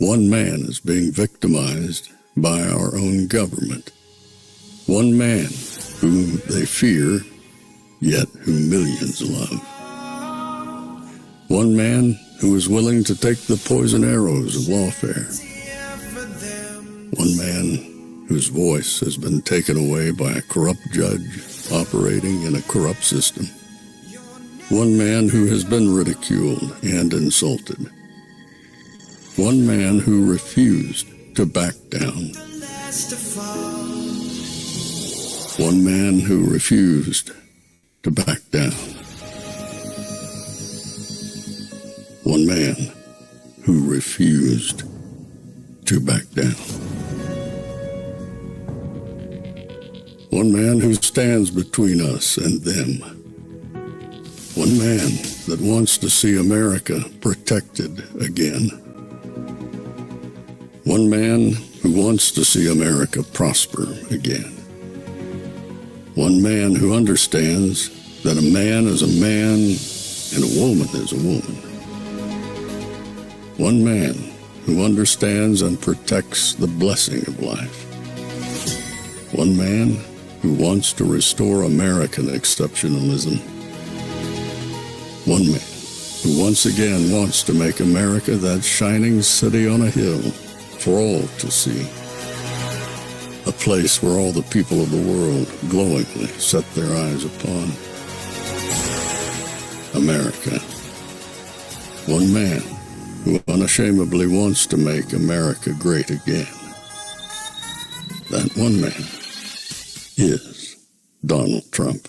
One man is being victimized by our own government. One man whom they fear, yet whom millions love. One man who is willing to take the poison arrows of lawfare. One man whose voice has been taken away by a corrupt judge operating in a corrupt system. One man who has been ridiculed and insulted. One man who refused to back down. One man who refused to back down. One man who refused to back down. One man who stands between us and them. One man that wants to see America protected again. One man who wants to see America prosper again. One man who understands that a man is a man and a woman is a woman. One man who understands and protects the blessing of life. One man who wants to restore American exceptionalism. One man who once again wants to make America that shining city on a hill for all to see. A place where all the people of the world glowingly set their eyes upon. America. One man who unashamedly wants to make America great again. That one man is Donald Trump.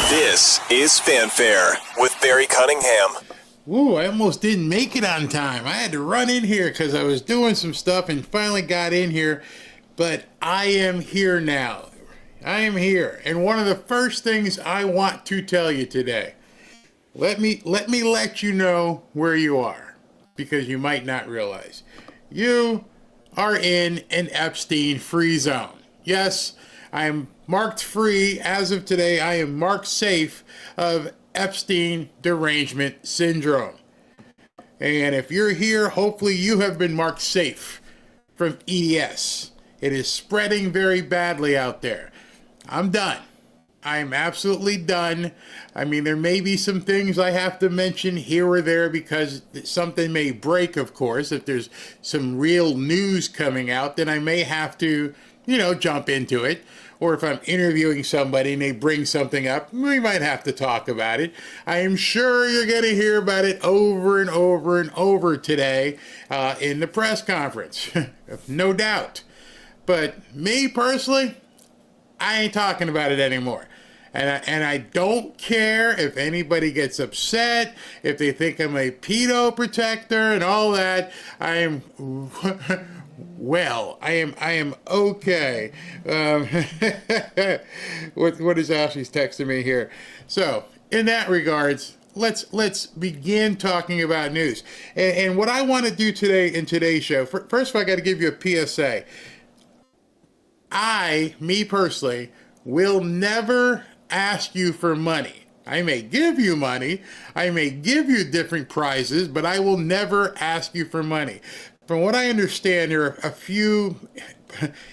This is Fanfare with Barry Cunningham. Ooh, I almost didn't make it on time. I had to run in here because I was doing some stuff and finally got in here. But I am here now. I am here. And one of the first things I want to tell you today, let me let you know where you are, because you might not realize. You are in an Epstein-free zone. Yes, I am marked free. As of today, I am marked safe of Epstein derangement syndrome. And if you're here, hopefully you have been marked safe from EDS. It is spreading very badly out there. I'm done. I am absolutely done. I mean, there may be some things I have to mention here or there because something may break, of course. If there's some real news coming out, then I may have to, jump into it. Or if I'm interviewing somebody and they bring something up, we might have to talk about it. I am sure you're going to hear about it over and over and over today in the press conference. No doubt. But me personally, I ain't talking about it anymore. And I don't care if anybody gets upset, if they think I'm a pedo protector and all that. I am... Well, I am okay. What is Ashley's texting me here? So, in that regards, let's begin talking about news. And what I want to do today in today's show, first of all, I got to give you a PSA. Me personally, will never ask you for money. I may give you money, I may give you different prizes, but I will never ask you for money. From what I understand, there are a few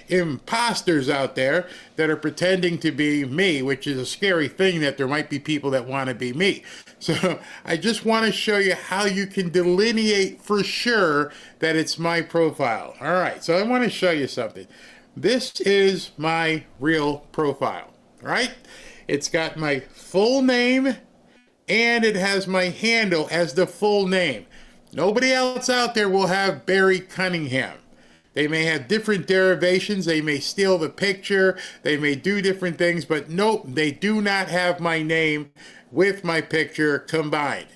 imposters out there that are pretending to be me, which is a scary thing that there might be people that want to be me. So I just want to show you how you can delineate for sure that it's my profile. All right, so I want to show you something. This is my real profile, right? It's got my full name and it has my handle as the full name. Nobody else out there will have Barry Cunningham. They may have different derivations. They may steal the picture. They may do different things, but nope, they do not have my name with my picture combined.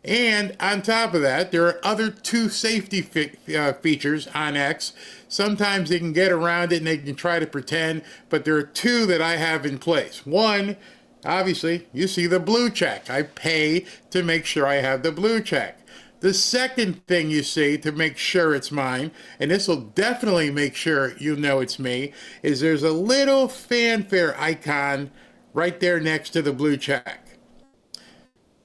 And on top of that, there are other two safety features on X. Sometimes they can get around it and they can try to pretend, but there are two that I have in place. One, obviously, you see the blue check. I pay to make sure I have the blue check. The second thing you see to make sure it's mine, and this will definitely make sure you know it's me, is there's a little fanfare icon right there next to the blue check.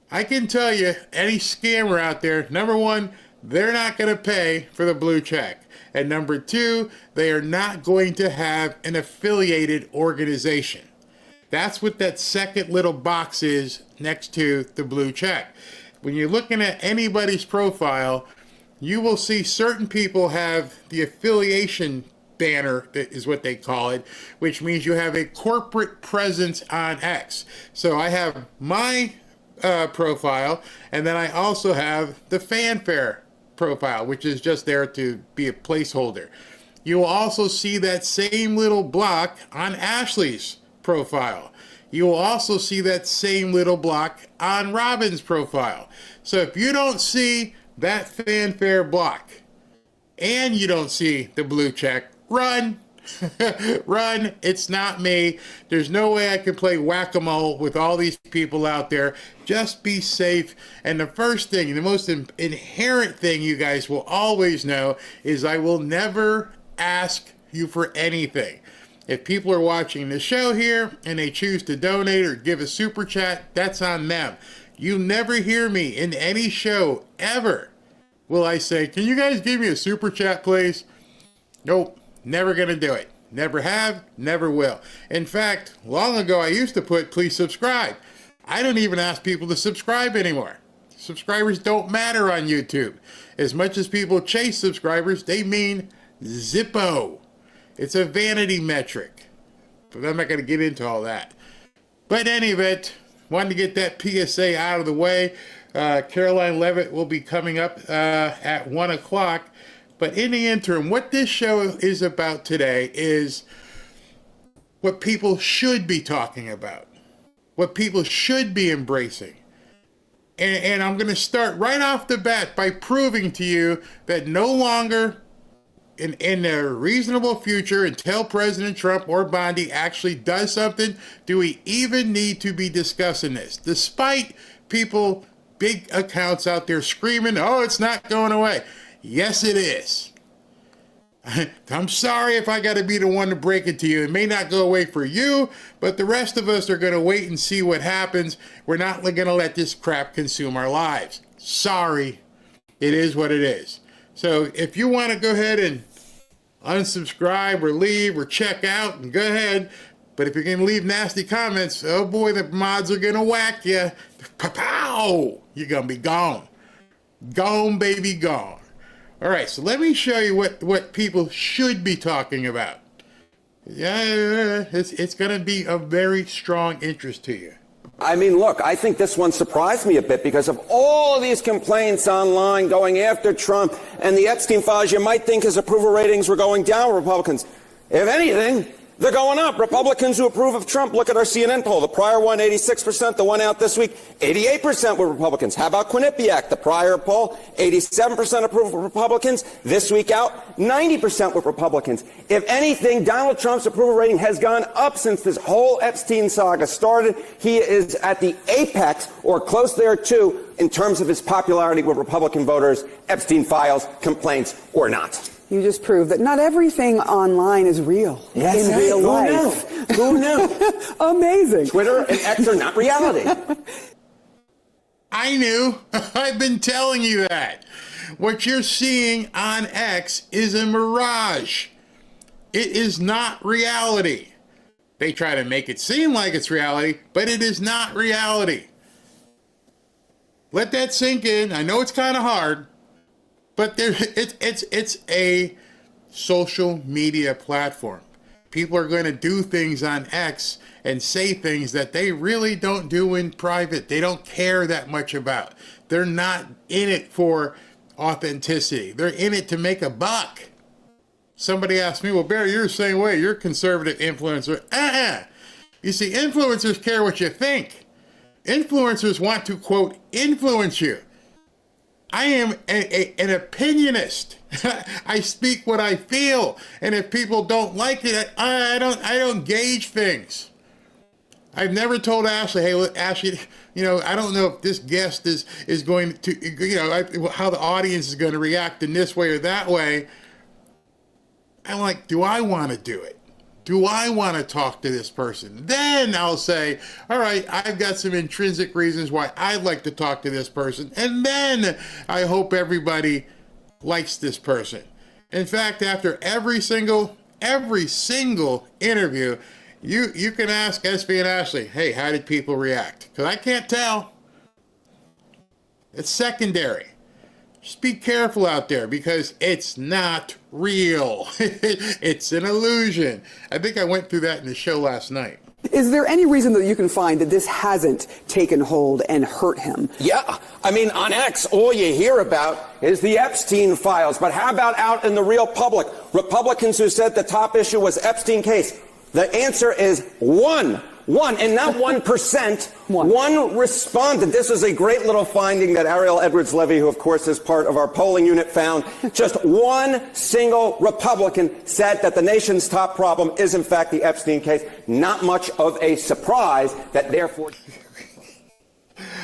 I can tell you, any scammer out there, number one, they're not going to pay for the blue check. And number two, they are not going to have an affiliated organization. That's what that second little box is next to the blue check. When you're looking at anybody's profile, you will see certain people have the affiliation banner, is what they call it, which means you have a corporate presence on X. So I have my profile, and then I also have the fanfare profile, which is just there to be a placeholder. You will also see that same little block on Ashley's profile. You will also see that same little block on Robin's profile. So if you don't see that fanfare block and you don't see the blue check, run. Run. It's not me. There's no way I can play whack-a-mole with all these people out there. Just be safe. And the first thing, the most inherent thing you guys will always know is I will never ask you for anything. If people are watching the show here and they choose to donate or give a super chat, that's on them. You never hear me in any show ever will I say, can you guys give me a super chat, please? Nope. Never going to do it. Never have, never will. In fact, long ago I used to put, please subscribe. I don't even ask people to subscribe anymore. Subscribers don't matter on YouTube. As much as people chase subscribers, they mean zippo. It's a vanity metric. But I'm not going to get into all that. But in any event, wanted to get that PSA out of the way. Karoline Leavitt will be coming up at 1 o'clock. But in the interim, what this show is about today is what people should be talking about, what people should be embracing. And I'm going to start right off the bat by proving to you that no longer in the reasonable future, until President Trump or Bondi actually does something, do we even need to be discussing this, despite people, big accounts out there screaming, oh, it's not going away. Yes, it is. I'm sorry if I got to be the one to break it to you. It may not go away for you, but the rest of us are going to wait and see what happens. We're not going to let this crap consume our lives. Sorry. It is what it is. So if you want to go ahead and unsubscribe or leave or check out, and go ahead. But if you're going to leave nasty comments, oh boy, the mods are going to whack you. Pow! You're going to be gone. Gone, baby, gone. All right, so let me show you what people should be talking about. Yeah, it's going to be of very strong interest to you. I mean, look, I think this one surprised me a bit because of all these complaints online going after Trump and the Epstein files. You might think his approval ratings were going down, Republicans. If anything, they're going up. Republicans who approve of Trump, look at our CNN poll. The prior one, 86%. The one out this week, 88% were Republicans. How about Quinnipiac? The prior poll, 87% approve of Republicans. This week out, 90% were Republicans. If anything, Donald Trump's approval rating has gone up since this whole Epstein saga started. He is at the apex, or close there too, in terms of his popularity with Republican voters, Epstein files, complaints, or not. You just proved that not everything online is real in real life. Who knew? Amazing. Twitter and X are not reality. I knew. I've been telling you that. What you're seeing on X is a mirage. It is not reality. They try to make it seem like it's reality, but it is not reality. Let that sink in. I know it's kind of hard. But it's a social media platform. People are going to do things on X and say things that they really don't do in private. They don't care that much about. They're not in it for authenticity. They're in it to make a buck. Somebody asked me, well, Barry, you're the same way. You're a conservative influencer. You see, influencers care what you think. Influencers want to, quote, influence you. I am an opinionist. I speak what I feel. And if people don't like it, I don't gauge things. I've never told Ashley, hey, look, Ashley, I don't know if this guest is going to, how the audience is going to react in this way or that way. I'm like, do I want to do it? Do I want to talk to this person? Then I'll say, all right, I've got some intrinsic reasons why I'd like to talk to this person. And then I hope everybody likes this person. In fact, after every single interview, you can ask SB and Ashley, hey, how did people react? Because I can't tell. It's secondary. Just be careful out there because it's not real. It's an illusion. I think I went through that in the show last night. Is there any reason that you can find that this hasn't taken hold and hurt him? Yeah. I mean, on X, all you hear about is the Epstein files. But how about out in the real public? Republicans who said the top issue was Epstein case. The answer is one, and not 1%. One responded. This is a great little finding that Ariel Edwards-Levy, who of course is part of our polling unit, found. Just one single Republican said that the nation's top problem is in fact the Epstein case. Not much of a surprise that therefore...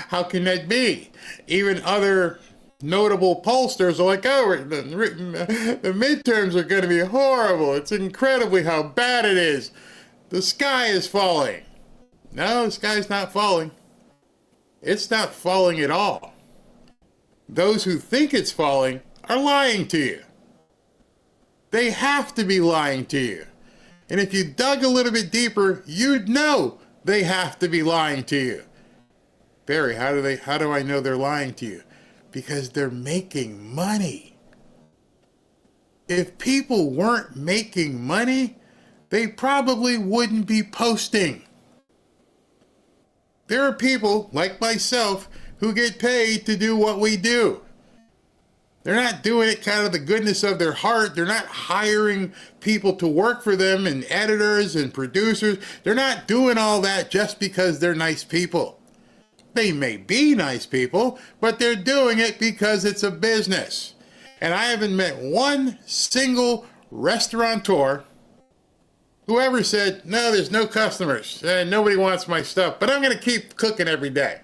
How can that be? Even other notable pollsters are like, oh, the midterms are going to be horrible. It's incredibly how bad it is. The sky is falling. No, the sky's not falling. It's not falling at all. Those who think it's falling are lying to you. They have to be lying to you. And if you dug a little bit deeper, you'd know they have to be lying to you. Barry, how do I know they're lying to you? Because they're making money. If people weren't making money, they probably wouldn't be posting. There are people like myself who get paid to do what we do. They're not doing it kind of the goodness of their heart. They're not hiring people to work for them and editors and producers. They're not doing all that just because they're nice people. They may be nice people, but they're doing it because it's a business. And I haven't met one single restaurateur who ever said, no, there's no customers, and nobody wants my stuff, but I'm going to keep cooking every day.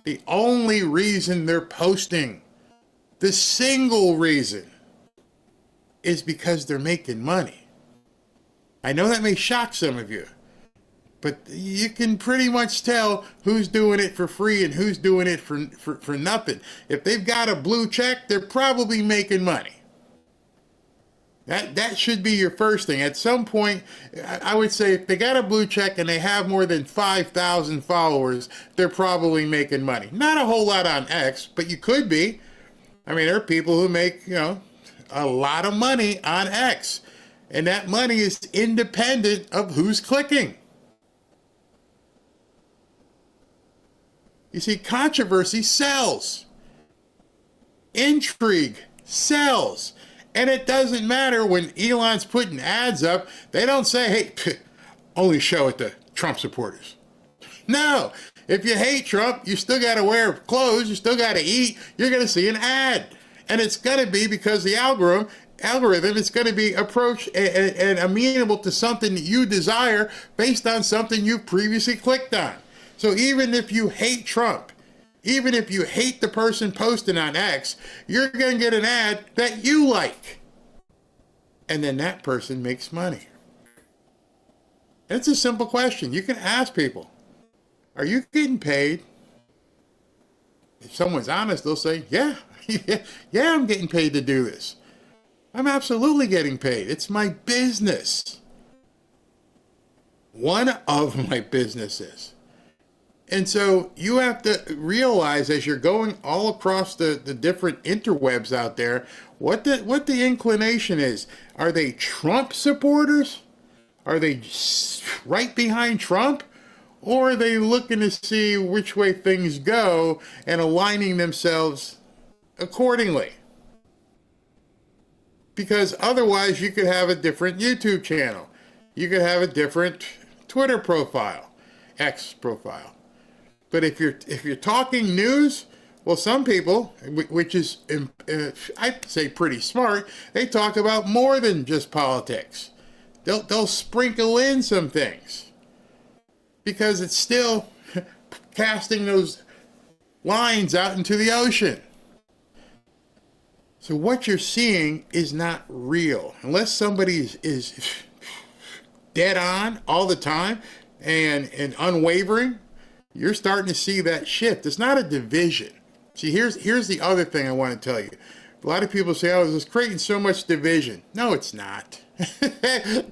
The only reason they're posting, the single reason, is because they're making money. I know that may shock some of you, but you can pretty much tell who's doing it for free and who's doing it for nothing. If they've got a blue check, they're probably making money. That should be your first thing. At some point, I would say if they got a blue check and they have more than 5,000 followers, they're probably making money. Not a whole lot on X, but you could be. I mean, there are people who make, a lot of money on X. And that money is independent of who's clicking. You see, controversy sells. Intrigue sells. And it doesn't matter when Elon's putting ads up. They don't say, hey, only show it to Trump supporters. No. If you hate Trump, you still got to wear clothes. You still got to eat. You're going to see an ad. And it's going to be because the algorithm is going to be approached and amenable to something that you desire based on something you previously clicked on. So even if you hate Trump, even if you hate the person posting on X, you're going to get an ad that you like. And then that person makes money. It's a simple question. You can ask people, are you getting paid? If someone's honest, they'll say, yeah, yeah, I'm getting paid to do this. I'm absolutely getting paid. It's my business. One of my businesses. And so you have to realize as you're going all across the different interwebs out there, what the inclination is. Are they Trump supporters? Are they right behind Trump? Or are they looking to see which way things go and aligning themselves accordingly? Because otherwise you could have a different YouTube channel. You could have a different Twitter profile, X profile. But if you're talking news, well, some people, which is, I'd say pretty smart, they talk about more than just politics. They'll sprinkle in some things because it's still casting those lines out into the ocean. So what you're seeing is not real. Unless somebody is dead on all the time and unwavering, you're starting to see that shift. It's not a division. See, here's the other thing I want to tell you. A lot of people say, oh, it's creating so much division. No, it's not.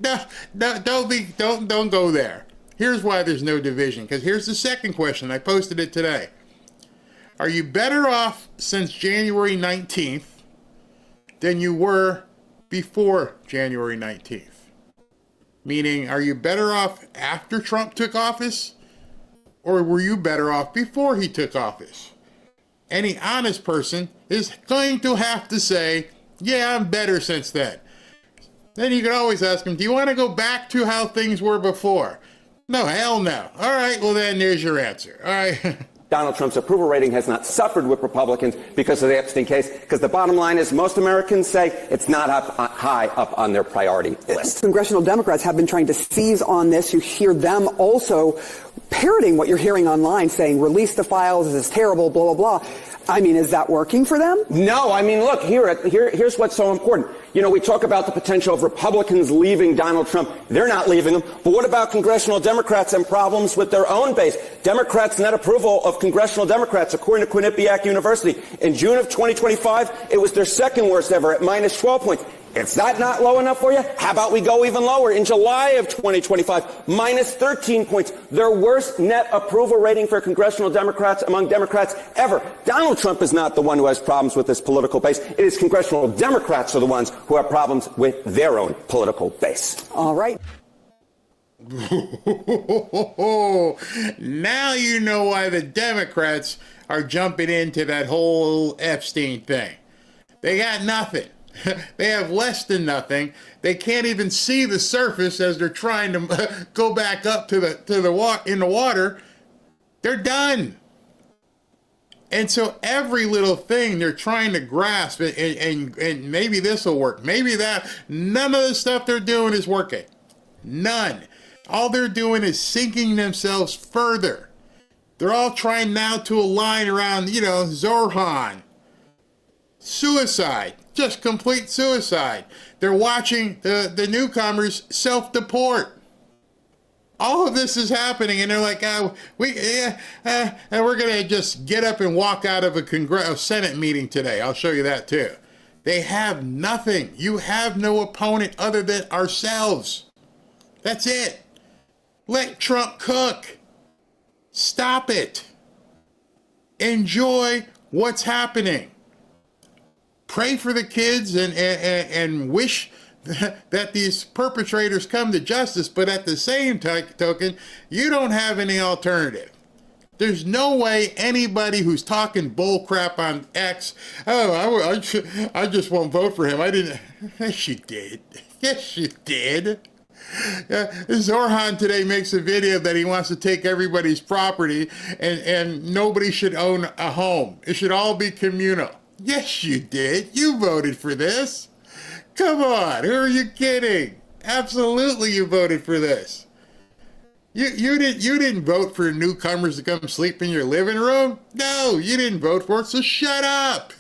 No, don't go there. Here's why there's no division, because here's the second question. I posted it today. Are you better off since January 19th than you were before January 19th? Meaning, are you better off after Trump took office, or were you better off before he took office? Any honest person is going to have to say, yeah, I'm better since then. Then you can always ask them, do you want to go back to how things were before? No, hell no. All right, well then there's your answer. All right. Donald Trump's approval rating has not suffered with Republicans because of the Epstein case, because the bottom line is most Americans say it's not high up on their priority list. Congressional Democrats have been trying to seize on this. You hear them also parroting what you're hearing online, saying release the files, this is terrible, blah, blah, blah. I mean, is that working for them? No, I mean, look, here's what's so important. You know, we talk about the potential of Republicans leaving Donald Trump. They're not leaving him. But what about congressional Democrats and problems with their own base? Democrats' net approval of congressional Democrats, according to Quinnipiac University, in June of 2025, it was their second worst ever at minus 12 points. Is that not low enough for you? How about we go even lower? In July of 2025, minus 13 points, their worst net approval rating for congressional Democrats among Democrats ever. Donald Trump is not the one who has problems with this political base. It is congressional Democrats are the ones who have problems with their own political base. All right. Now you know why the Democrats are jumping into that whole Epstein thing. They got nothing. They have less than nothing. They can't even see the surface as they're trying to go back up in the water. They're done. And so every little thing they're trying to grasp, and maybe this will work, maybe that, none of the stuff they're doing is working. None. All they're doing is sinking themselves further. They're all trying now to align around, Zorhan. Suicide. Just complete suicide. They're watching the newcomers self-deport. All of this is happening, and they're like, we're going to just get up and walk out of a Senate meeting today. I'll show you that too. They have nothing. You have no opponent other than ourselves. That's it. Let Trump cook. Stop it. Enjoy what's happening. Pray for the kids and wish that these perpetrators come to justice, but at the same token, you don't have any alternative. There's no way anybody who's talking bull crap on X, I just won't vote for him. I didn't. Yes, you did. Yes, you did. Zorhan today makes a video that he wants to take everybody's property and nobody should own a home. It should all be communal. Yes, you did. You voted for this. Come on, who are you kidding? Absolutely, you voted for this. You didn't vote for newcomers to come sleep in your living room? No, you didn't vote for it, so shut up.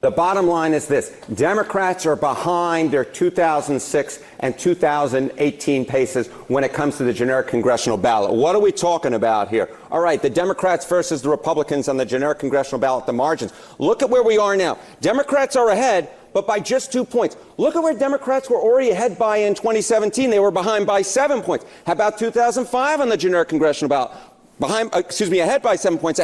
The bottom line is this. Democrats are behind their 2006 and 2018 paces when it comes to the generic congressional ballot. What are we talking about here? All right, the Democrats versus the Republicans on the generic congressional ballot, the margins. Look at where we are now. Democrats are ahead, but by just 2 points. Look at where Democrats were already ahead by in 2017. They were behind by 7 points. How about 2005 on the generic congressional ballot? Ahead by 7 points,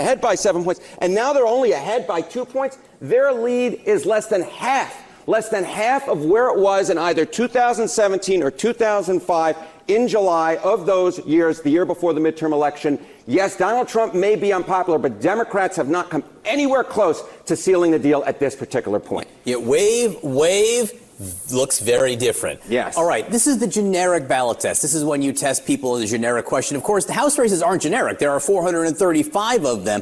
and now they're only ahead by 2 points. Their lead is less than half of where it was in either 2017 or 2005 in July of those years, the year before the midterm election. Yes, Donald Trump may be unpopular, but Democrats have not come anywhere close to sealing the deal at this particular point. Yeah, wave looks very different. Yes. All right, this is the generic ballot test. This is when you test people in a generic question. Of course, the House races aren't generic. There are 435 of them.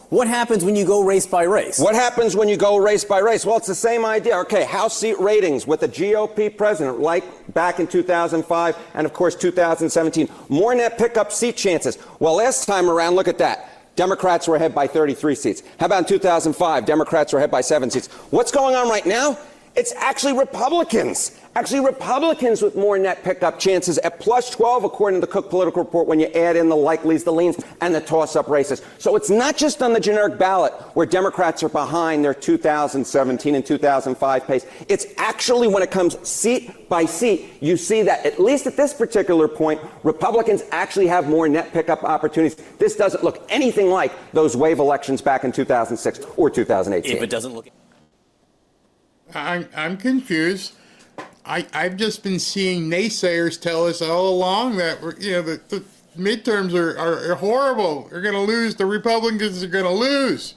What happens when you go race by race? What happens when you go race by race? Well, it's the same idea. Okay, House seat ratings with a GOP president, like back in 2005 and, of course, 2017. More net pickup seat chances. Well, last time around, look at that. Democrats were ahead by 33 seats. How about in 2005? Democrats were ahead by 7 seats. What's going on right now? It's actually Republicans. Actually, Republicans with more net pickup chances at plus 12, according to the Cook Political Report, when you add in the likelies, the leans, and the toss-up races. So it's not just on the generic ballot where Democrats are behind their 2017 and 2005 pace. It's actually when it comes seat by seat, you see that, at least at this particular point, Republicans actually have more net pickup opportunities. This doesn't look anything like those wave elections back in 2006 or 2018. If it doesn't look... I'm confused. I've just been seeing naysayers tell us all along that the midterms are horrible. They're going to lose. The Republicans are going to lose.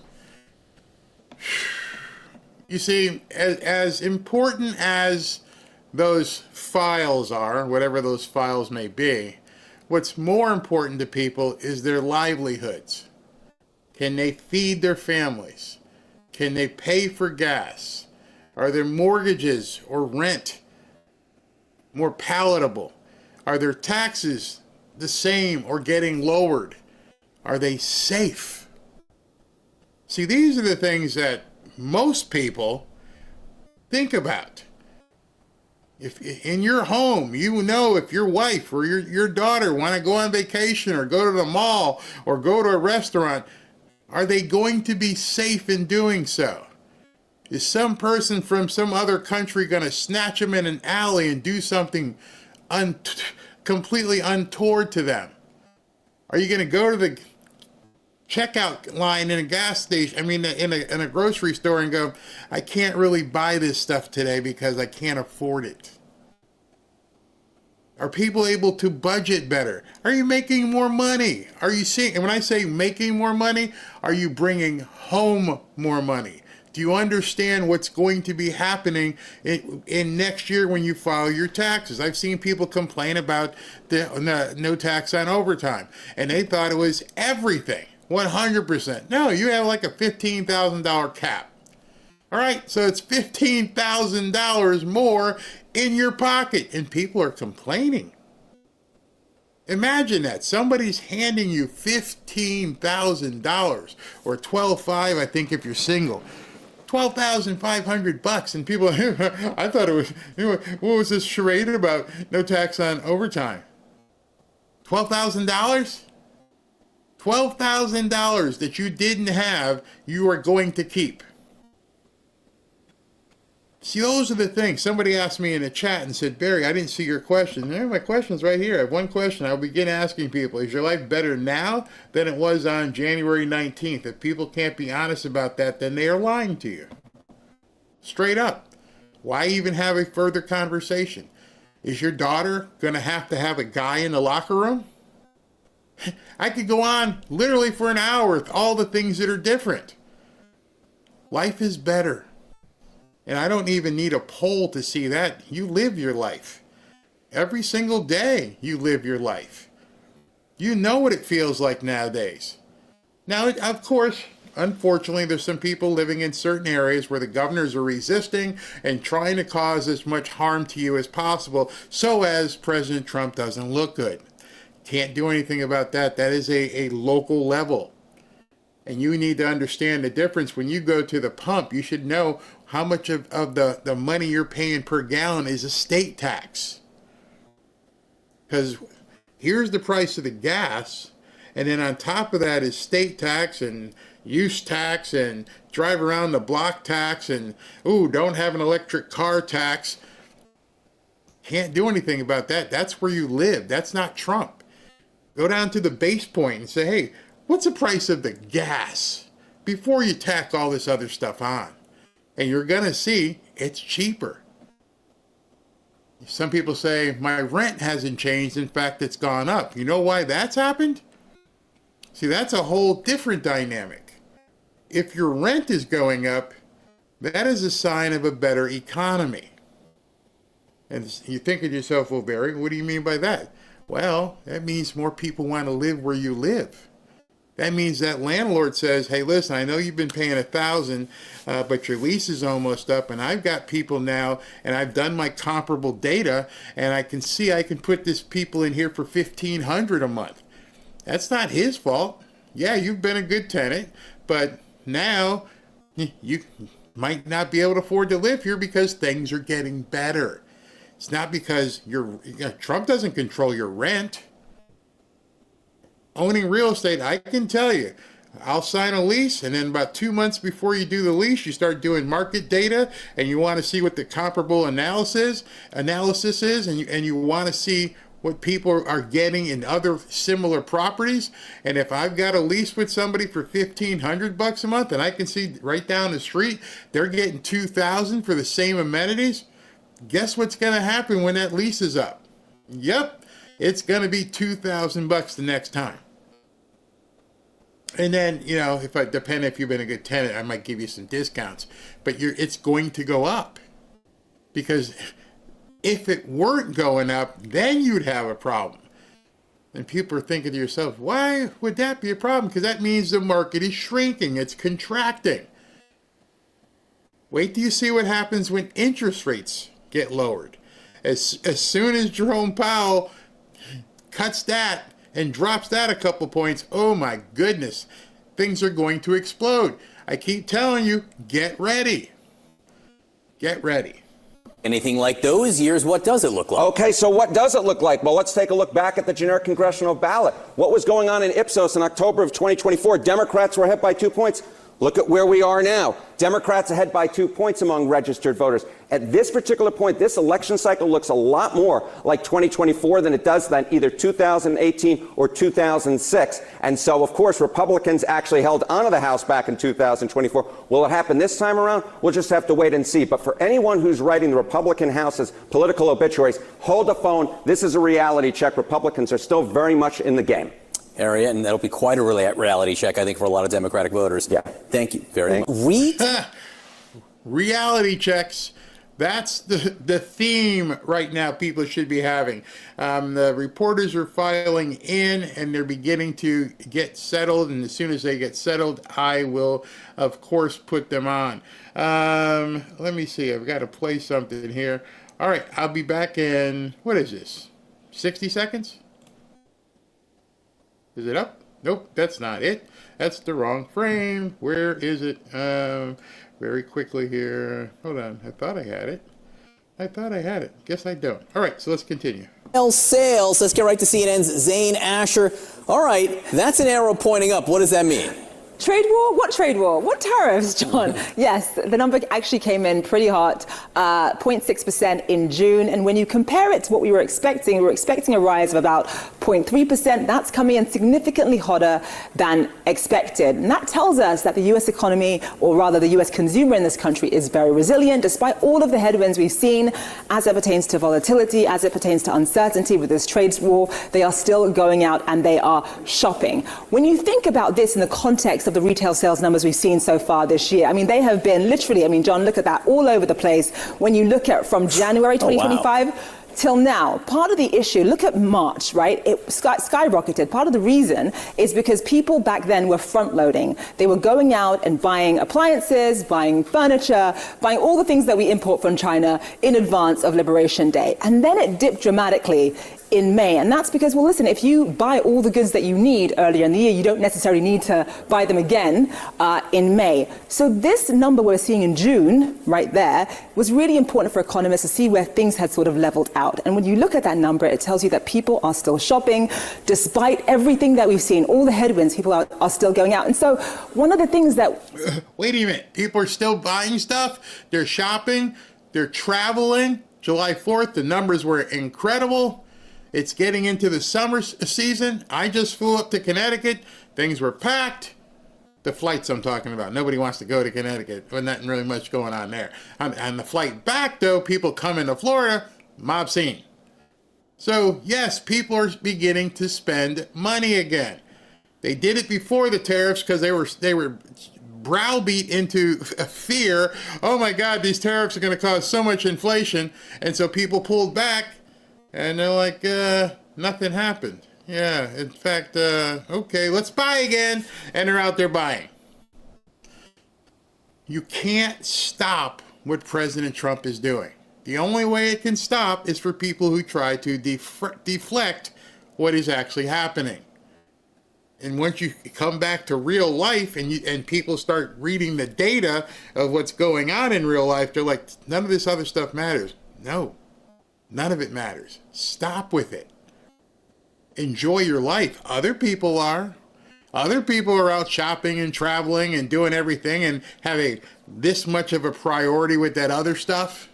You see, as important as those files are, whatever those files may be, what's more important to people is their livelihoods. Can they feed their families? Can they pay for gas? Are their mortgages or rent more palatable? Are their taxes the same or getting lowered? Are they safe? See, these are the things that most people think about. If in your home, if your wife or your daughter want to go on vacation or go to the mall or go to a restaurant, are they going to be safe in doing so? Is some person from some other country going to snatch them in an alley and do something completely untoward to them? Are you going to go to the checkout line in a gas station, in a grocery store and go, I can't really buy this stuff today because I can't afford it? Are people able to budget better? Are you making more money? Are you seeing, and when I say making more money, are you bringing home more money? Do you understand what's going to be happening in next year when you file your taxes? I've seen people complain about the no tax on overtime, and they thought it was everything, 100%. No, you have like a $15,000 cap. All right, so it's $15,000 more in your pocket, and people are complaining. Imagine that. Somebody's handing you $15,000 or $12,500, I think, if you're single. $12,500, and people, I thought it was, what was this charade about no tax on overtime? $12,000? $12,000 that you didn't have, you are going to keep. See, those are the things. Somebody asked me in the chat and said, Barry, I didn't see your question. My question's right here. I have one question. I'll begin asking people, is your life better now than it was on January 19th? If people can't be honest about that, then they are lying to you. Straight up. Why even have a further conversation? Is your daughter going to have a guy in the locker room? I could go on literally for an hour with all the things that are different. Life is better. And I don't even need a poll to see that. You live your life. Every single day you live your life. You know what it feels like nowadays. Now, of course, unfortunately, there's some people living in certain areas where the governors are resisting and trying to cause as much harm to you as possible so as President Trump doesn't look good. Can't do anything about that. That is a local level. And you need to understand the difference. When you go to the pump, you should know how much of the money you're paying per gallon is a state tax. Because here's the price of the gas, and then on top of that is state tax and use tax and drive around the block tax and, don't have an electric car tax. Can't do anything about that. That's where you live. That's not Trump. Go down to the base point and say, hey, what's the price of the gas before you tack all this other stuff on? And you're going to see it's cheaper. Some people say, my rent hasn't changed. In fact, it's gone up. You know why that's happened? See, that's a whole different dynamic. If your rent is going up, that is a sign of a better economy. And you think to yourself, well, Barry, what do you mean by that? Well, that means more people want to live where you live. That means that landlord says, hey, listen, I know you've been paying $1,000, but your lease is almost up, and I've got people now, and I've done my comparable data, and I can see I can put this people in here for $1,500 a month. That's not his fault. Yeah, you've been a good tenant, but now you might not be able to afford to live here because things are getting better. It's not because Trump doesn't control your rent. Owning real estate, I can tell you, I'll sign a lease, and then about 2 months before you do the lease, you start doing market data, and you want to see what the comparable analysis is, and you want to see what people are getting in other similar properties. And if I've got a lease with somebody for $1,500 a month, and I can see right down the street they're getting $2,000 for the same amenities, guess what's going to happen when that lease is up? Yep, it's going to be $2,000 the next time. And then, depending if you've been a good tenant, I might give you some discounts, but it's going to go up. Because if it weren't going up, then you'd have a problem. And people are thinking to yourself, why would that be a problem? Because that means the market is shrinking, it's contracting. Wait till you see what happens when interest rates get lowered. As soon as Jerome Powell cuts that and drops that a couple points, oh my goodness, things are going to explode. I keep telling you, get ready. Get ready. Anything like those years, what does it look like? Okay, so what does it look like? Well, let's take a look back at the generic congressional ballot. What was going on in Ipsos in October of 2024? Democrats were ahead by 2 points. Look at where we are now. Democrats ahead by 2 points among registered voters. At this particular point, this election cycle looks a lot more like 2024 than it does than either 2018 or 2006. And so, of course, Republicans actually held onto the House back in 2024. Will it happen this time around? We'll just have to wait and see. But for anyone who's writing the Republican House's political obituaries, hold the phone. This is a reality check. Republicans are still very much in the game. Area, and that'll be quite a reality check, I think, for a lot of Democratic voters. Yeah. Thank you very much. Reality checks. That's the theme right now people should be having. The reporters are filing in, and they're beginning to get settled, and as soon as they get settled, I will, of course, put them on. Let me see. I've got to play something here. All right, I'll be back in, what is this, 60 seconds? Is it up? Nope, that's not it. That's the wrong frame. Where is it? Very quickly here. Hold on. I thought I had it. Guess I don't. All right, so let's continue. Sales. Let's get right to CNN's Zane Asher. All right, that's an arrow pointing up. What does that mean? Trade war? What trade war? What tariffs, John? Yes, the number actually came in pretty hot, 0.6% in June. And when you compare it to what we were expecting a rise of about 0.3%. That's coming in significantly hotter than expected. And that tells us that the U.S. economy, or rather the U.S. consumer in this country, is very resilient, despite all of the headwinds we've seen as it pertains to volatility, as it pertains to uncertainty with this trade war. They are still going out and they are shopping. When you think about this in the context of the retail sales numbers we've seen so far this year, they have been literally, John, look at that, all over the place. When you look at from January 2025 till now, part of the issue, look at March, right? It skyrocketed. Part of the reason is because people back then were front loading. They were going out and buying appliances, buying furniture, buying all the things that we import from China in advance of Liberation Day. And then it dipped dramatically in May. And that's because, well, listen, if you buy all the goods that you need earlier in the year, you don't necessarily need to buy them again in May. So this number we're seeing in June, right there, was really important for economists to see where things had sort of leveled out. And when you look at that number, it tells you that people are still shopping, despite everything that we've seen, all the headwinds, people are still going out. And so one of the things that... Wait a minute. People are still buying stuff. They're shopping. They're traveling. July 4th, the numbers were incredible. It's getting into the summer season. I just flew up to Connecticut. Things were packed. The flights I'm talking about. Nobody wants to go to Connecticut. There's not really much going on there. On the flight back, though, people come into Florida, mob scene. So, yes, people are beginning to spend money again. They did it before the tariffs because they were browbeat into fear. Oh my God, these tariffs are going to cause so much inflation. And so people pulled back and they're like, nothing happened. Yeah, in fact, okay, let's buy again. And they're out there buying. You can't stop what President Trump is doing. The only way it can stop is for people who try to deflect what is actually happening. And once you come back to real life and people start reading the data of what's going on in real life, they're like, none of this other stuff matters. No, none of it matters. Stop with it. Enjoy your life. Other people are. Other people are out shopping and traveling and doing everything and having this much of a priority with that other stuff.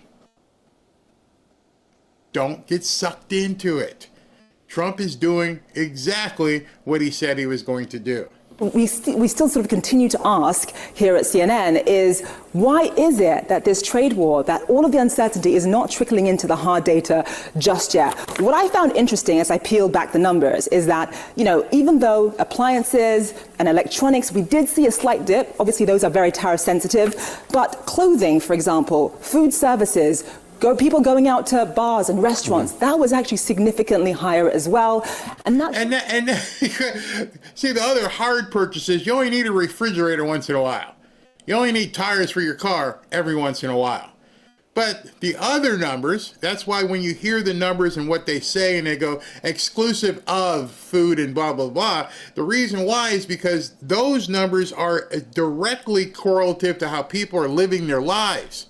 Don't get sucked into it. Trump is doing exactly what he said he was going to do. We still sort of continue to ask here at CNN is, why is it that this trade war, that all of the uncertainty is not trickling into the hard data just yet? What I found interesting as I peeled back the numbers is that, even though appliances and electronics, we did see a slight dip. Obviously, those are very tariff sensitive. But clothing, for example, food services, people going out to bars and restaurants, that was actually significantly higher as well. And see, the other hard purchases, you only need a refrigerator once in a while. You only need tires for your car every once in a while. But the other numbers, that's why when you hear the numbers and what they say and they go exclusive of food and blah, blah, blah, the reason why is because those numbers are directly correlative to how people are living their lives.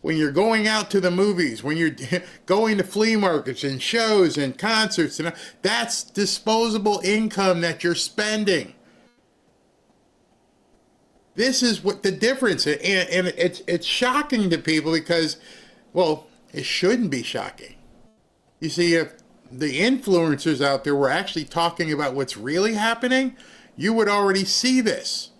When you're going out to the movies, when you're going to flea markets and shows and concerts, that's disposable income that you're spending. This is what the difference is. And it's shocking to people because, well, it shouldn't be shocking. You see, if the influencers out there were actually talking about what's really happening, you would already see this.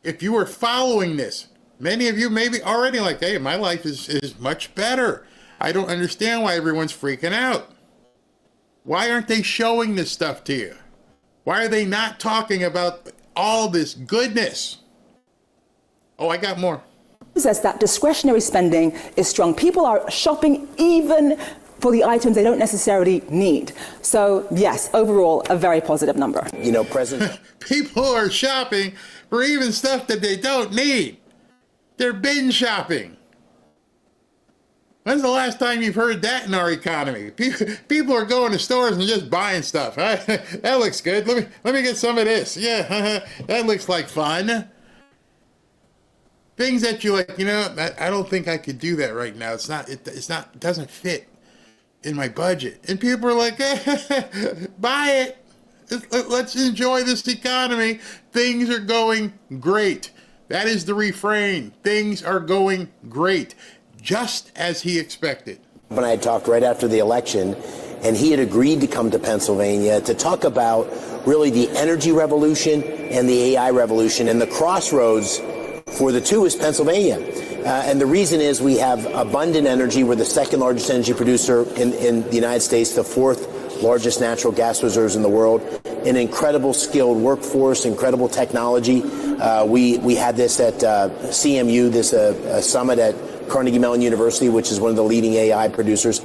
If you were following this, many of you may be already like, hey, my life is much better. I don't understand why everyone's freaking out. Why aren't they showing this stuff to you? Why are they not talking about all this goodness? Oh, I got more. Says that discretionary spending is strong. People are shopping even for the items they don't necessarily need. So, yes, overall, a very positive number. President... People are shopping for even stuff that they don't need. They're binge shopping. When's the last time you've heard that in our economy? People are going to stores and just buying stuff. That looks good. Let me get some of this. Yeah, that looks like fun. Things that you like, I don't think I could do that right now. It doesn't fit in my budget. And people are like, buy it. Let's enjoy this economy. Things are going great. That is the refrain. Things are going great, just as he expected. When I had talked right after the election, and he had agreed to come to Pennsylvania to talk about really the energy revolution and the AI revolution, and the crossroads for the two is Pennsylvania. And the reason is we have abundant energy. We're the second largest energy producer in the United States, the fourth largest natural gas reserves in the world, an incredible skilled workforce, incredible technology. We had this at CMU, this summit at Carnegie Mellon University, which is one of the leading AI producers.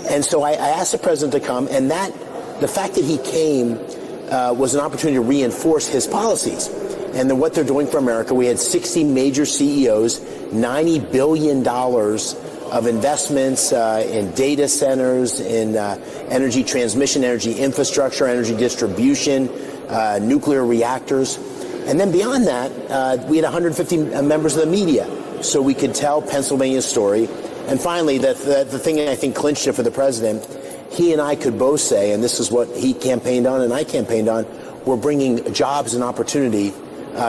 And so I asked the president to come, and the fact that he came was an opportunity to reinforce his policies and then what they're doing for America. We had 60 major CEOs, $90 billion of investments in data centers, in energy transmission, energy infrastructure, energy distribution, nuclear reactors. And then beyond that, we had 150 members of the media, so we could tell Pennsylvania's story. And finally, the thing I think clinched it for the president, he and I could both say, and this is what he campaigned on and I campaigned on, we're bringing jobs and opportunity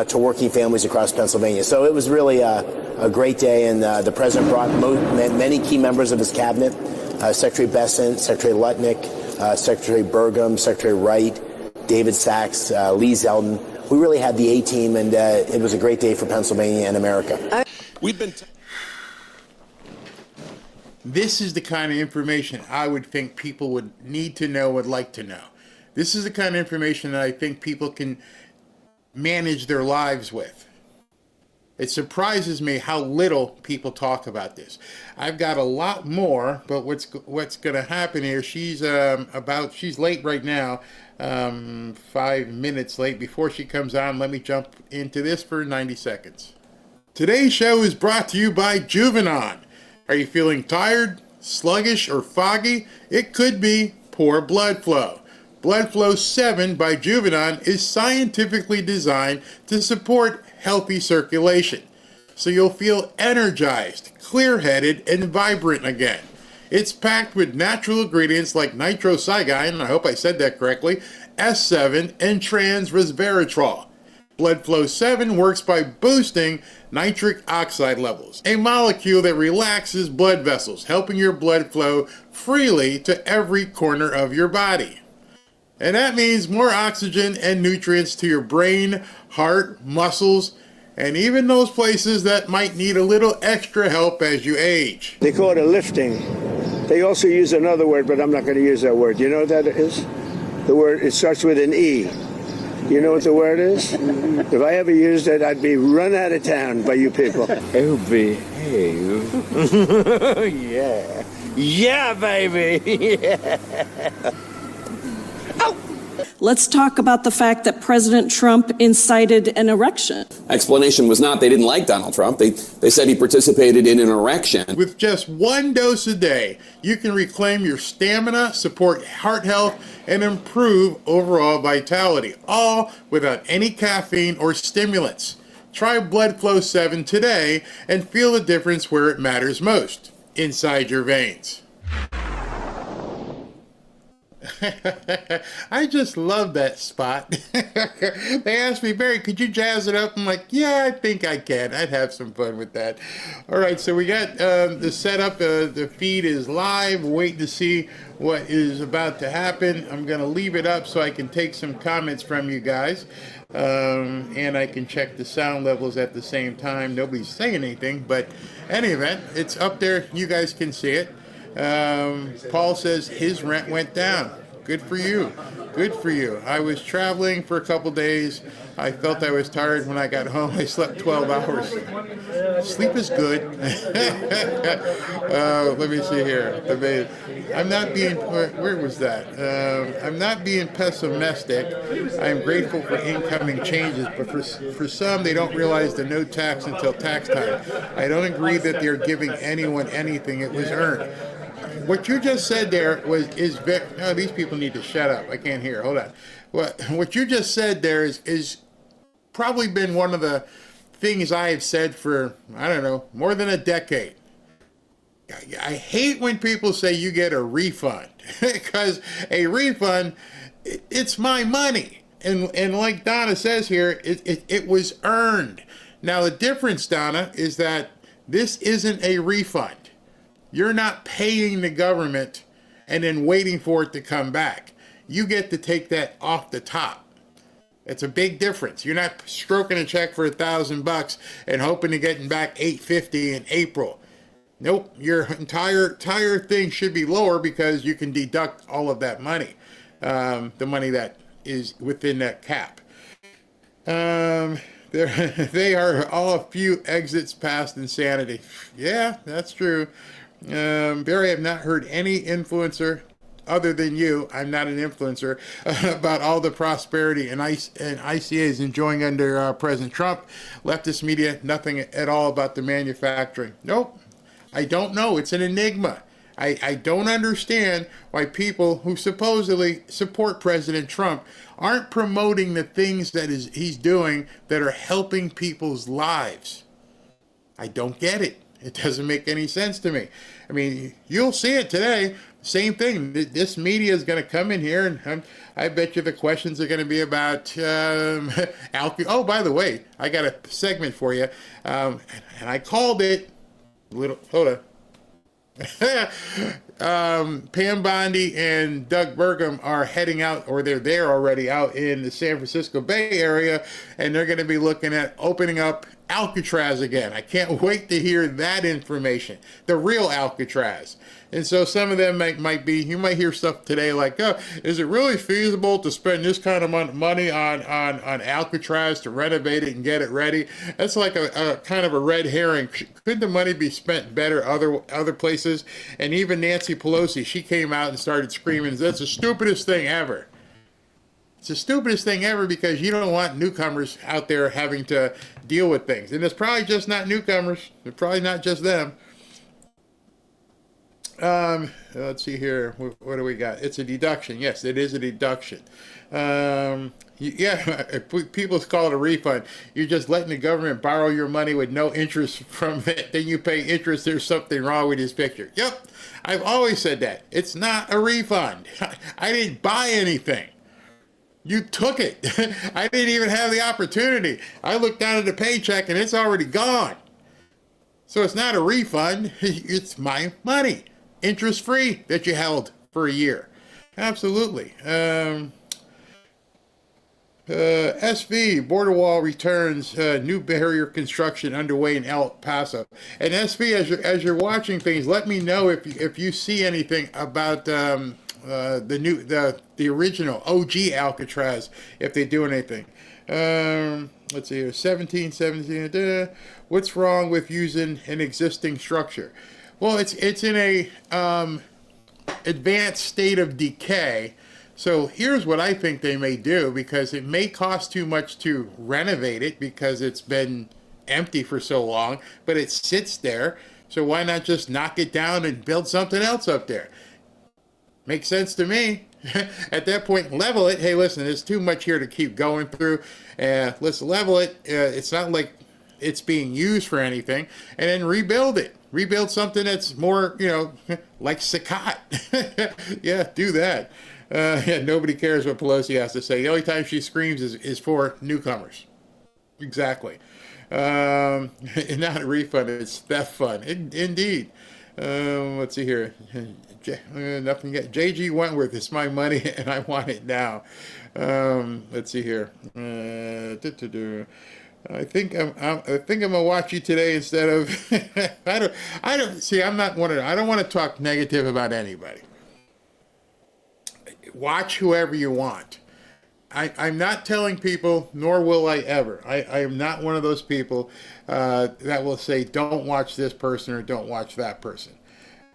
to working families across Pennsylvania. So it was really a great day, and the president brought many key members of his cabinet, Secretary Bessent, Secretary Lutnick, Secretary Burgum, Secretary Wright, David Sachs, Lee Zeldin. We really had the A-team, and it was a great day for Pennsylvania and America. This is the kind of information I would think people would need to know, would like to know. This is the kind of information that I think people can manage their lives with. It surprises me how little people talk about this. I've got a lot more, but what's going to happen here? She's late right now, 5 minutes late. Before she comes on, let me jump into this for 90 seconds. Today's show is brought to you by Juvenon. Are you feeling tired, sluggish, or foggy? It could be poor blood flow. Blood Flow 7 by Juvenon is scientifically designed to support healthy circulation, so you'll feel energized, clear-headed, and vibrant again. It's packed with natural ingredients like nitrocyanine, I hope I said that correctly, S7, and trans resveratrol. Blood Flow 7 works by boosting nitric oxide levels, a molecule that relaxes blood vessels, helping your blood flow freely to every corner of your body. And that means more oxygen and nutrients to your brain, heart, muscles, and even those places that might need a little extra help as you age. They call it a lifting. They also use another word, but I'm not going to use that word. You know what that is? The word, it starts with an E. You know what the word is? If I ever used it, I'd be run out of town by you people. Oh, behave. Yeah. Yeah, baby. Yeah. Let's talk about the fact that President Trump incited an erection. Explanation was not they didn't like Donald Trump. They said he participated in an erection. With just one dose a day, you can reclaim your stamina, support heart health, and improve overall vitality, all without any caffeine or stimulants. Try Blood Flow 7 today and feel the difference where it matters most, inside your veins. I just love that spot. They asked me, Barry, could you jazz it up? I'm like, yeah, I think I can. I'd have some fun with that. All right, so we got the setup. The feed is live. We're waiting to see what is about to happen. I'm going to leave it up so I can take some comments from you guys. And I can check the sound levels at the same time. Nobody's saying anything, but in any event, it's up there. You guys can see it. Paul says his rent went down. Good for you. Good for you. I was traveling for a couple days. I felt I was tired when I got home. I slept 12 hours. Sleep is good. Let me see here. I'm not being, where was that? I'm not being pessimistic. I'm grateful for incoming changes, but for some, they don't realize the no tax until tax time. I don't agree that they're giving anyone anything. It was earned. What you just said there is very, no, these people need to shut up. I can't hear. Hold on. What you just said there is probably been one of the things I have said for, I don't know, more than a decade. I hate when people say you get a refund, because a refund, it's my money. And like Donna says here, it was earned. Now the difference, Donna, is that this isn't a refund. You're not paying the government and then waiting for it to come back. You get to take that off the top. It's a big difference. You're not stroking a check for $1,000 and hoping to get back $850 in April. Nope, your entire thing should be lower because you can deduct all of that money, the money that is within that cap. They are all a few exits past insanity. Yeah, that's true. Barry, I've not heard any influencer other than you. I'm not an influencer about all the prosperity and ICA is enjoying under President Trump. Leftist media, nothing at all about the manufacturing. Nope. I don't know. It's an enigma. I don't understand why people who supposedly support President Trump aren't promoting the things that he's doing that are helping people's lives. I don't get it. It doesn't make any sense to me. I mean, you'll see it today. Same thing. This media is going to come in here, and I bet you the questions are going to be about Oh, by the way, I got a segment for you, and I called it. Hold on. Pam Bondi and Doug Burgum are heading out, or they're there already out in the San Francisco Bay Area, and they're going to be looking at opening up Alcatraz again. I can't wait to hear that information, the real Alcatraz. And so some of them might be, you might hear stuff today like, oh, is it really feasible to spend this kind of money on Alcatraz to renovate it and get it ready? That's like a kind of a red herring. Could the money be spent better other places? And even Nancy Pelosi, she came out and started screaming, that's the stupidest thing ever. It's the stupidest thing ever because you don't want newcomers out there having to deal with things. And it's probably just not newcomers. It's probably not just them. Let's see here. What do we got? It's a deduction. Yes, it is a deduction. Yeah, people call it a refund. You're just letting the government borrow your money with no interest from it. Then you pay interest. There's something wrong with this picture. Yep, I've always said that. It's not a refund. I didn't buy anything. You took it. I didn't even have the opportunity. I looked down at the paycheck and it's already gone. So it's not a refund. It's my money. Interest free that you held for a year. Absolutely. SV, border wall returns, new barrier construction underway in El Paso. And SV, as you're watching things, let me know if you see anything about the original OG Alcatraz, if they do anything. Let's see here, 17. What's wrong with using an existing structure? Well, it's in a advanced state of decay. So here's what I think they may do, because it may cost too much to renovate it because it's been empty for so long, but it sits there. So why not just knock it down and build something else up there? Makes sense to me. At that point, level it. Hey, listen, there's too much here to keep going through. Let's level it. It's not like it's being used for anything. And then rebuild it. Rebuild something that's more, like Sakat. Yeah, do that. Yeah, nobody cares what Pelosi has to say. The only time she screams is for newcomers. Exactly. Not a refund, it's theft fund. Indeed. Let's see here. Nothing yet. JG Wentworth, it's my money and I want it now. Let's see here. I think I'm gonna watch you today instead of I don't want to talk negative about anybody. Watch whoever you want. I'm not telling people, nor will I ever. I am not one of those people that will say, don't watch this person or don't watch that person.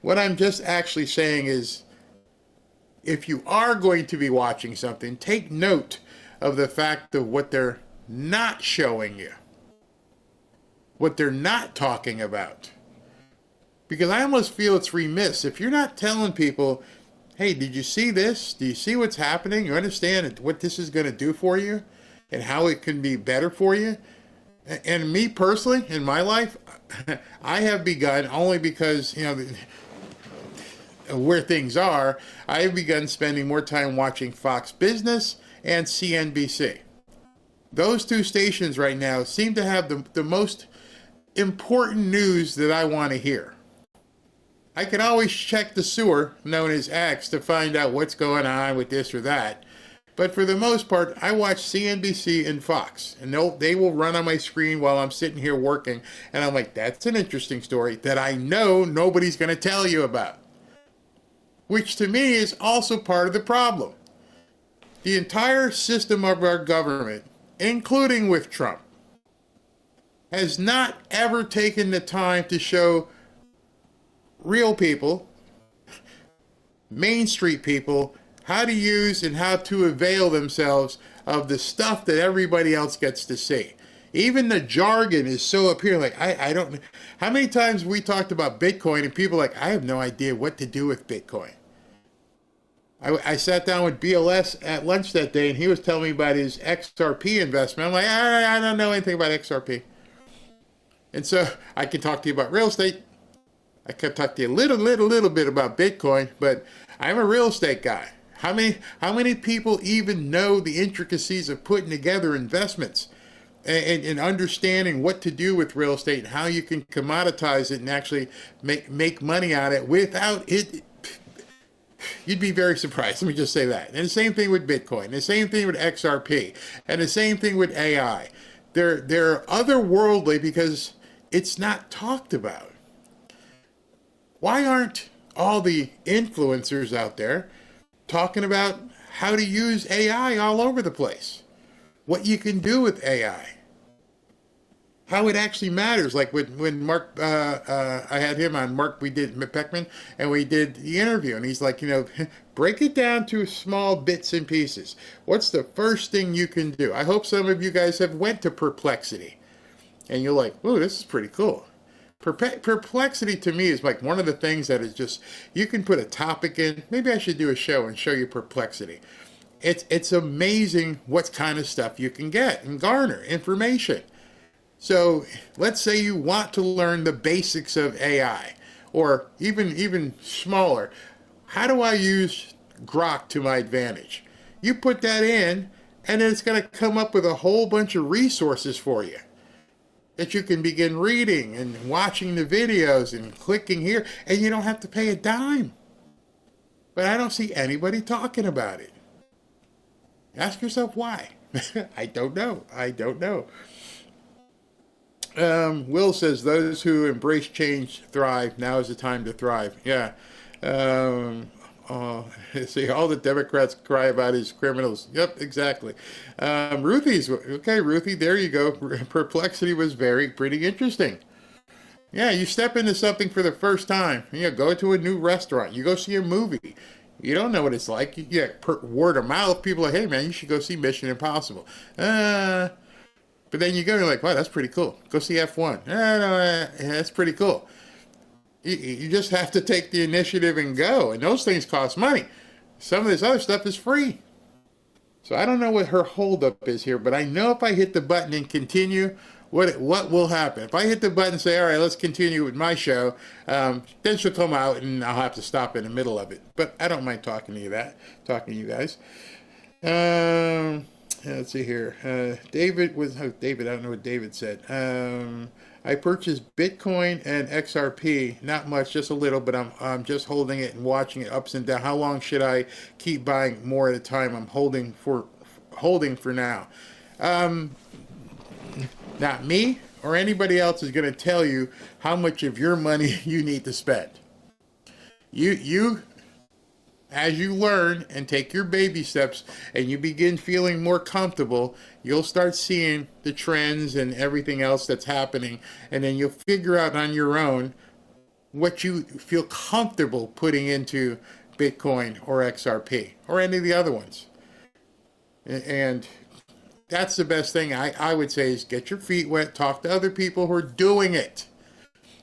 What I'm just actually saying is, if you are going to be watching something, take note of the fact of what they're not showing you, what they're not talking about. Because I almost feel it's remiss if you're not telling people, hey, did you see this? Do you see what's happening? You understand what this is going to do for you and how it can be better for you? And me personally, in my life, I have begun, only because, where things are, I have begun spending more time watching Fox Business and CNBC. Those two stations right now seem to have the most important news that I want to hear. I can always check the sewer, known as X, to find out what's going on with this or that. But for the most part, I watch CNBC and Fox. And they will run on my screen while I'm sitting here working. And I'm like, that's an interesting story that I know nobody's going to tell you about. Which to me is also part of the problem. The entire system of our government, including with Trump, has not ever taken the time to show real people, Main Street people, how to use and how to avail themselves of the stuff that everybody else gets to see. Even the jargon is so appealing. Like, I don't, how many times we talked about Bitcoin and people are like, I have no idea what to do with Bitcoin. I sat down with BLS at lunch that day and he was telling me about his XRP investment. I'm like, I don't know anything about XRP. And so I can talk to you about real estate. I could talk to you a little bit about Bitcoin, but I'm a real estate guy. How many people even know the intricacies of putting together investments and understanding what to do with real estate and how you can commoditize it and actually make money on it without it? You'd be very surprised. Let me just say that. And the same thing with Bitcoin. The same thing with XRP. And the same thing with AI. they're otherworldly because it's not talked about. Why aren't all the influencers out there talking about how to use AI all over the place? What you can do with AI? How it actually matters. Like when Mark, I had him on, Mark, we did Peckman, and we did the interview, and he's like, break it down to small bits and pieces. What's the first thing you can do? I hope some of you guys have went to Perplexity, and you're like, ooh, this is pretty cool. Perplexity to me is like one of the things that is just, you can put a topic in. Maybe I should do a show and show you Perplexity. It's amazing what kind of stuff you can get and garner information. So let's say you want to learn the basics of AI, or even smaller. How do I use Grok to my advantage? You put that in, and then it's going to come up with a whole bunch of resources for you that you can begin reading and watching the videos and clicking here, and you don't have to pay a dime. But I don't see anybody talking about it. Ask yourself why. I don't know. Will says, those who embrace change thrive. Now is the time to thrive. Yeah. See, all the Democrats cry about is criminals. Yep, exactly. Ruthie, there you go. Perplexity was pretty interesting. Yeah, you step into something for the first time. Go to a new restaurant. You go see a movie. You don't know what it's like. You get word of mouth. People are like, hey, man, you should go see Mission Impossible. But then you go and you're like, wow, that's pretty cool. Go see F1. That's pretty cool. You just have to take the initiative and go. And those things cost money. Some of this other stuff is free. So I don't know what her holdup is here, but I know if I hit the button and continue, what will happen. If I hit the button and say, all right, let's continue with my show, then she'll come out and I'll have to stop in the middle of it. But I don't mind talking to you guys. Let's see here. David, I don't know what David said. I purchased Bitcoin and XRP, not much, just a little, but I'm just holding it and watching it ups and down. How long should I keep buying more at a time? I'm holding for now. Not me or anybody else is going to tell you how much of your money you need to spend. You as you learn and take your baby steps and you begin feeling more comfortable, you'll start seeing the trends and everything else that's happening, and then you'll figure out on your own what you feel comfortable putting into Bitcoin or XRP or any of the other ones. And that's the best thing I would say is get your feet wet, talk to other people who are doing it.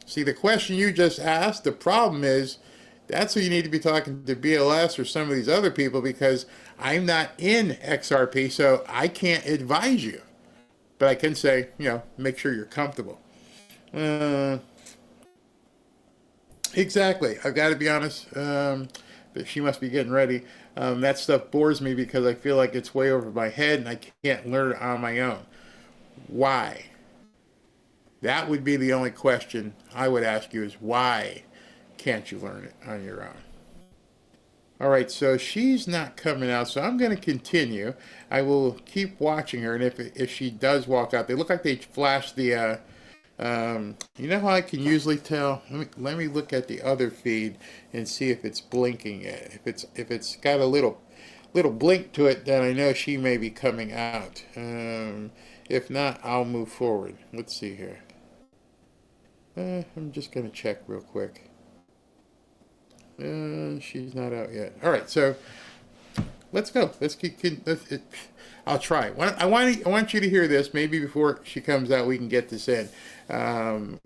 See, the question you just asked, the problem is, that's who you need to be talking to, BLS or some of these other people, because I'm not in XRP, so I can't advise you. But I can say, make sure you're comfortable. Exactly. I've got to be honest. But she must be getting ready. That stuff bores me because I feel like it's way over my head and I can't learn it on my own. Why? That would be the only question I would ask you is why can't you learn it on your own? All right, so she's not coming out, so I'm going to continue. I will keep watching her, and if she does walk out, they look like they flashed the, you know how I can usually tell? Let me look at the other feed and see if it's blinking yet. If it's got a little blink to it, then I know she may be coming out. If not, I'll move forward. Let's see here. I'm just going to check real quick. She's not out yet. All right, so let's go. I'll try. I want you to hear this. Maybe before she comes out, we can get this in. Gonna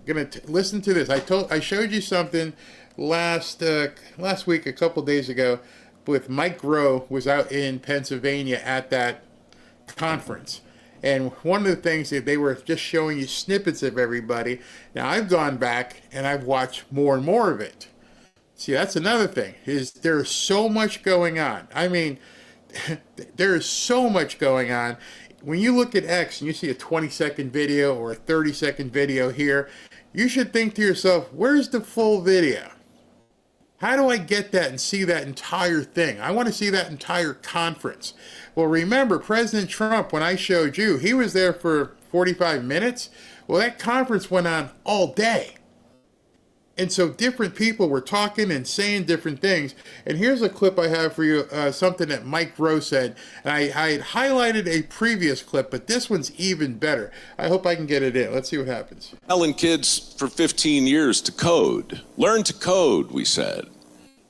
listen to this. I showed you something last week, a couple days ago, with Mike Rowe was out in Pennsylvania at that conference. And one of the things that they were just showing you snippets of everybody. Now I've gone back and I've watched more and more of it. See, that's another thing, is there's so much going on. I mean, there is so much going on. When you look at X and you see a 20-second video or a 30-second video here, you should think to yourself, where's the full video? How do I get that and see that entire thing? I want to see that entire conference. Well, remember, President Trump, when I showed you, he was there for 45 minutes? Well, that conference went on all day. And so different people were talking and saying different things. And here's a clip I have for you, something that Mike Rowe said. And I had highlighted a previous clip, but this one's even better. I hope I can get it in. Let's see what happens. Telling kids for 15 years to code. Learn to code, we said.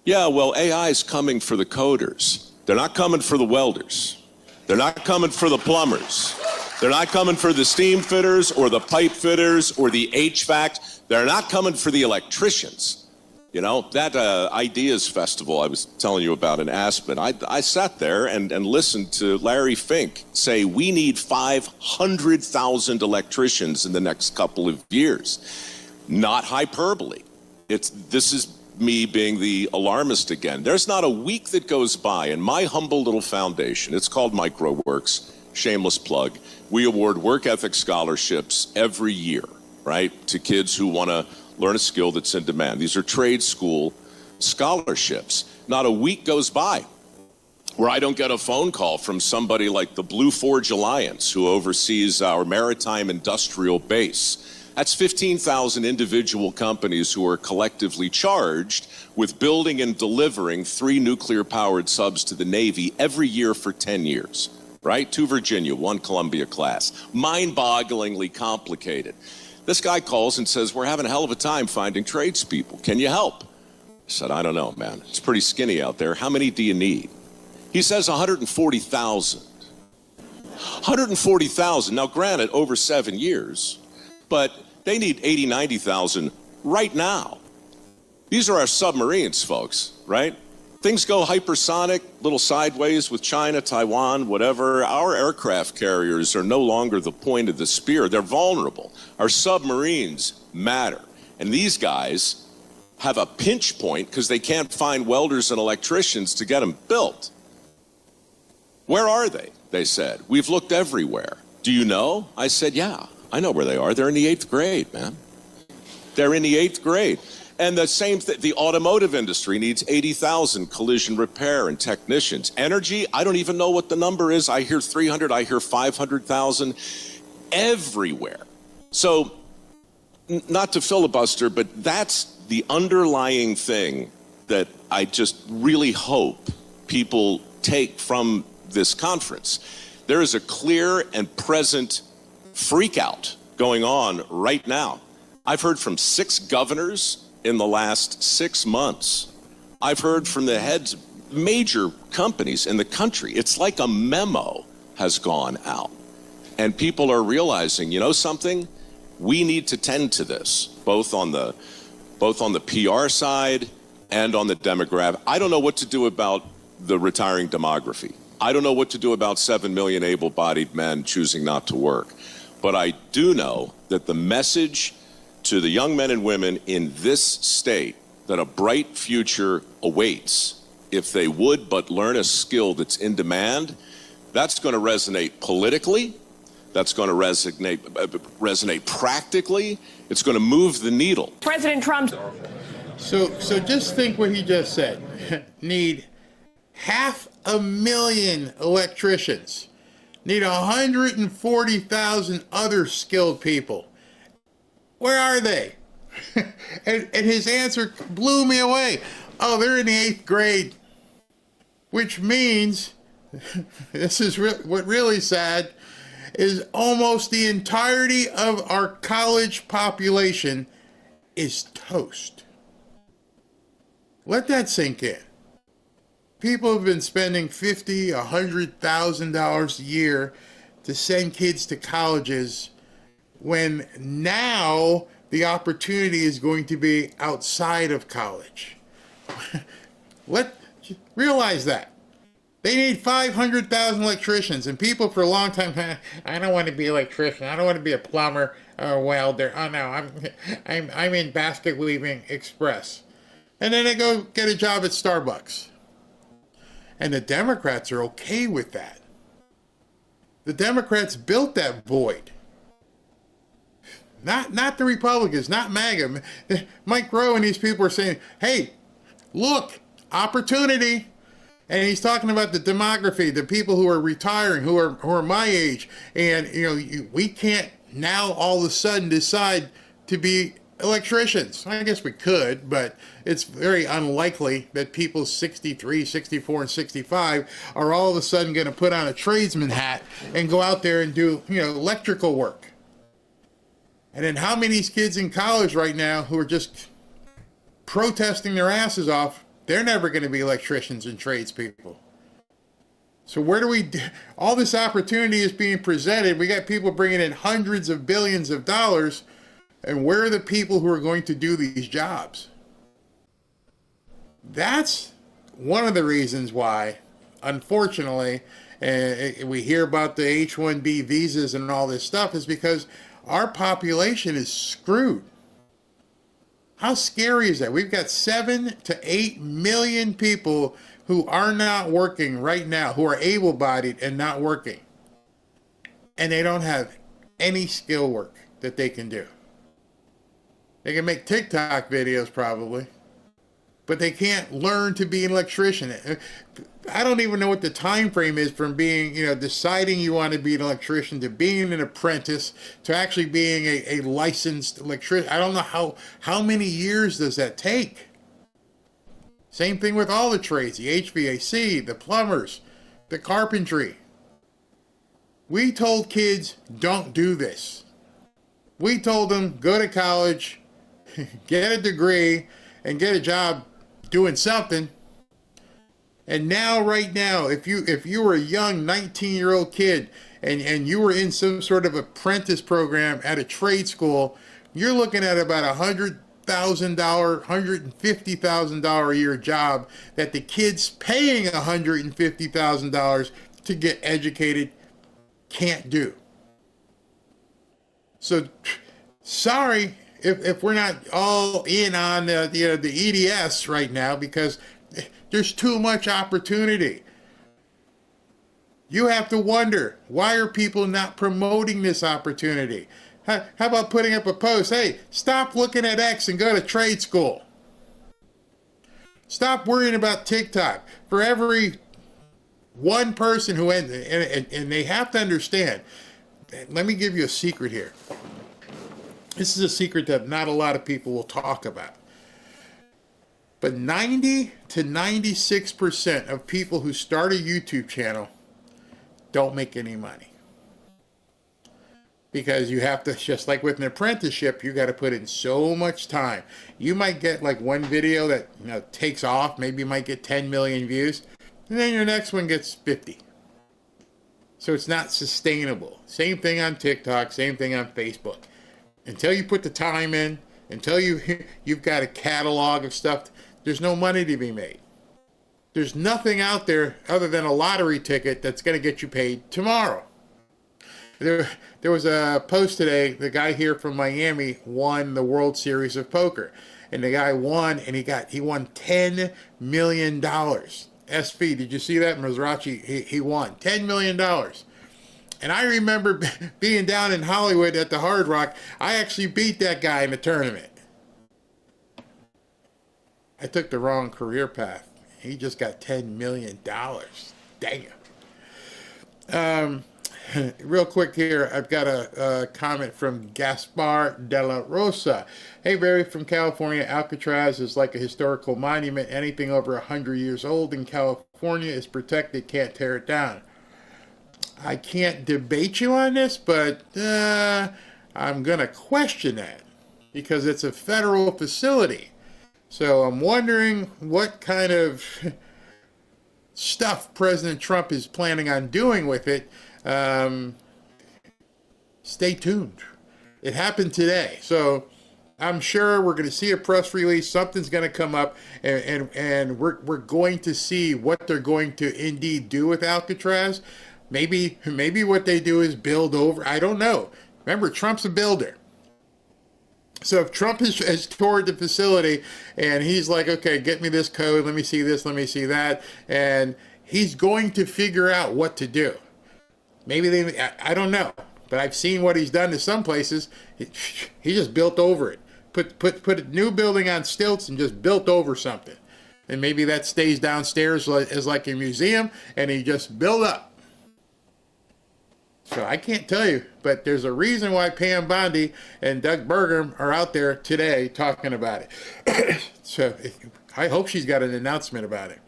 Yeah, well, AI is coming for the coders. They're not coming for the welders. They're not coming for the plumbers. They're not coming for the steam fitters or the pipe fitters or the HVAC. They're not coming for the electricians. You know, that Ideas Festival I was telling you about in Aspen, I sat there and listened to Larry Fink say we need 500,000 electricians in the next couple of years. Not hyperbole. This is me being the alarmist again. There's not a week that goes by in my humble little foundation. It's called MicroWorks. Shameless plug. We award work ethic scholarships every year, right, to kids who want to learn a skill that's in demand. These are trade school scholarships. Not a week goes by where I don't get a phone call from somebody like the Blue Forge Alliance, who oversees our maritime industrial base. That's 15,000 individual companies who are collectively charged with building and delivering 3 nuclear-powered subs to the Navy every year for 10 years. Right? 2 Virginia, 1 Columbia class. Mind-bogglingly complicated. This guy calls and says, we're having a hell of a time finding tradespeople. Can you help? I said, I don't know, man. It's pretty skinny out there. How many do you need? He says 140,000. 140,000. Now, granted, over 7 years, but they need 80, 90,000 right now. These are our submarines, folks, right? Things go hypersonic, little sideways with China, Taiwan, whatever. Our aircraft carriers are no longer the point of the spear. They're vulnerable. Our submarines matter. And these guys have a pinch point because they can't find welders and electricians to get them built. Where are they? They said. We've looked everywhere. Do you know? I said, yeah, I know where they are. They're in the 8th grade, man. They're in the 8th grade. And the same thing, the automotive industry needs 80,000 collision repair and technicians. Energy, I don't even know what the number is. I hear 300, I hear 500,000 everywhere. So, not to filibuster, but that's the underlying thing that I just really hope people take from this conference. There is a clear and present freak out going on right now. I've heard from 6 governors in the last 6 months. I've heard from the heads of major companies in the country. It's like a memo has gone out. And people are realizing, you know something? We need to tend to this, both on the PR side and on the demographic. I don't know what to do about the retiring demography. I don't know what to do about 7 million able-bodied men choosing not to work. But I do know that the message to the young men and women in this state that a bright future awaits if they would but learn a skill that's in demand, that's going to resonate politically, that's going to resonate practically, it's going to move the needle. President Trump. So just think what he just said. Need 500,000 electricians. Need 140,000 other skilled people. Where are they? and his answer blew me away. Oh, they're in the 8th grade. Which means, this is what really sad, is almost the entirety of our college population is toast. Let that sink in. People have been spending $50,000, $100,000 a year to send kids to colleges when now the opportunity is going to be outside of college. Realize that. They need 500,000 electricians, and people for a long time, I don't want to be an electrician, I don't want to be a plumber or a welder, oh no, I'm in basket weaving express. And then they go get a job at Starbucks. And the Democrats are okay with that. The Democrats built that void. Not the Republicans, not MAGA. Mike Rowe and these people are saying, hey, look, opportunity. And he's talking about the demography, the people who are retiring, who are my age. And, we can't now all of a sudden decide to be electricians. I guess we could, but it's very unlikely that people 63, 64, and 65 are all of a sudden going to put on a tradesman hat and go out there and do, electrical work. And then how many kids in college right now who are just protesting their asses off, they're never going to be electricians and tradespeople. So where do all this opportunity is being presented. We got people bringing in hundreds of billions of dollars, and where are the people who are going to do these jobs? That's one of the reasons why, unfortunately, we hear about the H-1B visas and all this stuff, is because our population is screwed. How scary is that? We've got 7 to 8 million people who are not working right now, who are able-bodied and not working. And they don't have any skill work that they can do. They can make TikTok videos probably, but they can't learn to be an electrician. I don't even know what the time frame is from being, deciding you want to be an electrician to being an apprentice to actually being a licensed electrician. I don't know how many years does that take. Same thing with all the trades, the HVAC, the plumbers, the carpentry. We told kids, don't do this. We told them, go to college, get a degree, and get a job doing something. And now, right now, if you were a young 19-year-old kid and you were in some sort of apprentice program at a trade school, you're looking at about $100,000, $150,000 a year job that the kids paying $150,000 to get educated can't do. So, sorry if we're not all in on the EDS right now, because there's too much opportunity. You have to wonder, why are people not promoting this opportunity? How about putting up a post, hey, stop looking at X and go to trade school. Stop worrying about TikTok. For every one person who, and they have to understand, let me give you a secret here. This is a secret that not a lot of people will talk about. But 90 to 96% of people who start a YouTube channel don't make any money. Because you have to, just like with an apprenticeship, you got to put in so much time. You might get like one video that takes off, maybe you might get 10 million views, and then your next one gets 50. So it's not sustainable. Same thing on TikTok, same thing on Facebook. Until you put the time in, until you've got a catalog of stuff, there's no money to be made. There's nothing out there other than a lottery ticket that's going to get you paid tomorrow. There was a post today, the guy here from Miami won the World Series of Poker. And the guy won, and he won $10 million. SV, did you see that? Maserati, he won $10 million. And I remember being down in Hollywood at the Hard Rock. I actually beat that guy in the tournament. I took the wrong career path. He just got $10 million. Damn. Real quick here, I've got a comment from Gaspar de la Rosa. Hey, Barry, from California, Alcatraz is like a historical monument. Anything over 100 years old in California is protected, can't tear it down. I can't debate you on this, but I'm going to question that because it's a federal facility. So I'm wondering what kind of stuff President Trump is planning on doing with it. Stay tuned. It happened today. So I'm sure we're going to see a press release. Something's going to come up, and we're going to see what they're going to indeed do with Alcatraz. Maybe what they do is build over. I don't know. Remember, Trump's a builder. So if Trump has toured the facility and he's like, okay, get me this code, let me see this, let me see that, and he's going to figure out what to do. Maybe I don't know, but I've seen what he's done to some places. He just built over it. Put a new building on stilts and just built over something. And maybe that stays downstairs as like a museum, and he just build up. So I can't tell you, but there's a reason why Pam Bondi and Doug Burgum are out there today talking about it. So I hope she's got an announcement about it.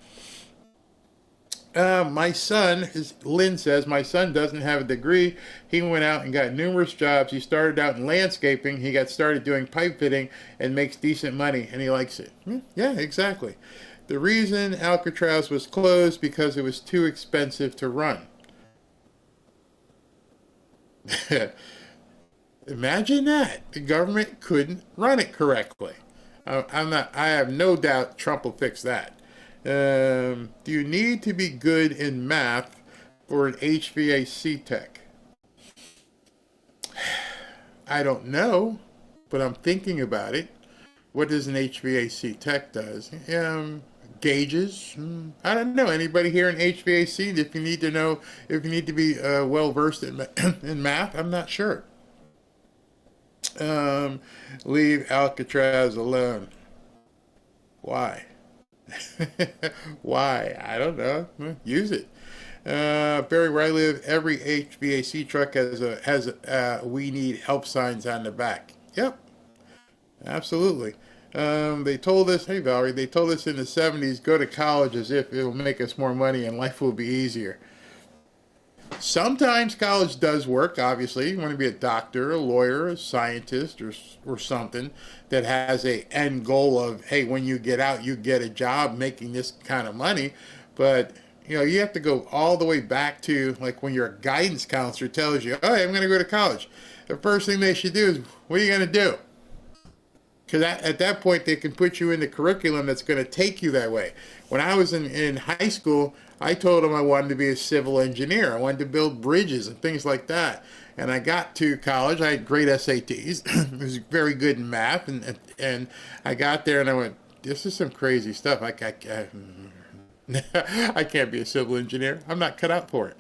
My son, Lynn says, my son doesn't have a degree. He went out and got numerous jobs. He started out in landscaping. He got started doing pipe fitting and makes decent money, and he likes it. Yeah, exactly. The reason Alcatraz was closed because it was too expensive to run. Imagine that. The government couldn't run it correctly. I have no doubt Trump will fix that. Do you need to be good in math for an HVAC tech? I don't know, but I'm thinking about it. What does an HVAC tech does? Gauges? I don't know. Anybody here in HVAC? If you need to know, if you need to be well versed in math, I'm not sure. Leave Alcatraz alone. Why? Why? I don't know. Use it. Barry, where I live, every HVAC truck has a "we need help" signs on the back. Yep, absolutely. They told us, hey Valerie, they told us in the 70s, go to college as if it'll make us more money and life will be easier. Sometimes college does work, obviously. You want to be a doctor, a lawyer, a scientist, or something that has a end goal of, hey, when you get out, you get a job making this kind of money. But, you have to go all the way back to, like, when your guidance counselor tells you, oh, hey, I'm going to go to college. The first thing they should do is, what are you going to do? Because at that point, they can put you in the curriculum that's going to take you that way. When I was in high school, I told them I wanted to be a civil engineer. I wanted to build bridges and things like that. And I got to college. I had great SATs. I was very good in math. And I got there and I went, this is some crazy stuff. I can't be a civil engineer. I'm not cut out for it.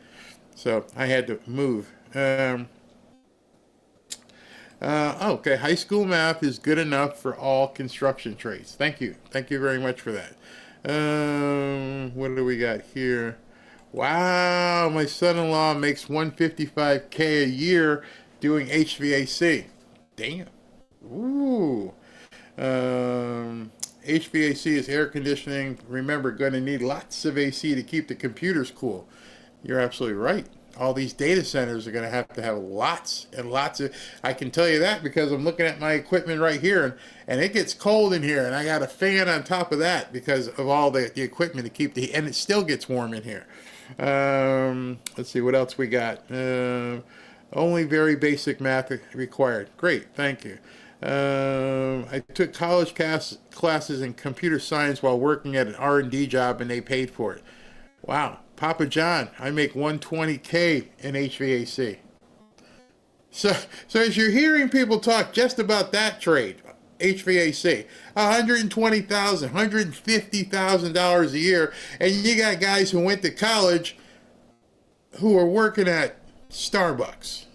So I had to move. Okay, high school math is good enough for all construction trades. Thank you. Thank you very much for that. What do we got here? Wow, my son-in-law makes $155K a year doing HVAC. Damn. Ooh. HVAC is air conditioning. Remember, going to need lots of AC to keep the computers cool. You're absolutely right. All these data centers are going to have lots and lots of, I can tell you that because I'm looking at my equipment right here and it gets cold in here and I got a fan on top of that because of all the equipment to keep and it still gets warm in here. Let's see what else we got. Only very basic math required. Great, thank you. I took college classes in computer science while working at an R&D job and they paid for it. Wow. Papa John, I make $120K in HVAC. So as you're hearing people talk just about that trade, HVAC, $120,000, $150,000 a year, and you got guys who went to college who are working at Starbucks,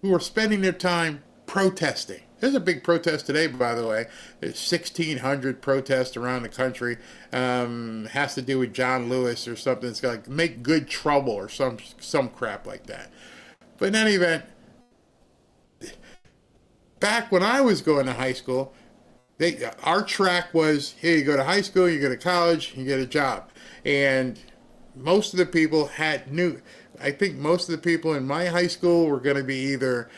who are spending their time protesting. There's a big protest today, by the way. There's 1,600 protests around the country. Has to do with John Lewis or something. It's got to make good trouble or some crap like that. But in any event, back when I was going to high school, our track was, hey, you go to high school, you go to college, you get a job. And most of the people I think most of the people in my high school were going to be either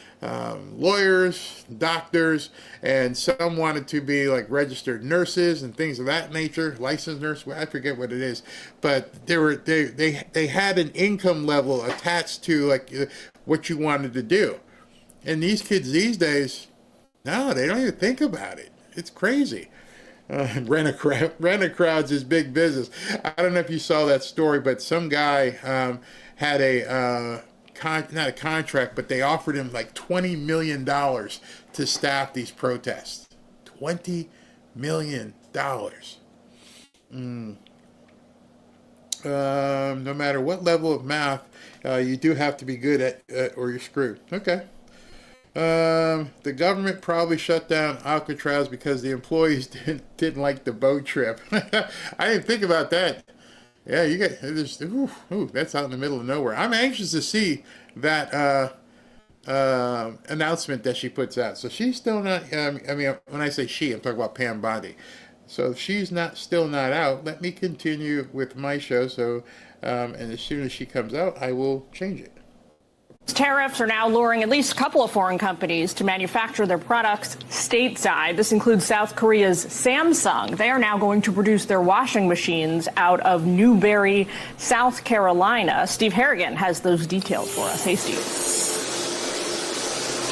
lawyers, doctors, and some wanted to be like registered nurses and things of that nature, licensed nurse. I forget what it is, but they had an income level attached to like what you wanted to do. And these kids these days, no, they don't even think about it. It's crazy. Rent-a-crowds is big business. I don't know if you saw that story, but some guy had not a contract, but they offered him like $20 million to staff these protests. $20 million. No matter what level of math, you do have to be good at or you're screwed. Okay. The government probably shut down Alcatraz because the employees didn't like the boat trip. I didn't think about that. Yeah, you get this. That's out in the middle of nowhere. I'm anxious to see that announcement that she puts out. So she's still not. I mean, when I say she, I'm talking about Pam Bondi. So if she's still not out, let me continue with my show. So, and as soon as she comes out, I will change it. Tariffs are now luring at least a couple of foreign companies to manufacture their products stateside. This includes South Korea's Samsung. They are now going to produce their washing machines out of Newberry, South Carolina. Steve Harrigan has those details for us. Hey, Steve.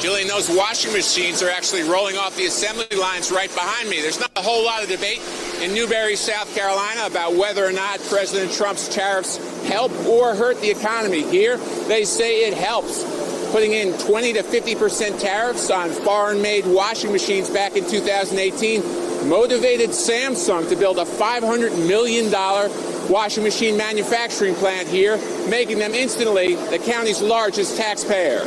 Julian, those washing machines are actually rolling off the assembly lines right behind me. There's not a whole lot of debate in Newberry, South Carolina about whether or not President Trump's tariffs help or hurt the economy. Here, they say it helps. Putting in 20 to 50% tariffs on foreign-made washing machines back in 2018 motivated Samsung to build a $500 million washing machine manufacturing plant here, making them instantly the county's largest taxpayer.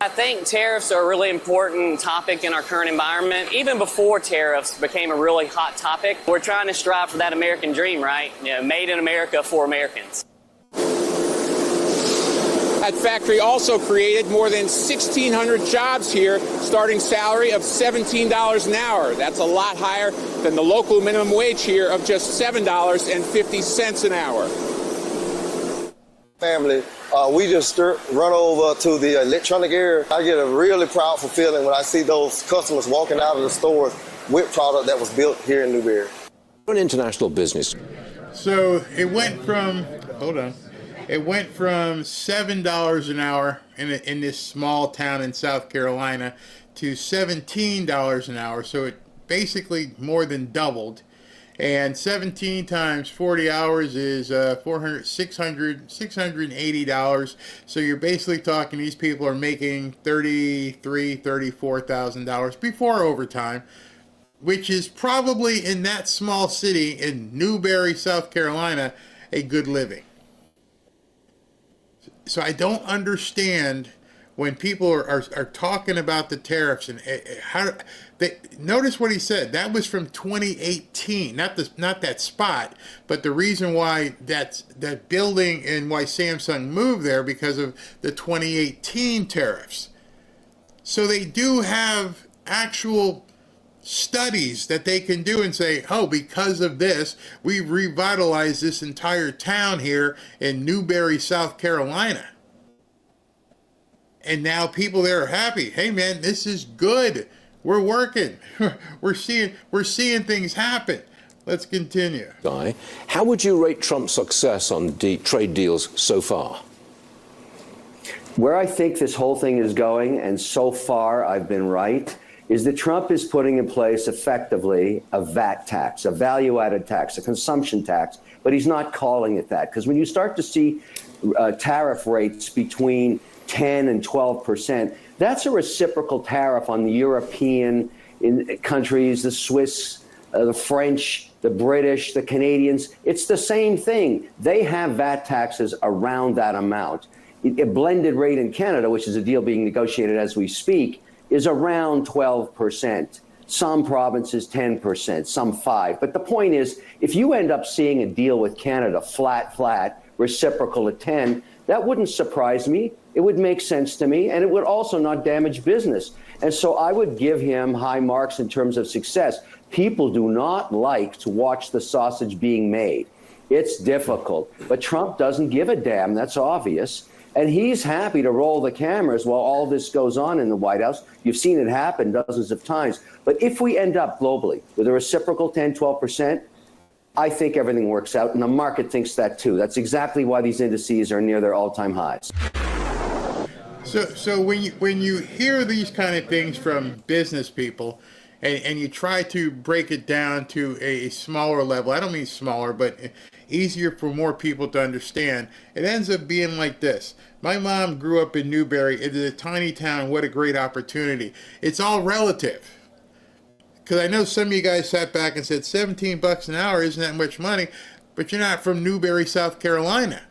I think tariffs are a really important topic in our current environment. Even before tariffs became a really hot topic, we're trying to strive for that American dream, right? You know, made in America for Americans. That factory also created more than 1,600 jobs here, starting salary of $17 an hour. That's a lot higher than the local minimum wage here of just $7.50 an hour. Family, we just run over to the electronic area. I get a really proudful feeling when I see those customers walking out of the stores with product that was built here in Newberry. An international business. So it went from, it went from $7 an hour in this small town in South Carolina to $17 an hour. So it basically more than doubled. And 17 times 40 hours is $680. So you're basically talking these people are making $33,000, $34,000 before overtime, which is probably in that small city in Newberry, South Carolina, a good living. So I don't understand when people are talking about the tariffs and how they notice what he said. That was from 2018, not that spot, but the reason why that building and why Samsung moved there because of the 2018 tariffs. So they do have actual studies that they can do and say, oh, because of this, we've revitalized this entire town here in Newberry, South Carolina. And now people there are happy. Hey man, this is good. We're working. We're seeing things happen. Let's continue. Guy, how would you rate Trump's success on trade deals so far? Where I think this whole thing is going, and so far I've been right, is that Trump is putting in place effectively a VAT tax, a value-added tax, a consumption tax, but he's not calling it that. Because when you start to see tariff rates between 10 and 12%, that's a reciprocal tariff on the European countries, the Swiss, the French, the British, the Canadians. It's the same thing. They have VAT taxes around that amount. A blended rate in Canada, which is a deal being negotiated as we speak, is around 12%. Some provinces 10%, some 5%. But the point is, if you end up seeing a deal with Canada flat, reciprocal at 10, that wouldn't surprise me. It would make sense to me, and it would also not damage business. And so I would give him high marks in terms of success. People do not like to watch the sausage being made. It's difficult. But Trump doesn't give a damn. That's obvious. And he's happy to roll the cameras while all this goes on in the White House. You've seen it happen dozens of times. But if we end up globally with a reciprocal 10, 12%, I think everything works out, and the market thinks that too. That's exactly why these indices are near their all-time highs. So when you hear these kind of things from business people, and you try to break it down to a smaller level, I don't mean smaller, but easier for more people to understand, it ends up being like this. My mom grew up in Newberry. It is a tiny town. What a great opportunity. It's all relative. Because I know some of you guys sat back and said, $17 an hour isn't that much money, but you're not from Newberry, South Carolina.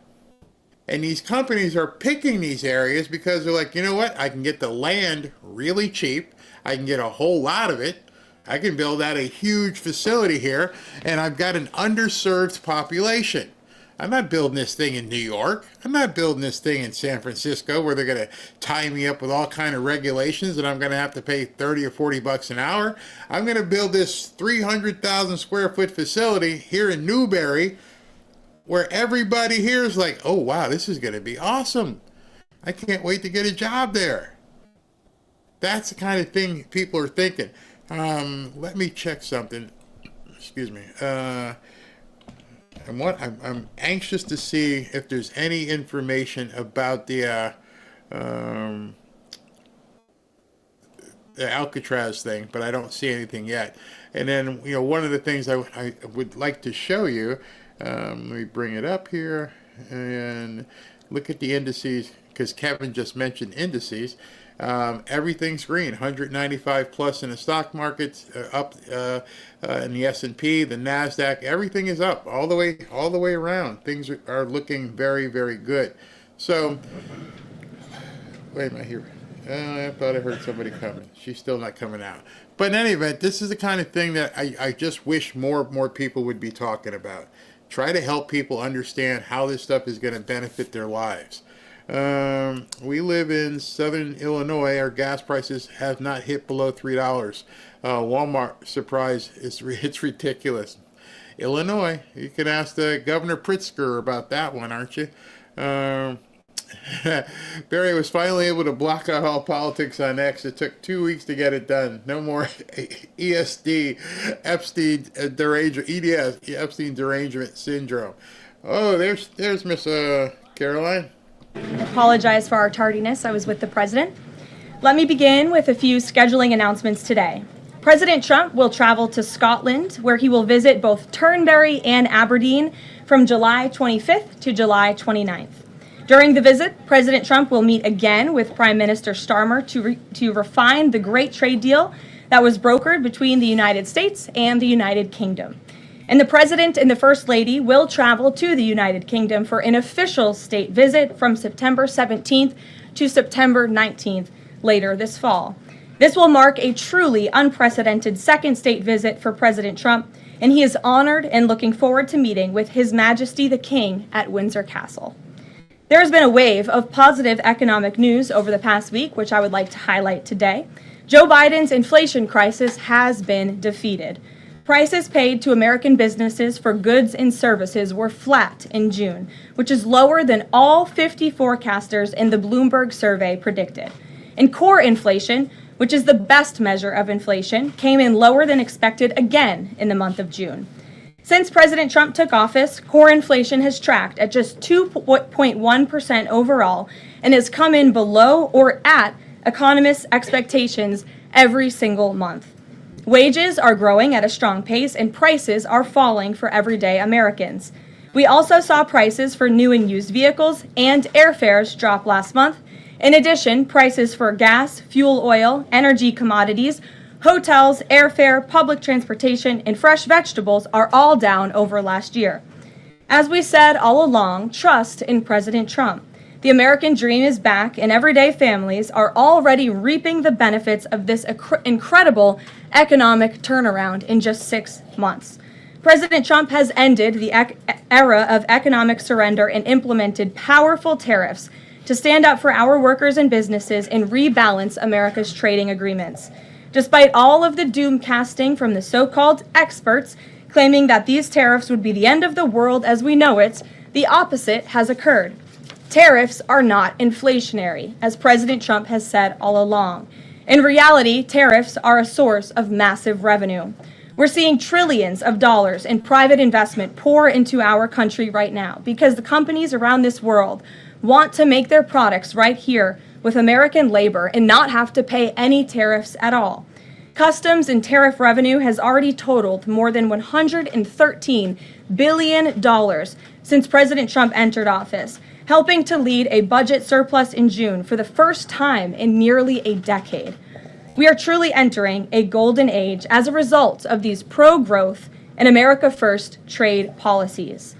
And these companies are picking these areas because they're like, you know what? I can get the land really cheap. I can get a whole lot of it. I can build out a huge facility here, and I've got an underserved population. I'm not building this thing in New York. I'm not building this thing in San Francisco where they're going to tie me up with all kind of regulations and I'm going to have to pay 30 or 40 bucks an hour. I'm going to build this 300,000 square foot facility here in Newberry where everybody here is like, oh, wow, this is going to be awesome. I can't wait to get a job there. That's the kind of thing people are thinking. Let me check something. Excuse me. I'm anxious to see if there's any information about the Alcatraz thing, but I don't see anything yet. And then, you know, one of the things I would like to show you, let me bring it up here and look at the indices, because Kevin just mentioned indices. Everything's green, 195 plus in the stock markets, up in the S&P, the NASDAQ, everything is up all the way around. Things are looking very, very good. So, wait a minute here. I thought I heard somebody coming. She's still not coming out. But in any event, this is the kind of thing that I just wish more people would be talking about. Try to help people understand how this stuff is going to benefit their lives. We live in southern Illinois. Our gas prices have not hit below $3. Walmart, surprise, it's ridiculous. Illinois, you can ask the Governor Pritzker about that one, aren't you? Barry was finally able to block out all politics on X. It took 2 weeks to get it done. No more ESD, Epstein derangement syndrome. Oh, there's Miss Karoline. I apologize for our tardiness. I was with the president. Let me begin with a few scheduling announcements today. President Trump will travel to Scotland, where he will visit both Turnberry and Aberdeen from July 25th to July 29th. During the visit, President Trump will meet again with Prime Minister Starmer to refine the great trade deal that was brokered between the United States and the United Kingdom. And the President and the First Lady will travel to the United Kingdom for an official state visit from September 17th to September 19th later this fall. This will mark a truly unprecedented second state visit for President Trump, and he is honored and looking forward to meeting with His Majesty the King at Windsor Castle. There has been a wave of positive economic news over the past week, which I would like to highlight today. Joe Biden's inflation crisis has been defeated. Prices paid to American businesses for goods and services were flat in June, which is lower than all 50 forecasters in the Bloomberg survey predicted. And core inflation, which is the best measure of inflation, came in lower than expected again in the month of June. Since President Trump took office, core inflation has tracked at just 2.1% overall and has come in below or at economists' expectations every single month. Wages are growing at a strong pace and prices are falling for everyday Americans. We also saw prices for new and used vehicles and airfares drop last month. In addition, prices for gas, fuel oil, energy commodities, hotels, airfare, public transportation, and fresh vegetables are all down over last year. As we said all along, trust in President Trump. The American dream is back, and everyday families are already reaping the benefits of this incredible economic turnaround in just 6 months. President Trump has ended the era of economic surrender and implemented powerful tariffs to stand up for our workers and businesses and rebalance America's trading agreements. Despite all of the doom casting from the so-called experts claiming that these tariffs would be the end of the world as we know it, the opposite has occurred. Tariffs are not inflationary, as President Trump has said all along. In reality, tariffs are a source of massive revenue. We're seeing trillions of dollars in private investment pour into our country right now because the companies around this world want to make their products right here with American labor and not have to pay any tariffs at all. Customs and tariff revenue has already totaled more than $113 billion since President Trump entered office, helping to lead a budget surplus in June for the first time in nearly a decade. We are truly entering a golden age as a result of these pro-growth and America First trade policies.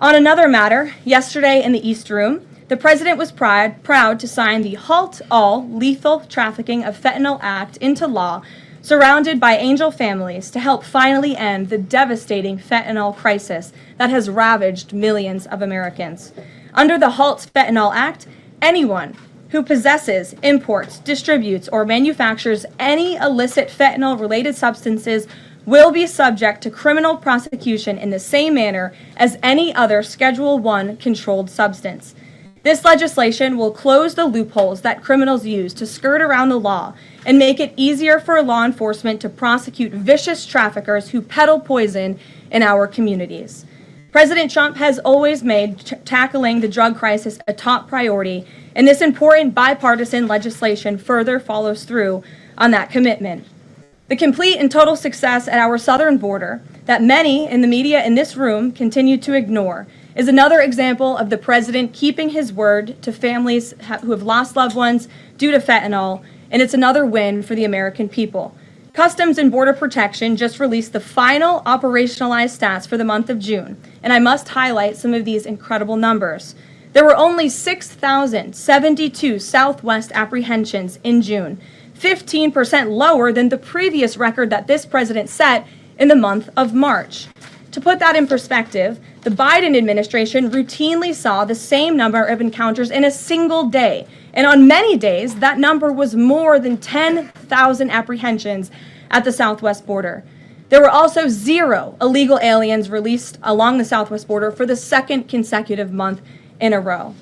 On another matter, yesterday in the East Room, the president was proud to sign the Halt All Lethal Trafficking of Fentanyl Act into law, surrounded by angel families to help finally end the devastating fentanyl crisis that has ravaged millions of Americans. Under the Halt Fentanyl Act, anyone who possesses, imports, distributes, or manufactures any illicit fentanyl-related substances will be subject to criminal prosecution in the same manner as any other Schedule I controlled substance. This legislation will close the loopholes that criminals use to skirt around the law and make it easier for law enforcement to prosecute vicious traffickers who peddle poison in our communities. President Trump has always made tackling the drug crisis a top priority, and this important bipartisan legislation further follows through on that commitment. The complete and total success at our southern border that many in the media in this room continue to ignore is another example of the president keeping his word to families who have lost loved ones due to fentanyl, and it's another win for the American people. Customs and Border Protection just released the final operationalized stats for the month of June, and I must highlight some of these incredible numbers. There were only 6,072 Southwest apprehensions in June, 15% lower than the previous record that this president set in the month of March. To put that in perspective, the Biden administration routinely saw the same number of encounters in a single day, and on many days, that number was more than 10,000 apprehensions at the Southwest border. There were also 0 illegal aliens released along the Southwest border for the second consecutive month in a row.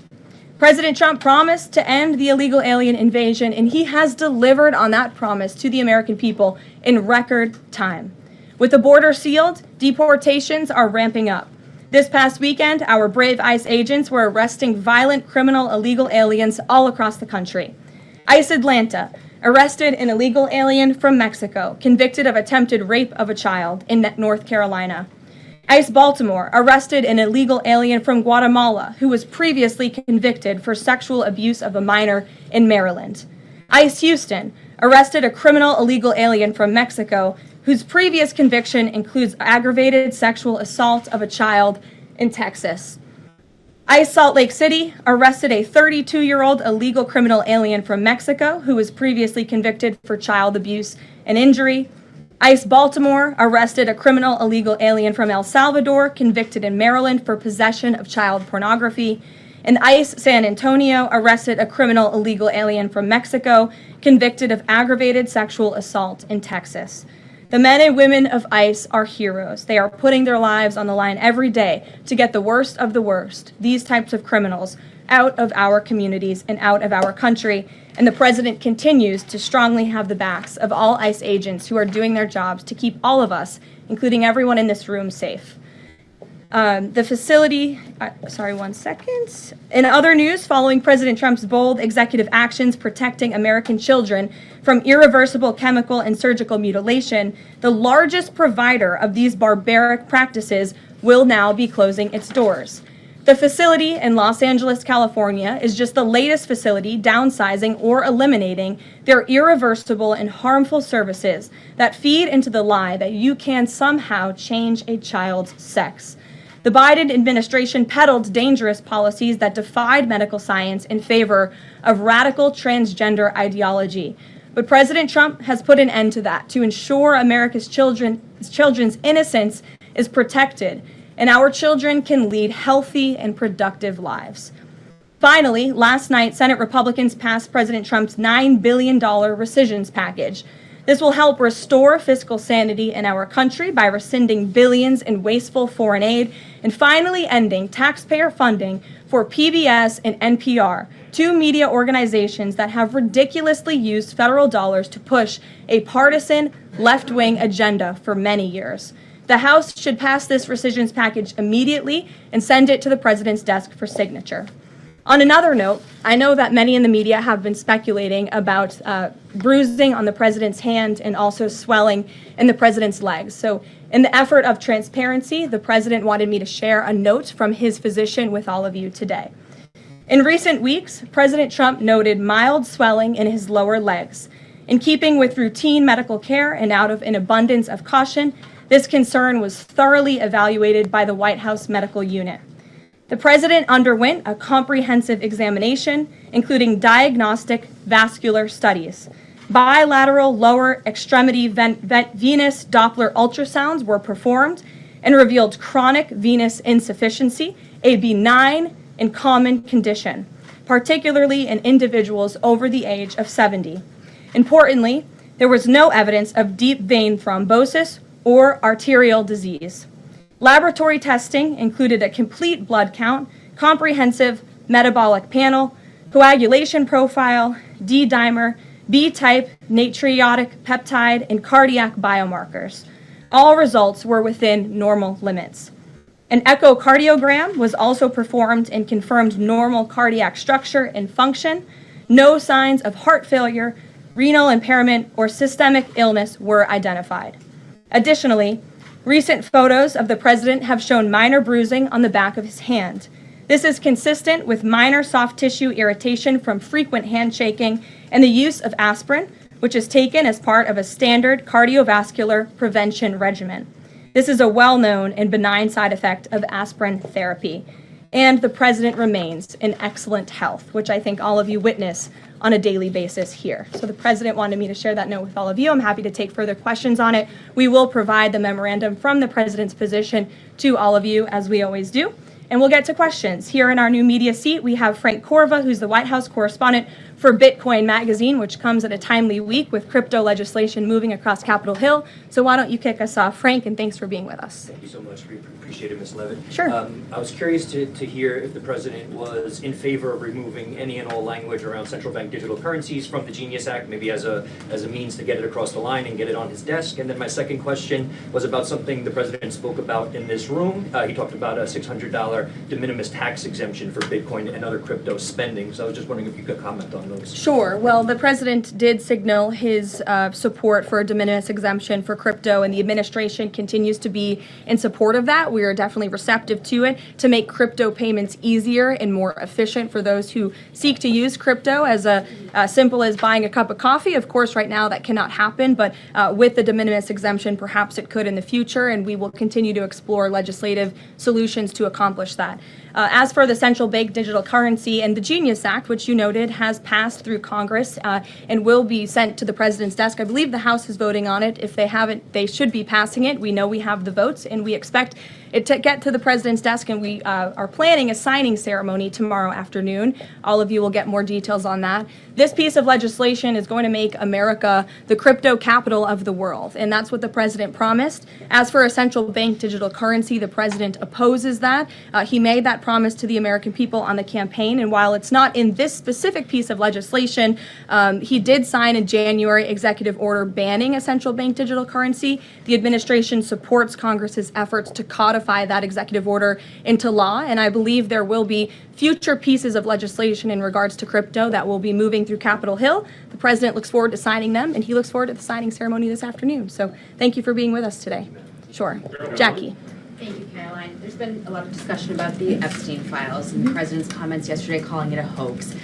President Trump promised to end the illegal alien invasion, and he has delivered on that promise to the American people in record time. With the border sealed, deportations are ramping up. This past weekend, our brave ICE agents were arresting violent criminal illegal aliens all across the country. ICE Atlanta arrested an illegal alien from Mexico, convicted of attempted rape of a child in North Carolina. ICE Baltimore arrested an illegal alien from Guatemala who was previously convicted for sexual abuse of a minor in Maryland. ICE Houston arrested a criminal illegal alien from Mexico whose previous conviction includes aggravated sexual assault of a child in Texas. ICE Salt Lake City arrested a 32-year-old illegal criminal alien from Mexico who was previously convicted for child abuse and injury. ICE Baltimore arrested a criminal illegal alien from El Salvador convicted in Maryland for possession of child pornography. And ICE San Antonio arrested a criminal illegal alien from Mexico convicted of aggravated sexual assault in Texas. The men and women of ICE are heroes. They are putting their lives on the line every day to get the worst of the worst, these types of criminals, out of our communities and out of our country. And the president continues to strongly have the backs of all ICE agents who are doing their jobs to keep all of us, including everyone in this room, safe. The facility, one second. In other news, following President Trump's bold executive actions protecting American children from irreversible chemical and surgical mutilation, the largest provider of these barbaric practices will now be closing its doors. The facility in Los Angeles, California, is just the latest facility downsizing or eliminating their irreversible and harmful services that feed into the lie that you can somehow change a child's sex. The Biden administration peddled dangerous policies that defied medical science in favor of radical transgender ideology. But President Trump has put an end to that to ensure America's children's innocence is protected and our children can lead healthy and productive lives. Finally, last night, Senate Republicans passed President Trump's $9 billion rescissions package. This will help restore fiscal sanity in our country by rescinding billions in wasteful foreign aid and finally ending taxpayer funding for PBS and NPR, two media organizations that have ridiculously used federal dollars to push a partisan left-wing agenda for many years. The House should pass this rescissions package immediately and send it to the president's desk for signature. On another note, I know that many in the media have been speculating about bruising on the president's hand and also swelling in the president's legs. So in the effort of transparency, the president wanted me to share a note from his physician with all of you today. In recent weeks, President Trump noted mild swelling in his lower legs. In keeping with routine medical care and out of an abundance of caution, this concern was thoroughly evaluated by the White House medical unit. The president underwent a comprehensive examination, including diagnostic vascular studies. Bilateral lower extremity venous Doppler ultrasounds were performed and revealed chronic venous insufficiency, a benign and common condition, particularly in individuals over the age of 70. Importantly, there was no evidence of deep vein thrombosis or arterial disease. Laboratory testing included a complete blood count, comprehensive metabolic panel, coagulation profile, D-dimer, B-type natriuretic peptide, and cardiac biomarkers. All results were within normal limits. An echocardiogram was also performed and confirmed normal cardiac structure and function. No signs of heart failure, renal impairment, or systemic illness were identified. Additionally, recent photos of the president have shown minor bruising on the back of his hand. This is consistent with minor soft tissue irritation from frequent handshaking and the use of aspirin, which is taken as part of a standard cardiovascular prevention regimen. This is a well-known and benign side effect of aspirin therapy. And the president remains in excellent health, which I think all of you witness on a daily basis here. So the president wanted me to share that note with all of you. I'm happy to take further questions on it. We will provide the memorandum from the president's position to all of you, as we always do. And we'll get to questions. Here in our new media seat, we have Frank Corva, who's the White House correspondent for Bitcoin Magazine, which comes at a timely week with crypto legislation moving across Capitol Hill. So why don't you kick us off, Frank, and thanks for being with us. Thank you so much. We appreciate it, Ms. Leavitt. Sure. I was curious to hear if the president was in favor of removing any and all language around central bank digital currencies from the Genius Act, maybe as a means to get it across the line and get it on his desk. And then my second question was about something the president spoke about in this room. He talked about a $600 de minimis tax exemption for Bitcoin and other crypto spending. So I was just wondering if you could comment on those. Sure. Well, the president did signal his support for a de minimis exemption for crypto, and the administration continues to be in support of that. We are definitely receptive to it to make crypto payments easier and more efficient for those who seek to use crypto as simple as buying a cup of coffee. Of course, right now that cannot happen, but with the de minimis exemption, perhaps it could in the future, and we will continue to explore legislative solutions to accomplish that. As for the central bank digital currency and the Genius Act, which you noted has passed through Congress and will be sent to the president's desk. I believe the House is voting on it. If they haven't, they should be passing it. We know we have the votes, and we expect it to get to the president's desk, and we are planning a signing ceremony tomorrow afternoon. All of you will get more details on that. This piece of legislation is going to make America the crypto capital of the world, and that's what the president promised. As for a central bank digital currency, the president opposes that. He made that promise to the American people on the campaign, and while it's not in this specific piece of legislation, he did sign a January executive order banning a central bank digital currency. The administration supports Congress's efforts to codify that executive order into law, and I believe there will be future pieces of legislation in regards to crypto that will be moving through Capitol Hill. The president looks forward to signing them, and he looks forward to the signing ceremony this afternoon. So thank you for being with us today. Sure. Jackie. Thank you, Karoline. There's been a lot of discussion about the Epstein files and the president's comments yesterday calling it a hoax.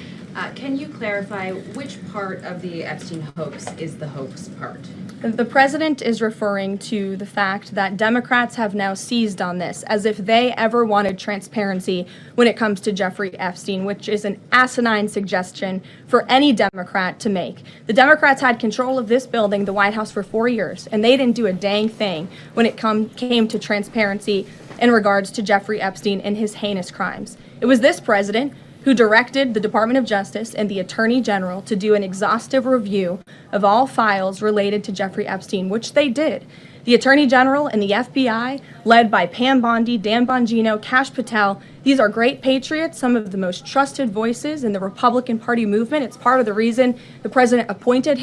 Can you clarify which part of the Epstein hoax is the hoax part? The president is referring to the fact that Democrats have now seized on this as if they ever wanted transparency when it comes to Jeffrey Epstein, which is an asinine suggestion for any Democrat to make. The Democrats had control of this building, the White House, for 4 years, and they didn't do a dang thing when it came to transparency in regards to Jeffrey Epstein and his heinous crimes. It was this president who directed the Department of Justice and the Attorney General to do an exhaustive review of all files related to Jeffrey Epstein, which they did. The Attorney General and the FBI, led by Pam Bondi, Dan Bongino, Kash Patel, these are great patriots, some of the most trusted voices in the Republican Party movement. It's part of the reason the president appointed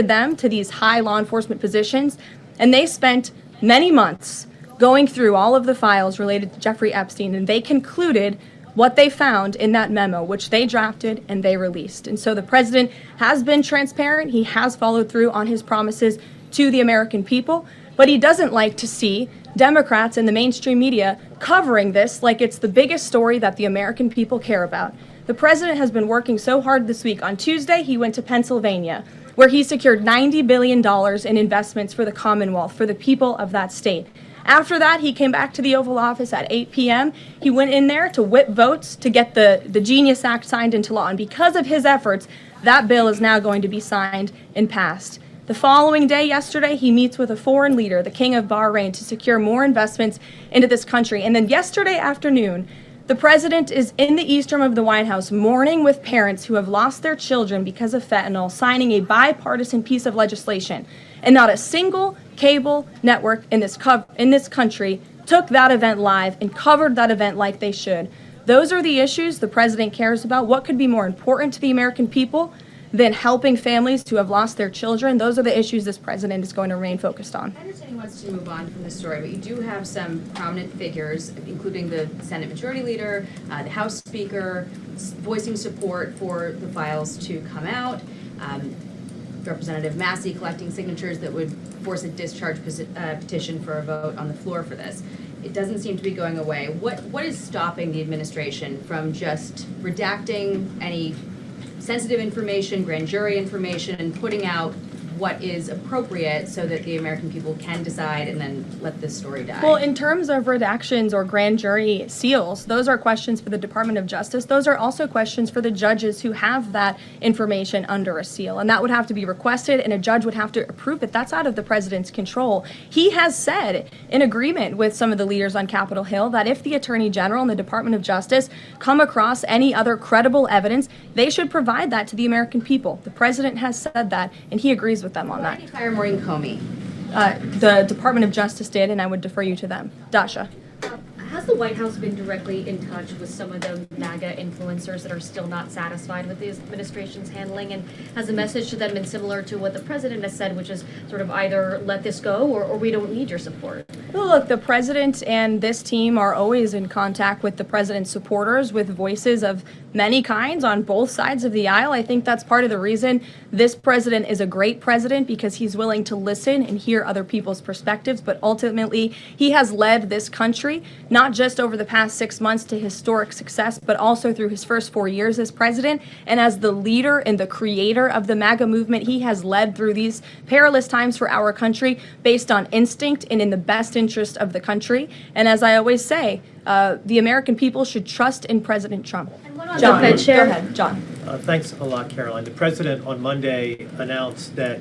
them to these high law enforcement positions, and they spent many months going through all of the files related to Jeffrey Epstein, and they concluded what they found in that memo, which they drafted and they released. And so the president has been transparent. He has followed through on his promises to the American people, but he doesn't like to see Democrats and the mainstream media covering this like it's the biggest story that the American people care about. The president has been working so hard this week. On Tuesday, he went to Pennsylvania, where he secured $90 billion in investments for the Commonwealth, for the people of that state. After that, he came back to the Oval Office at 8 p.m. He went in there to whip votes to get the Genius Act signed into law. And because of his efforts, that bill is now going to be signed and passed. The following day, yesterday, he meets with a foreign leader, the King of Bahrain, to secure more investments into this country. And then yesterday afternoon, the president is in the East Room of the White House mourning with parents who have lost their children because of fentanyl, signing a bipartisan piece of legislation. And not a single cable network in this country took that event live and covered that event like they should. Those are the issues the president cares about. What could be more important to the American people than helping families who have lost their children? Those are the issues this president is going to remain focused on. I understand he wants to move on from this story, but you do have some prominent figures, including the Senate Majority Leader, the House Speaker, voicing support for the files to come out. Representative Massey collecting signatures that would force a discharge petition for a vote on the floor for this. It doesn't seem to be going away. What is stopping the administration from just redacting any sensitive information, grand jury information, and putting out what is appropriate so that the American people can decide and then let this story die? Well, in terms of redactions or grand jury seals, those are questions for the Department of Justice. Those are also questions for the judges who have that information under a seal. And that would have to be requested, and a judge would have to approve it. That's out of the president's control. He has said, in agreement with some of the leaders on Capitol Hill, that if the Attorney General and the Department of Justice come across any other credible evidence, they should provide that to the American people. The president has said that, and he agrees with them on that. Why did he fire Maureen Comey? The Department of Justice did, and I would defer you to them. Dasha. Has the White House been directly in touch with some of the MAGA influencers that are still not satisfied with the administration's handling? And has the message to them been similar to what the president has said, which is sort of either let this go or we don't need your support? Well, look, the president and this team are always in contact with the president's supporters, with voices of many kinds on both sides of the aisle. I think that's part of the reason this president is a great president, because he's willing to listen and hear other people's perspectives. But ultimately, he has led this country, not just over the past 6 months to historic success, but also through his first 4 years as president. And as the leader and the creator of the MAGA movement, he has led through these perilous times for our country based on instinct and in the best interest of the country. And as I always say, the American people should trust in President Trump. John, go ahead, John. Thanks a lot, Caroline. The president on Monday announced that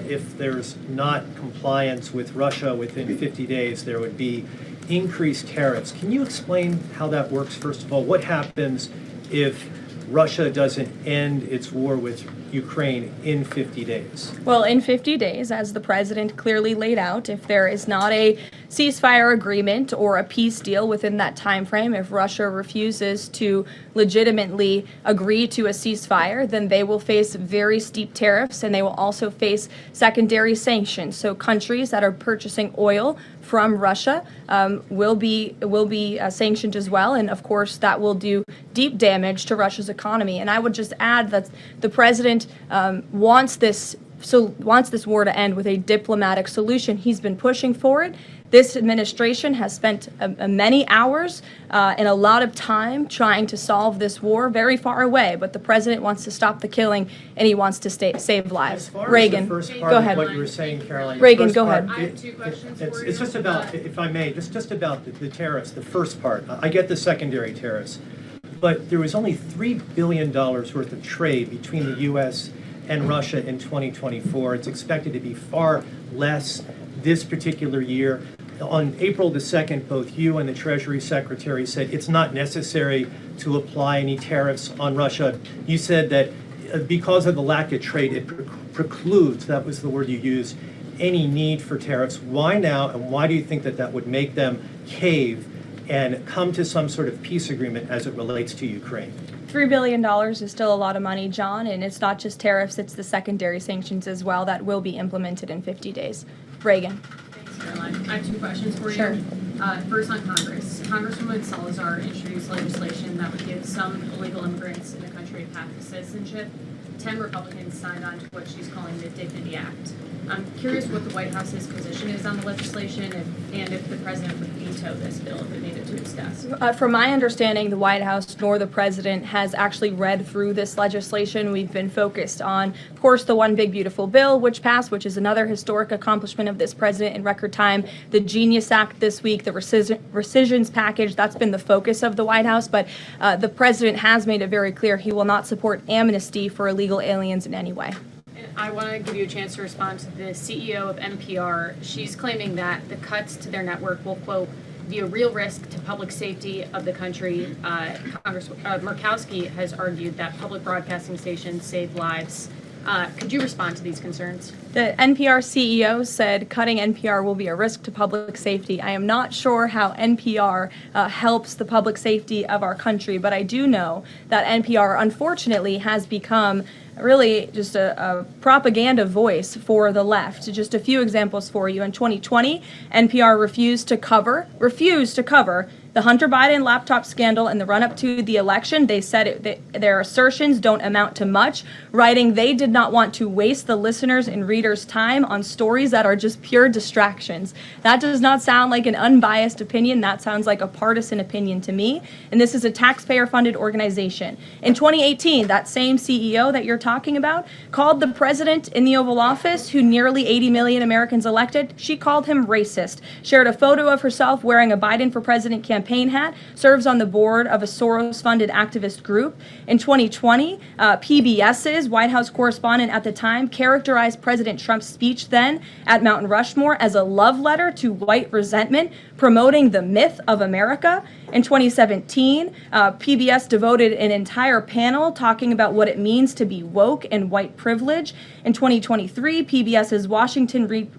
if there's not compliance with Russia within 50 days, there would be increased tariffs. Can you explain how that works, first of all? What happens if Russia doesn't end its war with Ukraine in 50 days? Well, in 50 days, as the president clearly laid out, if there is not a ceasefire agreement or a peace deal within that time frame, if Russia refuses to legitimately agree to a ceasefire, then they will face very steep tariffs, and they will also face secondary sanctions. So countries that are purchasing oil from Russia will be sanctioned as well, and of course that will do deep damage to Russia's economy. And I would just add that the president wants this war to end with a diplomatic solution. He's been pushing for it. This administration has spent many hours and a lot of time trying to solve this war very far away, but the president wants to stop the killing, and he wants to save lives. Reagan, go ahead. What you were saying, Caroline. Reagan, go ahead. I have two questions for you. It's just about, if I may, just about the tariffs, the first part. I get the secondary tariffs, but there was only $3 billion worth of trade between the U.S. and Russia in 2024. It's expected to be far less this particular year. On April the 2nd, both you and the Treasury Secretary said it's not necessary to apply any tariffs on Russia. You said that because of the lack of trade, it precludes, that was the word you used, any need for tariffs. Why now, and why do you think that that would make them cave and come to some sort of peace agreement as it relates to Ukraine? $3 billion is still a lot of money, John, and it's not just tariffs, it's the secondary sanctions as well that will be implemented in 50 days. Reagan. Caroline, I have two questions for you. Sure. First on Congress. Congresswoman Salazar introduced legislation that would give some illegal immigrants in the country a path to citizenship. 10 Republicans signed on to what she's calling the Dignity Act. I'm curious what the White House's position is on the legislation and if the president would veto this bill if it made it to its desk. From my understanding, the White House nor the president has actually read through this legislation. We've been focused on, of course, the One Big Beautiful Bill, which passed, which is another historic accomplishment of this president in record time. The Genius Act this week, the rescissions package, that's been the focus of the White House. But the president has made it very clear he will not support amnesty for illegal aliens in any way. I want to give you a chance to respond to the CEO of NPR. She's claiming that the cuts to their network will, quote, be a real risk to public safety of the country. Murkowski has argued that public broadcasting stations save lives. Could you respond to these concerns? The NPR CEO said cutting NPR will be a risk to public safety. I am not sure how NPR helps the public safety of our country, but I do know that NPR, unfortunately, has become really just a propaganda voice for the left. Just a few examples for you. In 2020, NPR refused to cover the Hunter Biden laptop scandal in the run-up to the election. They said their assertions don't amount to much, writing they did not want to waste the listeners' and readers' time on stories that are just pure distractions. That does not sound like an unbiased opinion. That sounds like a partisan opinion to me. And this is a taxpayer-funded organization. In 2018, that same CEO that you're talking about called the president in the Oval Office, who nearly 80 million Americans elected, she called him racist, shared a photo of herself wearing a Biden for President campaign hat, serves on the board of a Soros-funded activist group. In 2020, PBS's White House correspondent at the time characterized President Trump's speech then at Mount Rushmore as a love letter to white resentment, promoting the myth of America. In 2017, PBS devoted an entire panel talking about what it means to be woke and white privilege. In 2023, PBS's Washington Week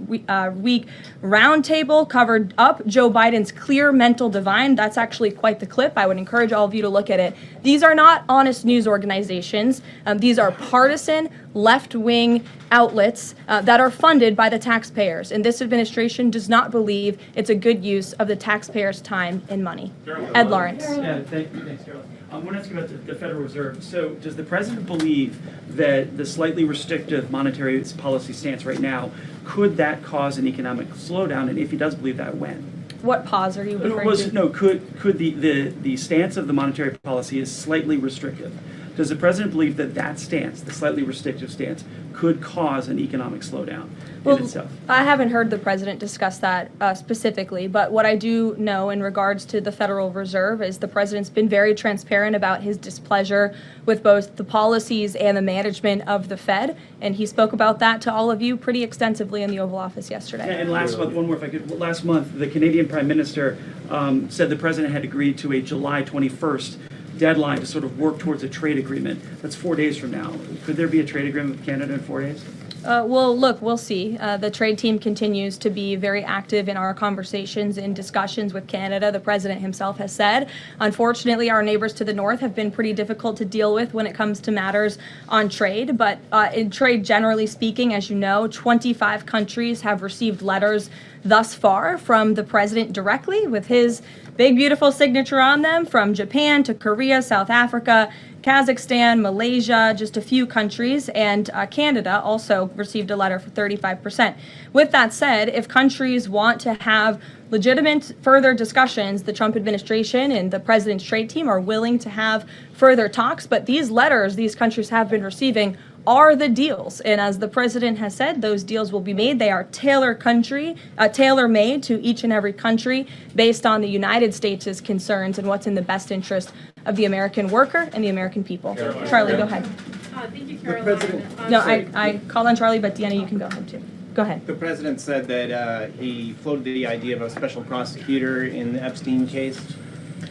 Roundtable covered up Joe Biden's clear mental divide. That's actually quite the clip. I would encourage all of you to look at it. These are not honest news organizations. These are partisan, left-wing outlets that are funded by the taxpayers. And this administration does not believe it's a good use of the taxpayers' time and money. Ed Lawrence. Yeah, thanks, Caroline. I want to ask you about the Federal Reserve. So does the president believe that the slightly restrictive monetary policy stance right now, could that cause an economic slowdown? And if he does believe that, when? What pause are you referring to? No, could the stance of the monetary policy is slightly restrictive? Does the president believe that that stance, the slightly restrictive stance, could cause an economic slowdown in itself? I haven't heard the president discuss that specifically, but what I do know in regards to the Federal Reserve is the president's been very transparent about his displeasure with both the policies and the management of the Fed, and he spoke about that to all of you pretty extensively in the Oval Office yesterday. And last month, one more if I could. Last month, the Canadian Prime Minister said the president had agreed to a July 21st deadline to sort of work towards a trade agreement. That's 4 days from now. Could there be a trade agreement with Canada in 4 days? Well, look, we'll see. The trade team continues to be very active in our conversations and discussions with Canada. The president himself has said, unfortunately, our neighbors to the north have been pretty difficult to deal with when it comes to matters on trade. But in trade, generally speaking, as you know, 25 countries have received letters thus far from the president directly with his big, beautiful signature on them, from Japan to Korea, South Africa, Kazakhstan, Malaysia, just a few countries, and Canada also received a letter for 35%. With that said, if countries want to have legitimate further discussions, the Trump administration and the president's trade team are willing to have further talks, but these letters these countries have been receiving are the deals. And as the president has said, those deals will be made. They are tailor-made to each and every country based on the United States' concerns and what's in the best interest of the American worker and the American people. Charlie, go ahead. Thank you, Caroline. No, I called on Charlie, but Deanna, you can go ahead too. Go ahead. The president said that he floated the idea of a special prosecutor in the Epstein case.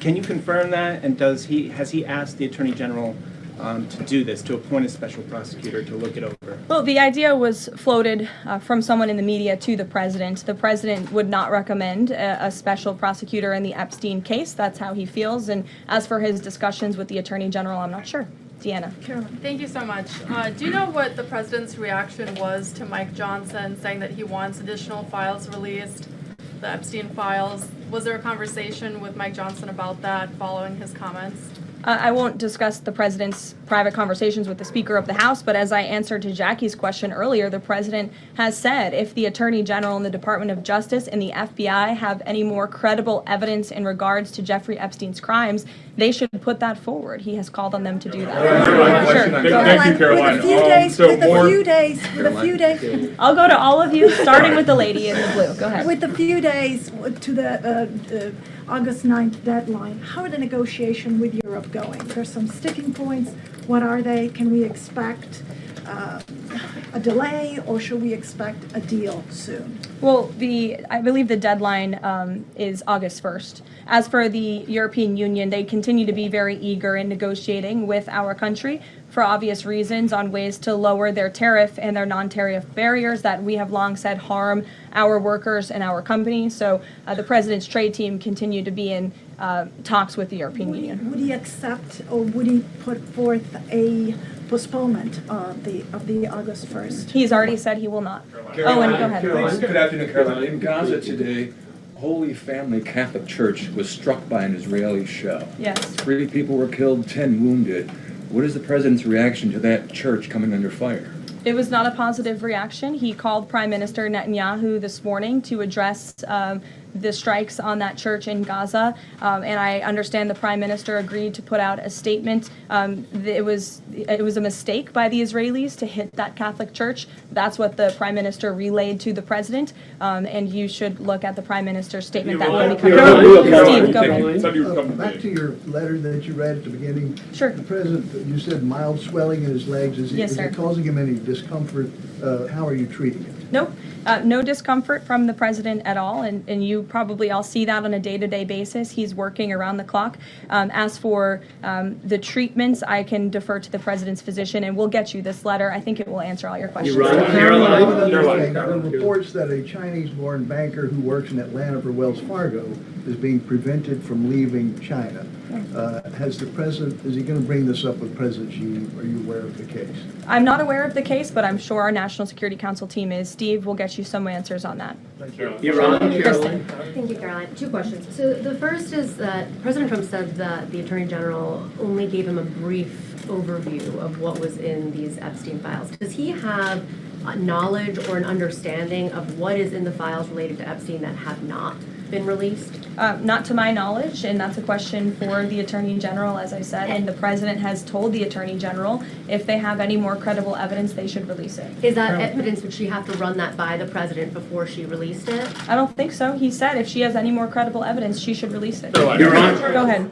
Can you confirm that? And has he asked the Attorney General to do this, to appoint a special prosecutor to look it over? Well, the idea was floated from someone in the media to the president. The president would not recommend a special prosecutor in the Epstein case. That's how he feels. And as for his discussions with the Attorney General, I'm not sure. Deanna. Caroline, thank you so much. Do you know what the president's reaction was to Mike Johnson saying that he wants additional files released, the Epstein files? Was there a conversation with Mike Johnson about that following his comments? I won't discuss the president's private conversations with the Speaker of the House, but as I answered to Jackie's question earlier, the president has said if the Attorney General and the Department of Justice and the FBI have any more credible evidence in regards to Jeffrey Epstein's crimes, they should put that forward. He has called on them to do that. Sure. Thank you, Caroline. With a few days. I'll go to all of you, starting with the lady in the blue. Go ahead. With a few days to the August 9th deadline, how are the negotiations with Europe going? There's some sticking points. What are they? Can we expect a delay, or should we expect a deal soon? Well, I believe the deadline is August 1st. As for the European Union, they continue to be very eager in negotiating with our country for obvious reasons on ways to lower their tariff and their non-tariff barriers that we have long said harm our workers and our companies. So the president's trade team continue to be in talks with the European Union. Would he accept, or would he put forth a postponement of the August 1st? He's already said he will not. Caroline, Owen, go ahead. Good afternoon, Caroline. In Gaza today, Holy Family Catholic Church was struck by an Israeli shell. Yes. 3 people were killed, 10 wounded. What is the president's reaction to that church coming under fire? It was not a positive reaction. He called Prime Minister Netanyahu this morning to address the strikes on that church in Gaza, and I understand the Prime Minister agreed to put out a statement. It was a mistake by the Israelis to hit that Catholic church. That's what the Prime Minister relayed to the President, and you should look at the Prime Minister's statement that will be coming out. Steve, go ahead. Back to your letter that you read at the beginning. Sure. The President, you said mild swelling in his legs. Is it causing him any discomfort? How are you treating it? Nope. No discomfort from the president at all, and you probably all see that on a day-to-day basis. He's working around the clock. As for the treatments, I can defer to the president's physician, and we'll get you this letter. I think it will answer all your questions. There are reports that a Chinese-born banker who works in Atlanta for Wells Fargo is being prevented from leaving China. Has the president, is he going to bring this up with President Xi? Are you aware of the case? I'm not aware of the case, but I'm sure our National Security Council team is. Steve will get you some answers on that. Thank you. Kristen. Thank you, Caroline. 2 questions. So the first is that President Trump said that the Attorney General only gave him a brief overview of what was in these Epstein files. Does he have knowledge or an understanding of what is in the files related to Epstein that have not been released? Not to my knowledge, and that's a question for the Attorney General, as I said, and the President has told the Attorney General if they have any more credible evidence, they should release it. Is that evidence, would she have to run that by the President before she released it? I don't think so. He said if she has any more credible evidence, she should release it. You're on. Go ahead.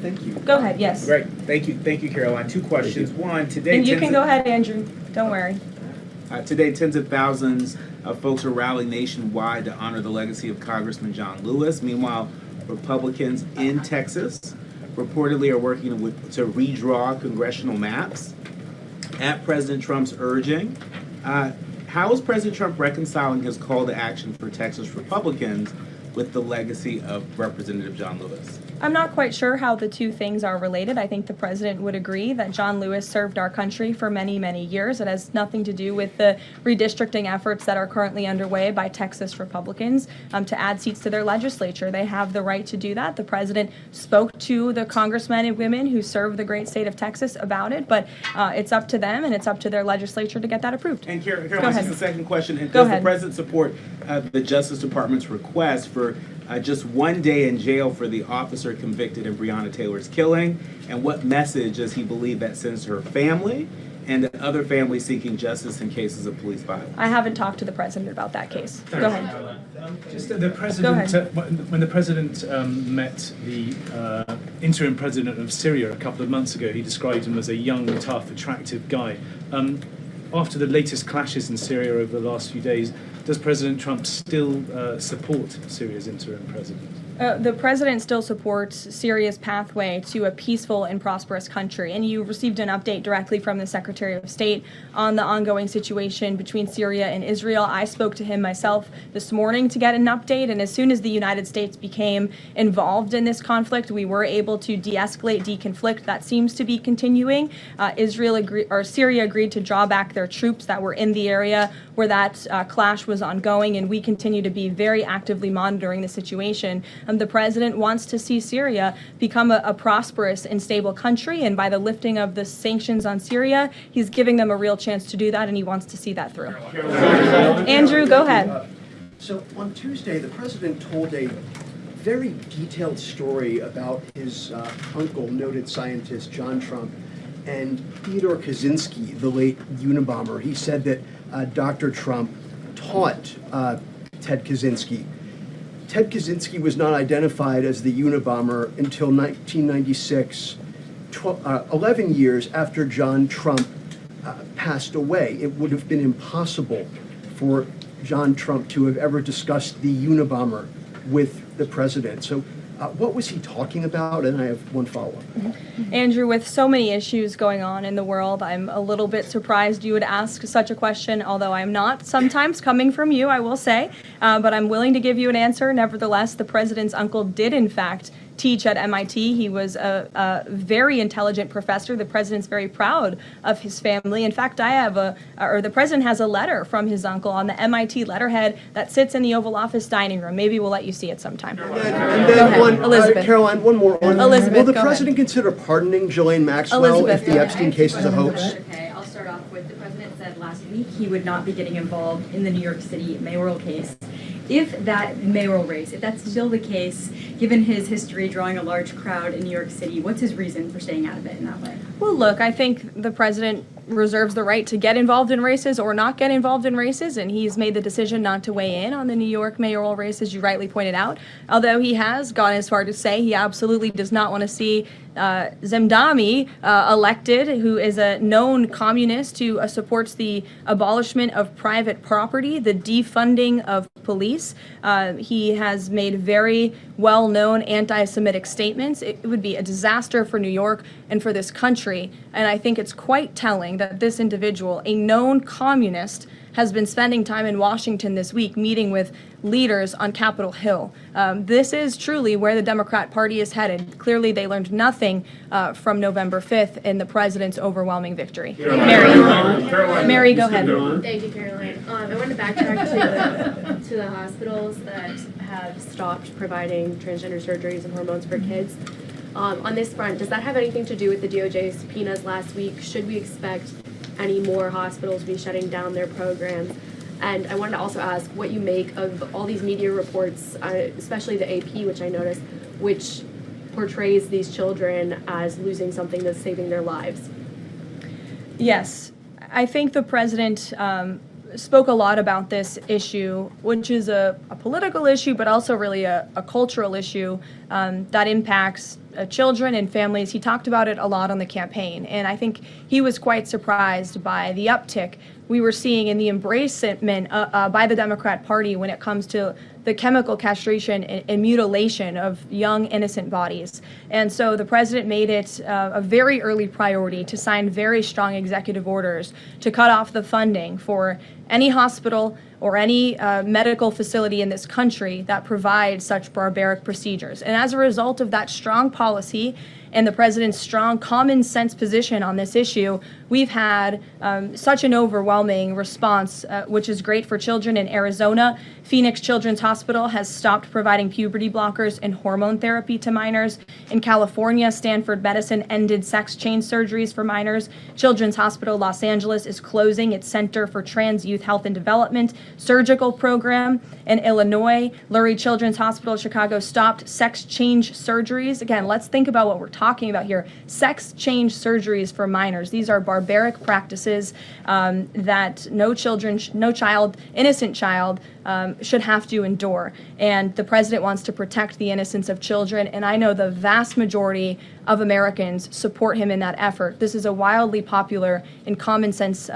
Thank you. Go ahead, yes. Great. Thank you, Caroline. 2 questions. One, today... And you can go ahead, Andrew. Don't worry. Today, tens of thousands of folks are rallying nationwide to honor the legacy of Congressman John Lewis. Meanwhile, Republicans in Texas reportedly are working to redraw congressional maps at President Trump's urging. How is President Trump reconciling his call to action for Texas Republicans with the legacy of Representative John Lewis? I'm not quite sure how the 2 things are related. I think the president would agree that John Lewis served our country for many, many years. It has nothing to do with the redistricting efforts that are currently underway by Texas Republicans to add seats to their legislature. They have the right to do that. The president spoke to the congressmen and women who serve the great state of Texas about it, but it's up to them and it's up to their legislature to get that approved. And Caroline, this is the second question. And Go does ahead. the president support the Justice Department's request for just 1 day in jail for the officer convicted in Breonna Taylor's killing? And what message does he believe that sends to her family and to other families seeking justice in cases of police violence? I haven't talked to the president about that case. Go ahead. Just the president, when the president met the interim president of Syria a couple of months ago, he described him as a young, tough, attractive guy. After the latest clashes in Syria over the last few days, does President Trump still support Syria's interim president? The president still supports Syria's pathway to a peaceful and prosperous country, and you received an update directly from the Secretary of State on the ongoing situation between Syria and Israel. I spoke to him myself this morning to get an update, and as soon as the United States became involved in this conflict, we were able to de-escalate, deconflict. That seems to be continuing. Syria agreed to draw back their troops that were in the area where that clash was ongoing, and we continue to be very actively monitoring the situation. The president wants to see Syria become a prosperous and stable country, and by the lifting of the sanctions on Syria, he's giving them a real chance to do that, and he wants to see that through. Andrew, go ahead. So on Tuesday, the president told a very detailed story about his uncle, noted scientist John Trump, and Theodore Kaczynski, the late Unabomber. He said that Dr. Trump taught Ted Kaczynski. Ted Kaczynski was not identified as the Unabomber until 1996, 11 years after John Trump passed away. It would have been impossible for John Trump to have ever discussed the Unabomber with the president. So what was he talking about? And I have one follow-up. Andrew, with so many issues going on in the world, I'm a little bit surprised you would ask such a question, although I'm not sometimes coming from you, I will say. But I'm willing to give you an answer. Nevertheless, the president's uncle did, in fact, teach at MIT. He was a very intelligent professor. The president's very proud of his family. In fact, the president has a letter from his uncle on the MIT letterhead that sits in the Oval Office dining room. Maybe we'll let you see it sometime. And then Elizabeth. Caroline, one more. Elizabeth, will the go president consider pardoning Ghislaine Maxwell Elizabeth, if the Epstein case is a hoax? Okay, I'll start off with the president said last week he would not be getting involved in the New York City mayoral case. If that mayoral race, if that's still the case, given his history drawing a large crowd in New York City, what's his reason for staying out of it in that way? Well, look, I think the president reserves the right to get involved in races or not get involved in races, and he's made the decision not to weigh in on the New York mayoral race, as you rightly pointed out, although he has gone as far to say he absolutely does not want to see Zemdami elected, who is a known communist who supports the abolishment of private property, the defunding of police. He has made very well-known anti-Semitic statements. It would be a disaster for New York and for this country, and I think it's quite telling that this individual, a known communist, has been spending time in Washington this week meeting with leaders on Capitol Hill. This is truly where the Democrat Party is headed. Clearly, they learned nothing from November 5th in the president's overwhelming victory. Mary, go ahead. Thank you, Caroline. I want to backtrack to the hospitals that have stopped providing transgender surgeries and hormones for kids. On this front, does that have anything to do with the DOJ subpoenas last week? Should we expect any more hospitals be shutting down their programs? And I wanted to also ask what you make of all these media reports, especially the AP, which I noticed, which portrays these children as losing something that's saving their lives. Yes, I think the president spoke a lot about this issue, which is a political issue, but also really a cultural issue that impacts children and families. He talked about it a lot on the campaign, and I think he was quite surprised by the uptick we were seeing in the embracement by the Democrat Party when it comes to the chemical castration and mutilation of young, innocent bodies. And so the president made it a very early priority to sign very strong executive orders to cut off the funding for any hospital or any medical facility in this country that provides such barbaric procedures. And as a result of that strong policy and the president's strong common sense position on this issue, we've had such an overwhelming response, which is great for children in Arizona. Phoenix Children's Hospital has stopped providing puberty blockers and hormone therapy to minors. In California, Stanford Medicine ended sex change surgeries for minors. Children's Hospital Los Angeles is closing its Center for Trans Youth Health and Development surgical program. In Illinois, Lurie Children's Hospital Chicago stopped sex change surgeries. Again, let's think about what we're talking about here. Sex change surgeries for minors. These are barbaric practices that no innocent child should have to endure. And the president wants to protect the innocence of children, and I know the vast majority of Americans support him in that effort. This is a wildly popular and common sense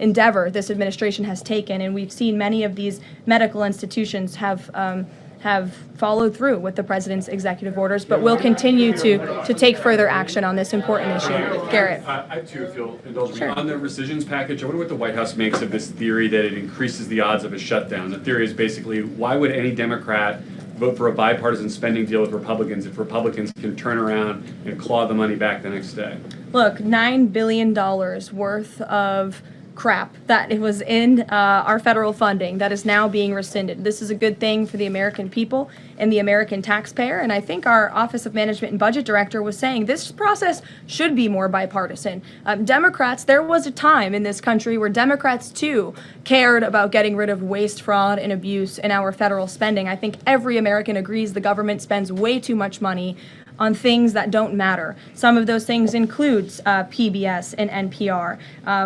endeavor this administration has taken, and we've seen many of these medical institutions have followed through with the president's executive orders, but will continue to take further action on this important issue. Garrett. I too, if you'll indulge me. Sure. On the rescissions package, I wonder what the White House makes of this theory that it increases the odds of a shutdown. The theory is basically, why would any Democrat vote for a bipartisan spending deal with Republicans if Republicans can turn around and claw the money back the next day? Look, $9 billion worth of crap that it was in our federal funding that is now being rescinded. This is a good thing for the American people and the American taxpayer, and I think our Office of Management and Budget Director was saying this process should be more bipartisan. Democrats, there was a time in this country where Democrats too cared about getting rid of waste, fraud, and abuse in our federal spending. I think every American agrees the government spends way too much money on things that don't matter. Some of those things includes PBS and NPR,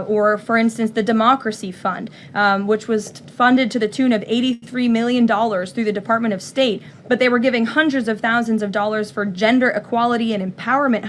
or for instance, the Democracy Fund, which was funded to the tune of $83 million through the Department of State, but they were giving hundreds of thousands of dollars for gender equality and empowerment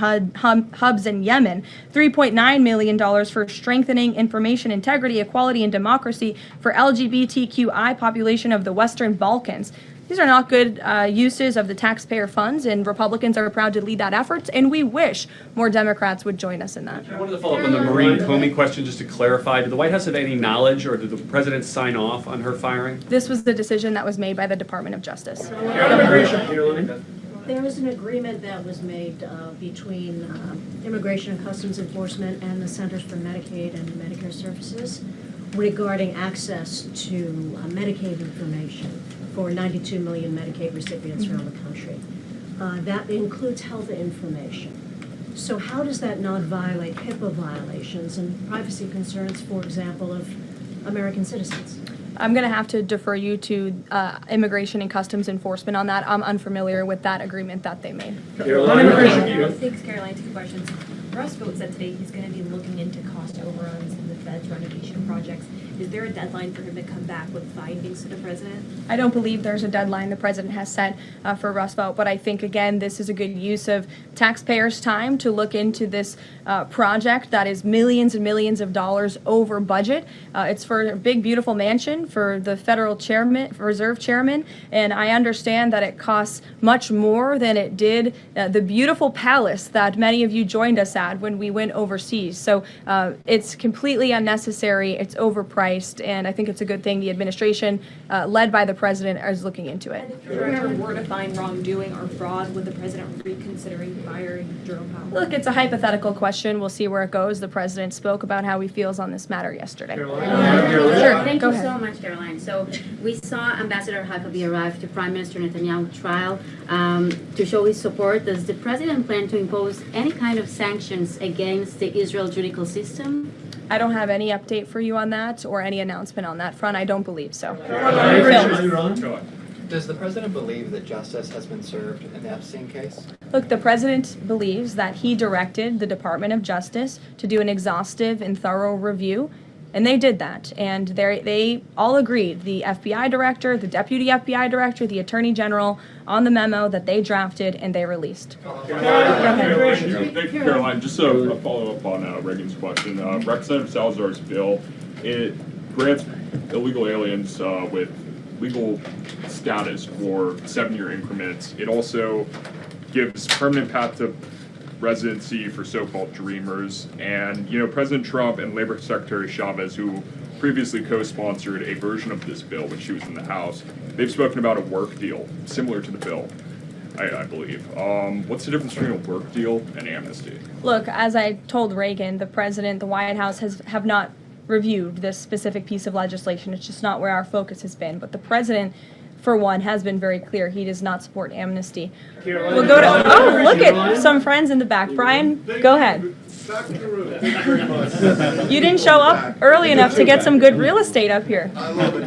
hubs in Yemen, $3.9 million for strengthening information integrity, equality, and democracy for LGBTQI population of the Western Balkans. These are not good uses of the taxpayer funds, and Republicans are proud to lead that effort, and we wish more Democrats would join us in that. I wanted to follow up on the Maureen Comey question just to clarify. Did the White House have any knowledge, or did the president sign off on her firing? This was the decision that was made by the Department of Justice. There was an agreement that was made between Immigration and Customs Enforcement and the Centers for Medicaid and Medicare Services regarding access to Medicaid information for 92 million Medicaid recipients around the country. That includes health information. So how does that not violate HIPAA violations and privacy concerns, for example, of American citizens? I'm going to have to defer you to Immigration and Customs Enforcement on that. I'm unfamiliar with that agreement that they made. Thanks, Caroline. Two questions. Russ Vought said today he's going to be looking into cost overruns in the Fed's renovation projects. Is there a deadline for him to come back with findings to the president? I don't believe there's a deadline the president has set for Russ Vought, but I think, again, this is a good use of taxpayers' time to look into this project that is millions and millions of dollars over budget. It's for a big, beautiful mansion for the federal chairman, reserve chairman, and I understand that it costs much more than it did the beautiful palace that many of you joined us at when we went overseas. So it's completely unnecessary. It's overpriced. And I think it's a good thing the administration, led by the president, is looking into it. If there ever were to find wrongdoing or fraud, would the president reconsidering firing Jerome Powell? Look, it's a hypothetical question. We'll see where it goes. The president spoke about how he feels on this matter yesterday. Sure. Thank you so much, Caroline. So we saw Ambassador Huckabee arrive to Prime Minister Netanyahu's trial to show his support. Does the president plan to impose any kind of sanctions against the Israel judicial system? I don't have any update for you on that or any announcement on that front. I don't believe so. Does the president believe that justice has been served in the Epstein case? Look, the president believes that he directed the Department of Justice to do an exhaustive and thorough review, and they did that. And they all agreed, the FBI director, the deputy FBI director, the attorney general, on the memo that they drafted and they released. Thank you, Caroline. Just a follow-up on Reagan's question. Representative Salazar's bill, it grants illegal aliens with legal status for 7-year increments. It also gives permanent path to residency for so-called dreamers. And, President Trump and Labor Secretary Chavez, who previously co-sponsored a version of this bill when she was in the House, they've spoken about a work deal similar to the bill, I believe. What's the difference between a work deal and amnesty? Look, as I told Reagan, the president, the White House have not reviewed this specific piece of legislation. It's just not where our focus has been. But the president, for one, has been very clear he does not support amnesty. We'll go to, look at some friends in the back. Brian, go ahead. You didn't show up early enough to get some good real estate up here. I love it.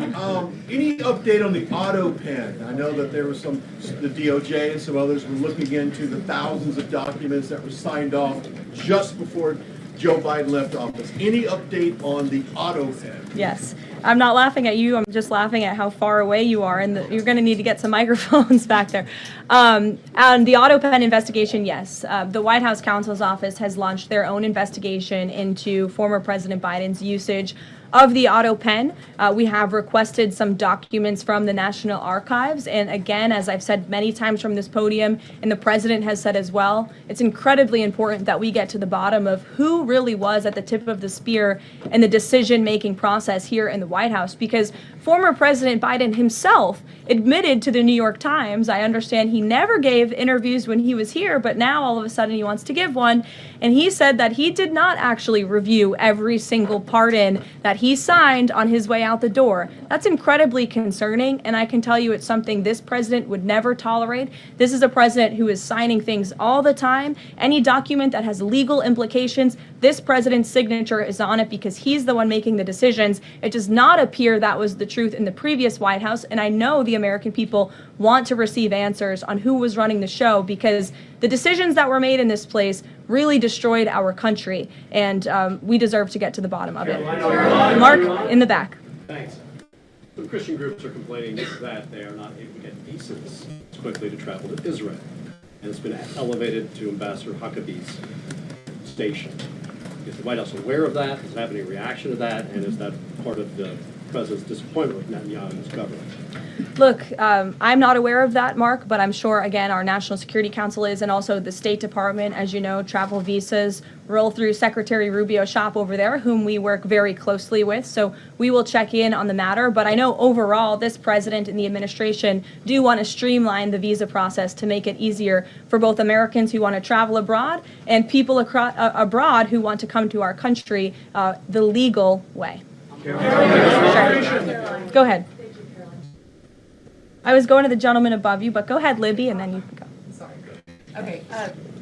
Any update on the auto pen? I know that there was the DOJ and some others were looking into the thousands of documents that were signed off just before Joe Biden left office. Any update on the auto pen? Yes. I'm not laughing at you. I'm just laughing at how far away you are, and you're going to need to get some microphones back there. And the auto pen investigation, yes. The White House counsel's office has launched their own investigation into former President Biden's usage of the auto pen. We have requested some documents from the National Archives. And again, as I've said many times from this podium, and the president has said as well, it's incredibly important that we get to the bottom of who really was at the tip of the spear in the decision-making process here in the White House. Because Former President Biden himself admitted to the New York Times, I understand he never gave interviews when he was here, but now all of a sudden he wants to give one. And he said that he did not actually review every single pardon that he signed on his way out the door. That's incredibly concerning, and I can tell you it's something this president would never tolerate. This is a president who is signing things all the time. Any document that has legal implications, this president's signature is on it because he's the one making the decisions. It does not appear that was the truth in the previous White House, and I know the American people want to receive answers on who was running the show because the decisions that were made in this place really destroyed our country, and we deserve to get to the bottom of it. Mark, in the back. Thanks. The Christian groups are complaining that they are not able to get visas quickly to travel to Israel, and it's been elevated to Ambassador Huckabee's station. Is the White House aware of that? Does it have any reaction to that? And is that part of the president's disappointment with Netanyahu and his government? Look, I'm not aware of that, Mark, but I'm sure, again, our National Security Council is, and also the State Department, as you know, travel visas roll through Secretary Rubio's shop over there, whom we work very closely with. So we will check in on the matter. But I know overall, this president and the administration do want to streamline the visa process to make it easier for both Americans who want to travel abroad and people abroad who want to come to our country the legal way. Sure. Go ahead. I was going to the gentleman above you, but go ahead, Libby, and then you can go. Sorry. Okay,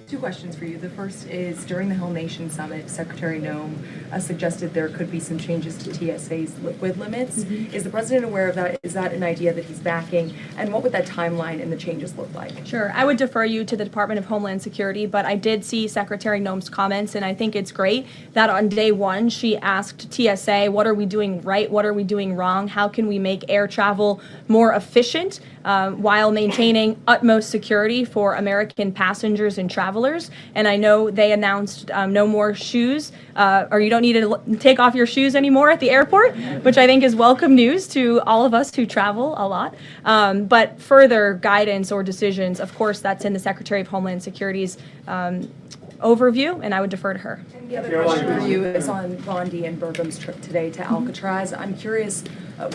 two questions for you. The first is, during the Hill Nation Summit, Secretary Noem suggested there could be some changes to TSA's liquid limits. Mm-hmm. Is the president aware of that? Is that an idea that he's backing? And what would that timeline and the changes look like? Sure. I would defer you to the Department of Homeland Security, but I did see Secretary Noem's comments, and I think it's great that on day one she asked TSA, what are we doing right? What are we doing wrong? How can we make air travel more efficient while maintaining utmost security for American passengers and travelers? And I know they announced no more shoes, or you don't need to take off your shoes anymore at the airport, which I think is welcome news to all of us who travel a lot. But further guidance or decisions, of course, that's in the Secretary of Homeland Security's overview, and I would defer to her. And the other question for you is on Bondi and Burgum's trip today to Alcatraz. I'm curious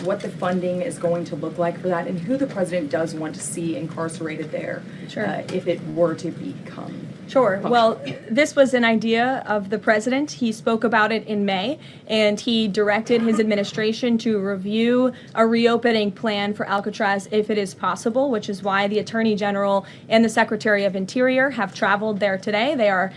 what the funding is going to look like for that and who the president does want to see incarcerated there if it were to become. Sure. Well, this was an idea of the president. He spoke about it in May, and he directed his administration to review a reopening plan for Alcatraz if it is possible, which is why the Attorney General and the Secretary of Interior have traveled there today. They are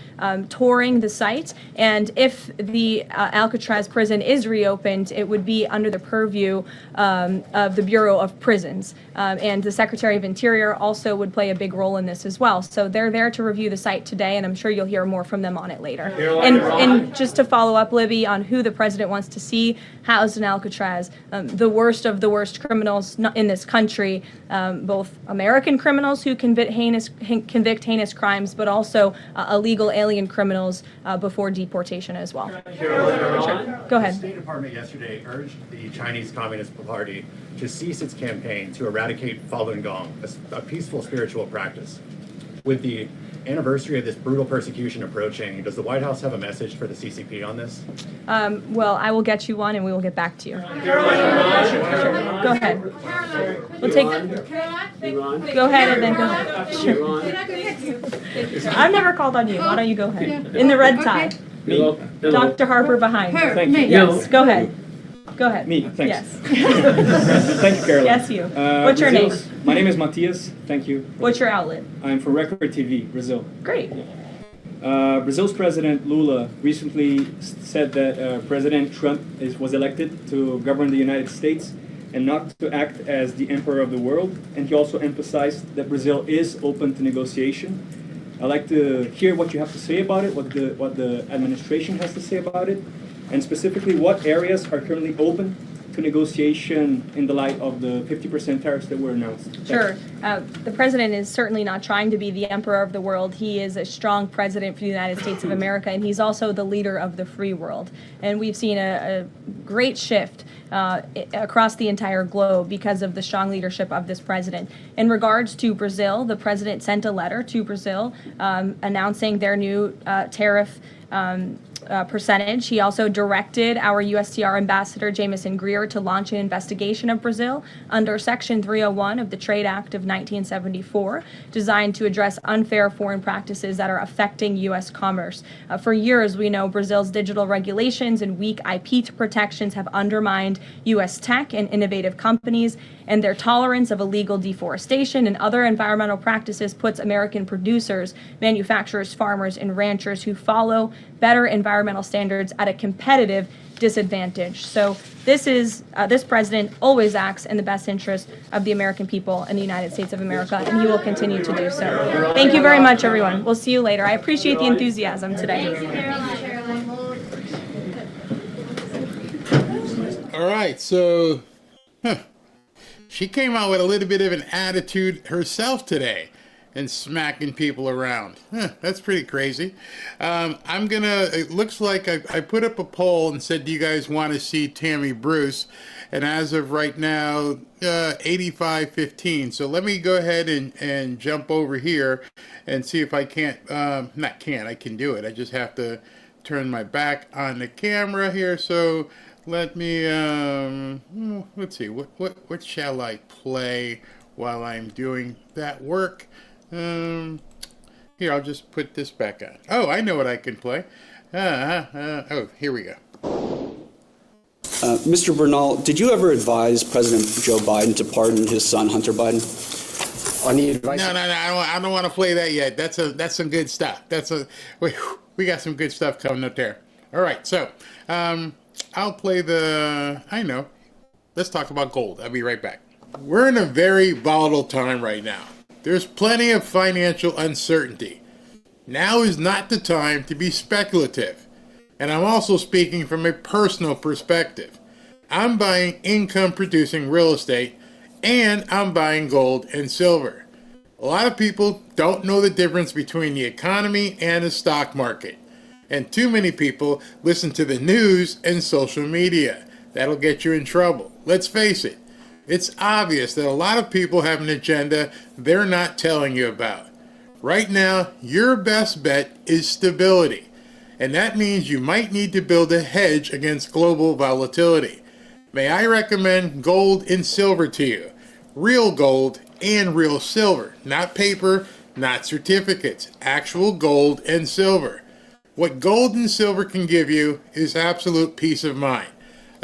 touring the site, and if the Alcatraz prison is reopened, it would be under the purview of the Bureau of Prisons, and the Secretary of Interior also would play a big role in this as well. So they're there to review the site today, and I'm sure you'll hear more from them on it later. And just to follow up, Libby, on who the president wants to see housed in Alcatraz, the worst of the worst criminals in this country, both American criminals who convict heinous crimes, but also illegal alien criminals before deportation as well. Sure. Go ahead. The State Department yesterday urged the Chinese Communist Party to cease its campaign to eradicate Falun Gong, a peaceful spiritual practice. With the anniversary of this brutal persecution approaching, does the White House have a message for the CCP on this? Well, I will get you one, and we will get back to you. Sure. Go ahead. We'll take. Go ahead, and then go ahead. Sure. I've never called on you. Why don't you go ahead? In the red tie. Hello. Dr. Harper behind. Thank you. Yes. Go ahead. Go ahead. Me, thanks. Yes. Thank you, Caroline. Yes, you. What's your name? My name is Matias. Thank you. What's your outlet? I'm from Record TV, Brazil. Great. Brazil's President Lula recently said that President Trump was elected to govern the United States and not to act as the emperor of the world. And he also emphasized that Brazil is open to negotiation. I'd like to hear what you have to say about it, what the administration has to say about it, and specifically what areas are currently open to negotiation in the light of the 50% tariffs that were announced. Sure. The president is certainly not trying to be the emperor of the world. He is a strong president for the United States of America, and he's also the leader of the free world. And we've seen a great shift across the entire globe because of the strong leadership of this president. In regards to Brazil, the president sent a letter to Brazil announcing their new tariff percentage. He also directed our USTR ambassador, Jameson Greer, to launch an investigation of Brazil under Section 301 of the Trade Act of 1974, designed to address unfair foreign practices that are affecting U.S. commerce. For years, we know Brazil's digital regulations and weak IP protections have undermined U.S. tech and innovative companies, and their tolerance of illegal deforestation and other environmental practices puts American producers, manufacturers, farmers, and ranchers who follow better environmental standards at a competitive disadvantage. So this president always acts in the best interest of the American people and the United States of America, and he will continue to do so. Thank you very much, everyone. We'll see you later. I appreciate the enthusiasm today. All right, so she came out with a little bit of an attitude herself today and smacking people around. That's pretty crazy. It looks like I put up a poll and said, do you guys want to see Tammy Bruce? And as of right now, 85-15. So let me go ahead and jump over here and see if I can't, I can do it. I just have to turn my back on the camera here. So let me, let's see, what shall I play while I'm doing that work? Here, I'll just put this back on. Oh, I know what I can play. Oh, here we go. Mr. Bernal, did you ever advise President Joe Biden to pardon his son, Hunter Biden? On the advice? No, I don't want to play that yet. That's some good stuff. We got some good stuff coming up there. All right, so I'll play let's talk about gold. I'll be right back. We're in a very volatile time right now. There's plenty of financial uncertainty. Now is not the time to be speculative. And I'm also speaking from a personal perspective. I'm buying income-producing real estate, and I'm buying gold and silver. A lot of people don't know the difference between the economy and the stock market. And too many people listen to the news and social media. That'll get you in trouble. Let's face it. It's obvious that a lot of people have an agenda they're not telling you about. Right now, your best bet is stability. And that means you might need to build a hedge against global volatility. May I recommend gold and silver to you? Real gold and real silver. Not paper, not certificates. Actual gold and silver. What gold and silver can give you is absolute peace of mind.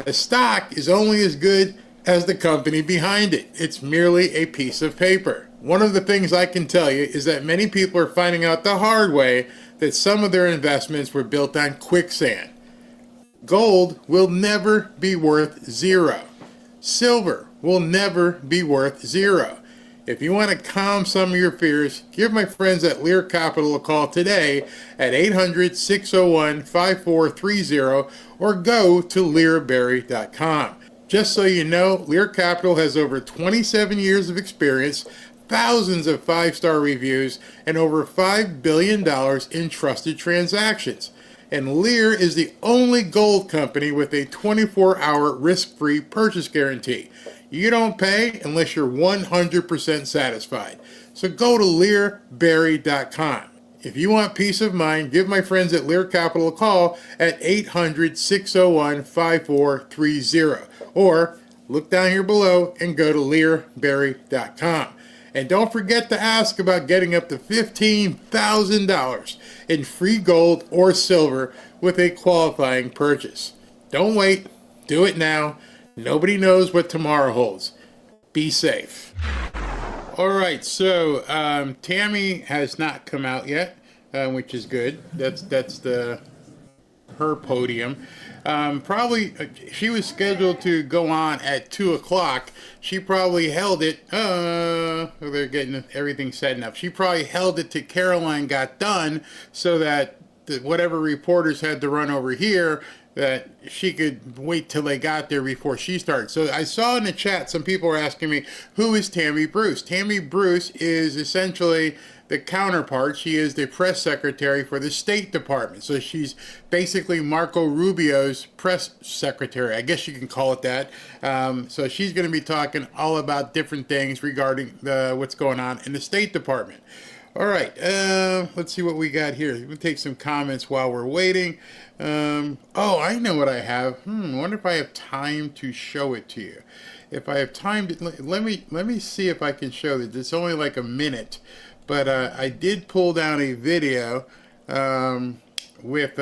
A stock is only as good as the company behind it. It's merely a piece of paper. One of the things I can tell you is that many people are finding out the hard way that some of their investments were built on quicksand. Gold will never be worth zero. Silver will never be worth zero. If you want to calm some of your fears, give my friends at Lear Capital a call today at 800-601-5430 or go to learberry.com. Just so you know, Lear Capital has over 27 years of experience, thousands of 5-star reviews, and over $5 billion in trusted transactions. And Lear is the only gold company with a 24-hour risk-free purchase guarantee. You don't pay unless you're 100% satisfied. So go to learberry.com. If you want peace of mind, give my friends at Lear Capital a call at 800-601-5430. Or look down here below and go to learberry.com. And don't forget to ask about getting up to $15,000 in free gold or silver with a qualifying purchase. Don't wait. Do it now. Nobody knows what tomorrow holds. Be safe. All right, so Tammy has not come out yet, which is good. That's her podium. Probably she was scheduled to go on at 2 o'clock. She probably held it. They're getting everything set up. She probably held it till Karoline got done, so that whatever reporters had to run over here, that she could wait till they got there before she started. So I saw in the chat some people were asking me, who is Tammy Bruce? Tammy Bruce is essentially the counterpart. She is the press secretary for the State Department. So she's basically Marco Rubio's press secretary. I guess you can call it that. So she's going to be talking all about different things regarding what's going on in the State Department. All right, let's see what we got here. We'll take some comments while we're waiting. Oh, I know what I have. I wonder if I have time to show it to you. If I have time, let me see if I can show it. It's only like a minute, but I did pull down a video with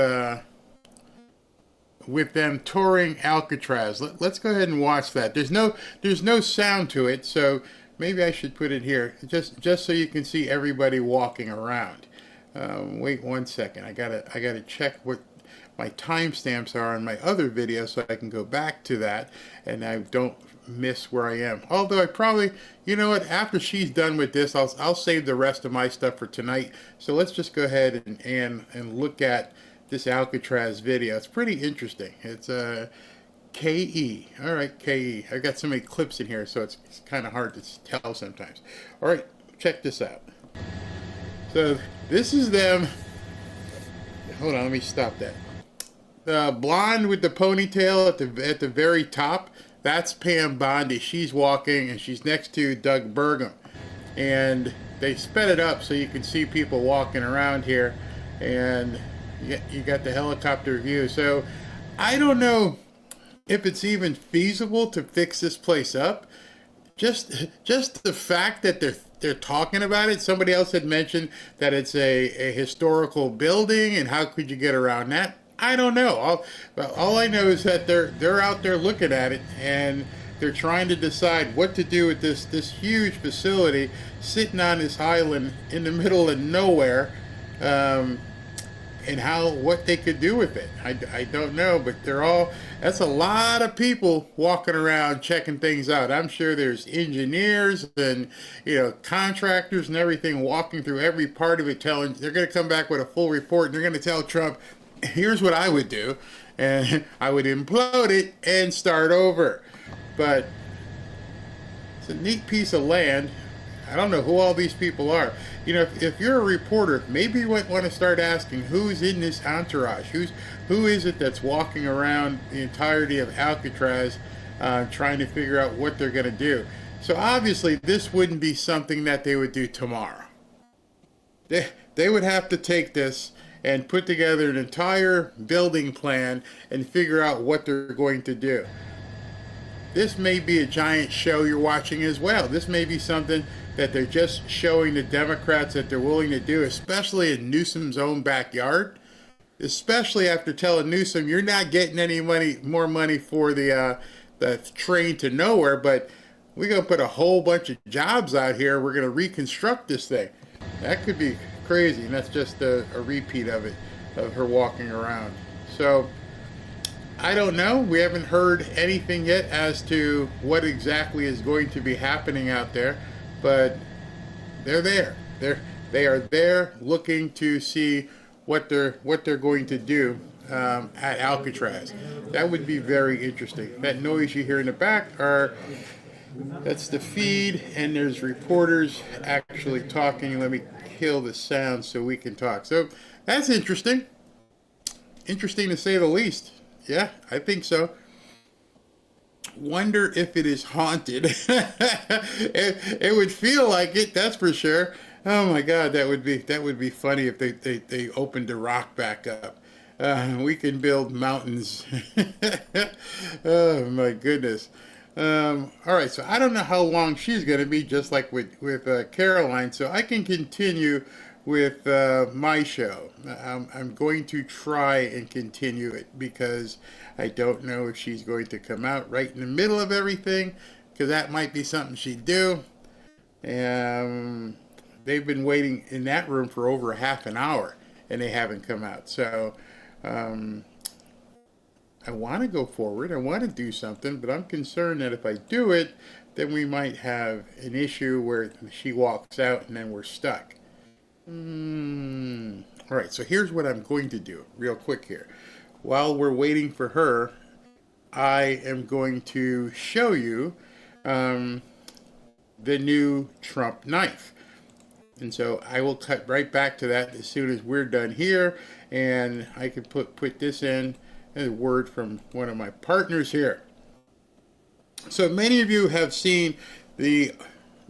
them touring Alcatraz. Let's go ahead and watch that. There's no sound to it, so maybe I should put it here just so you can see everybody walking around. Wait 1 second. I gotta check what my timestamps are on my other video so I can go back to that and I don't miss where I am. Although I probably, you know what, after she's done with this, I'll save the rest of my stuff for tonight. So let's just go ahead and look at this Alcatraz video. It's pretty interesting. It's KE. All right, KE. I've got so many clips in here, so it's kind of hard to tell sometimes. All right, check this out. So this is them. Hold on, let me stop that. The blonde with the ponytail at the very top, that's Pam Bondi. She's walking, and she's next to Doug Burgum. And they sped it up so you can see people walking around here, and you got the helicopter view. So I don't know if it's even feasible to fix this place up. Just the fact that they're talking about it. Somebody else had mentioned that it's a historical building, and how could you get around that? I don't know. All I know is that they're out there looking at it, and they're trying to decide what to do with this huge facility sitting on this island in the middle of nowhere, and what they could do with it. I don't know, but that's a lot of people walking around checking things out. I'm sure there's engineers and contractors and everything walking through every part of it, they're going to come back with a full report, and they're going to tell Trump, here's what I would do, and I would implode it and start over. But it's a neat piece of land. I don't know who all these people are. If you're a reporter, maybe you might want to start asking who's in this entourage. Who is it that's walking around the entirety of Alcatraz trying to figure out what they're going to do. So obviously this wouldn't be something that they would do tomorrow. They would have to take this and put together an entire building plan and figure out what they're going to do. This may be a giant show you're watching as well. This may be something that they're just showing the Democrats that they're willing to do, especially in Newsom's own backyard. Especially after telling Newsom, you're not getting any more money for the train to nowhere, but we're going to put a whole bunch of jobs out here. We're going to reconstruct this thing. That could be crazy, and that's just a repeat of it, of her walking around. So I don't know. We haven't heard anything yet as to what exactly is going to be happening out there, but they're there. They are there looking to see what they're going to do at Alcatraz. That would be very interesting. That noise you hear in the back that's the feed, and there's reporters actually talking. Let me kill the sound so we can talk. So that's interesting. Interesting to say the least. Yeah, I think so. Wonder if it is haunted. It would feel like it, that's for sure. Oh my God, that would be funny if they opened the rock back up. We can build mountains. Oh my goodness. All right, so I don't know how long she's going to be, just like with Karoline, so I can continue with my show. I'm going to try and continue it because I don't know if she's going to come out right in the middle of everything, because that might be something she'd do. They've been waiting in that room for over half an hour, and they haven't come out. So I want to go forward. I want to do something, but I'm concerned that if I do it, then we might have an issue where she walks out and then we're stuck. All right, so here's what I'm going to do real quick here. While we're waiting for her, I am going to show you the new Trump knife. And so I will cut right back to that as soon as we're done here, and I can put this in, a word from one of my partners here. So many of you have seen the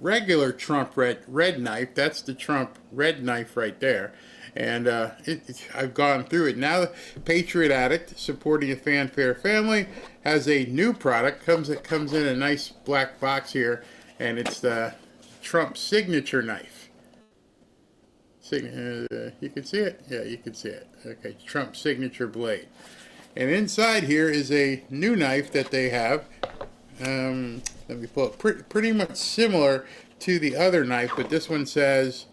regular Trump red knife. That's the Trump red knife right there. And I've gone through it. Now, Patriot Addict, supporting a fanfare family, has a new product. It comes in a nice black box here, and it's the Trump signature knife. You can see it? Yeah, you can see it. Okay, Trump signature blade. And inside here is a new knife that they have. Let me pull it. Pretty much similar to the other knife, but this one says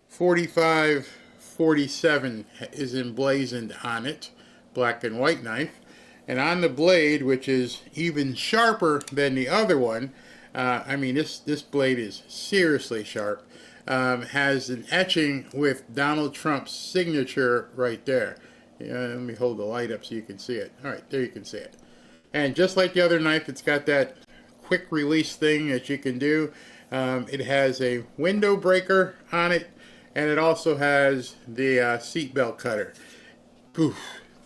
4547 is emblazoned on it. Black and white knife. And on the blade, which is even sharper than the other one, I mean, this blade is seriously sharp, has an etching with Donald Trump's signature right there. Let me hold the light up so you can see it. All right, there you can see it. And just like the other knife, it's got that quick release thing that you can do. It has a window breaker on it, and it also has the seatbelt cutter. Poof.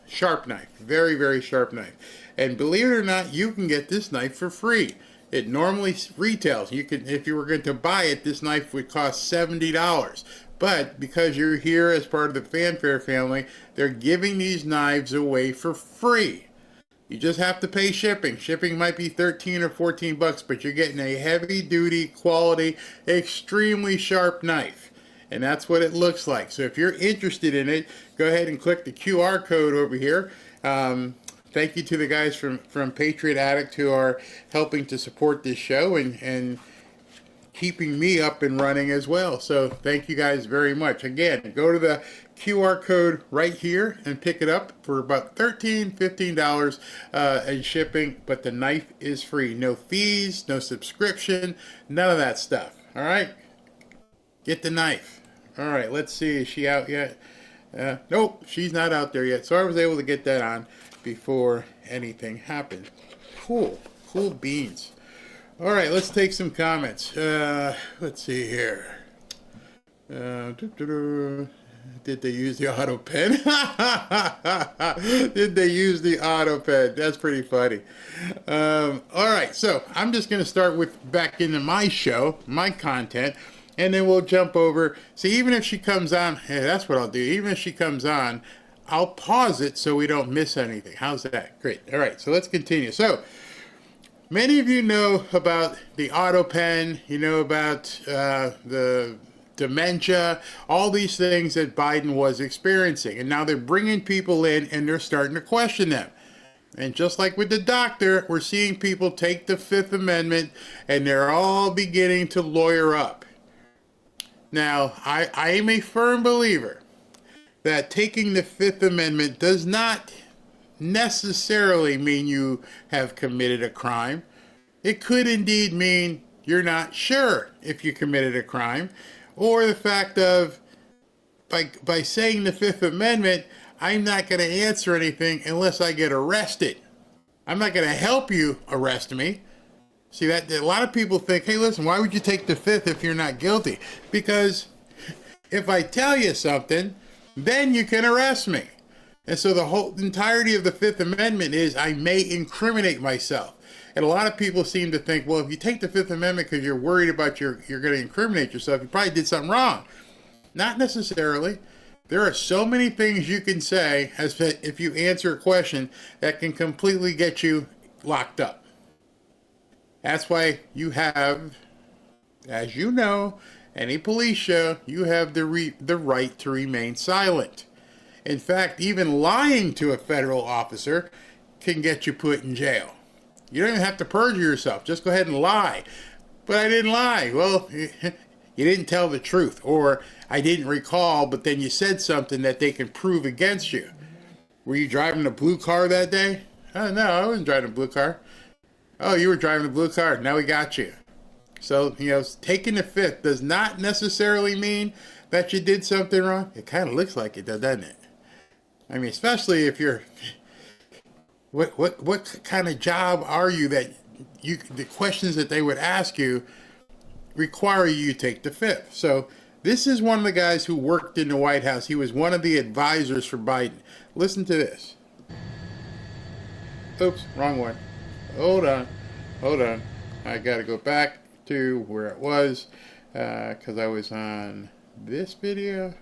Sharp knife. Very, very sharp knife. And believe it or not, you can get this knife for free. It normally retails. You can, if you were going to buy it, this knife would cost $70. But because you're here as part of the fanfare family, they're giving these knives away for free. You just have to pay shipping. Shipping might be 13 or 14 bucks, but you're getting a heavy-duty, quality, extremely sharp knife. And that's what it looks like. So if you're interested in it, go ahead and click the QR code over here. Thank you to the guys from Patriot Addict who are helping to support this show and keeping me up and running as well. So thank you guys very much. Again, go to the QR code right here and pick it up for about $13, $15 in shipping, but the knife is free. No fees, no subscription, none of that stuff. All right? Get the knife. All right, let's see. Is she out yet? Nope, she's not out there yet. So I was able to get that on before anything happened. Cool beans. All right, let's take some comments. Let's see here. Did they use the auto pen? Did they use the auto pen? That's pretty funny. All right, so I'm just going to start with back into my show, my content, and then we'll jump over. See, even if she comes on, yeah, that's what I'll do. Even if she comes on, I'll pause it so we don't miss anything. How's that? Great. All right, so let's continue. So, many of you know about the auto pen, you know about the dementia, all these things that Biden was experiencing. And now they're bringing people in and they're starting to question them. And just like with the doctor, we're seeing people take the Fifth Amendment and they're all beginning to lawyer up. Now, I am a firm believer that taking the Fifth Amendment does not necessarily mean you have committed a crime. It could indeed mean you're not sure if you committed a crime, or the fact of by saying the Fifth Amendment, I'm not going to answer anything unless I get arrested. I'm not going to help you arrest me. See, that a lot of people think, hey, listen, why would you take the Fifth if you're not guilty? Because if I tell you something, then you can arrest me. And so the whole entirety of the Fifth Amendment is I may incriminate myself. And a lot of people seem to think, well, if you take the Fifth Amendment because you're worried about you're going to incriminate yourself, you probably did something wrong. Not necessarily. There are so many things you can say as if you answer a question that can completely get you locked up. That's why you have, as you know, any police show, you have the right to remain silent. In fact, even lying to a federal officer can get you put in jail. You don't even have to perjure yourself. Just go ahead and lie. But I didn't lie. Well, you didn't tell the truth. Or I didn't recall, but then you said something that they can prove against you. Were you driving a blue car that day? Oh, no, I wasn't driving a blue car. Oh, you were driving a blue car. Now we got you. So, taking the Fifth does not necessarily mean that you did something wrong. It kind of looks like it, doesn't it? I mean, especially if you're... What kind of job are you that the questions that they would ask you require you to take the Fifth? So this is one of the guys who worked in the White House. He was one of the advisors for Biden. Listen to this. Oops, wrong one. Hold on. I got to go back to where it was, because I was on this video.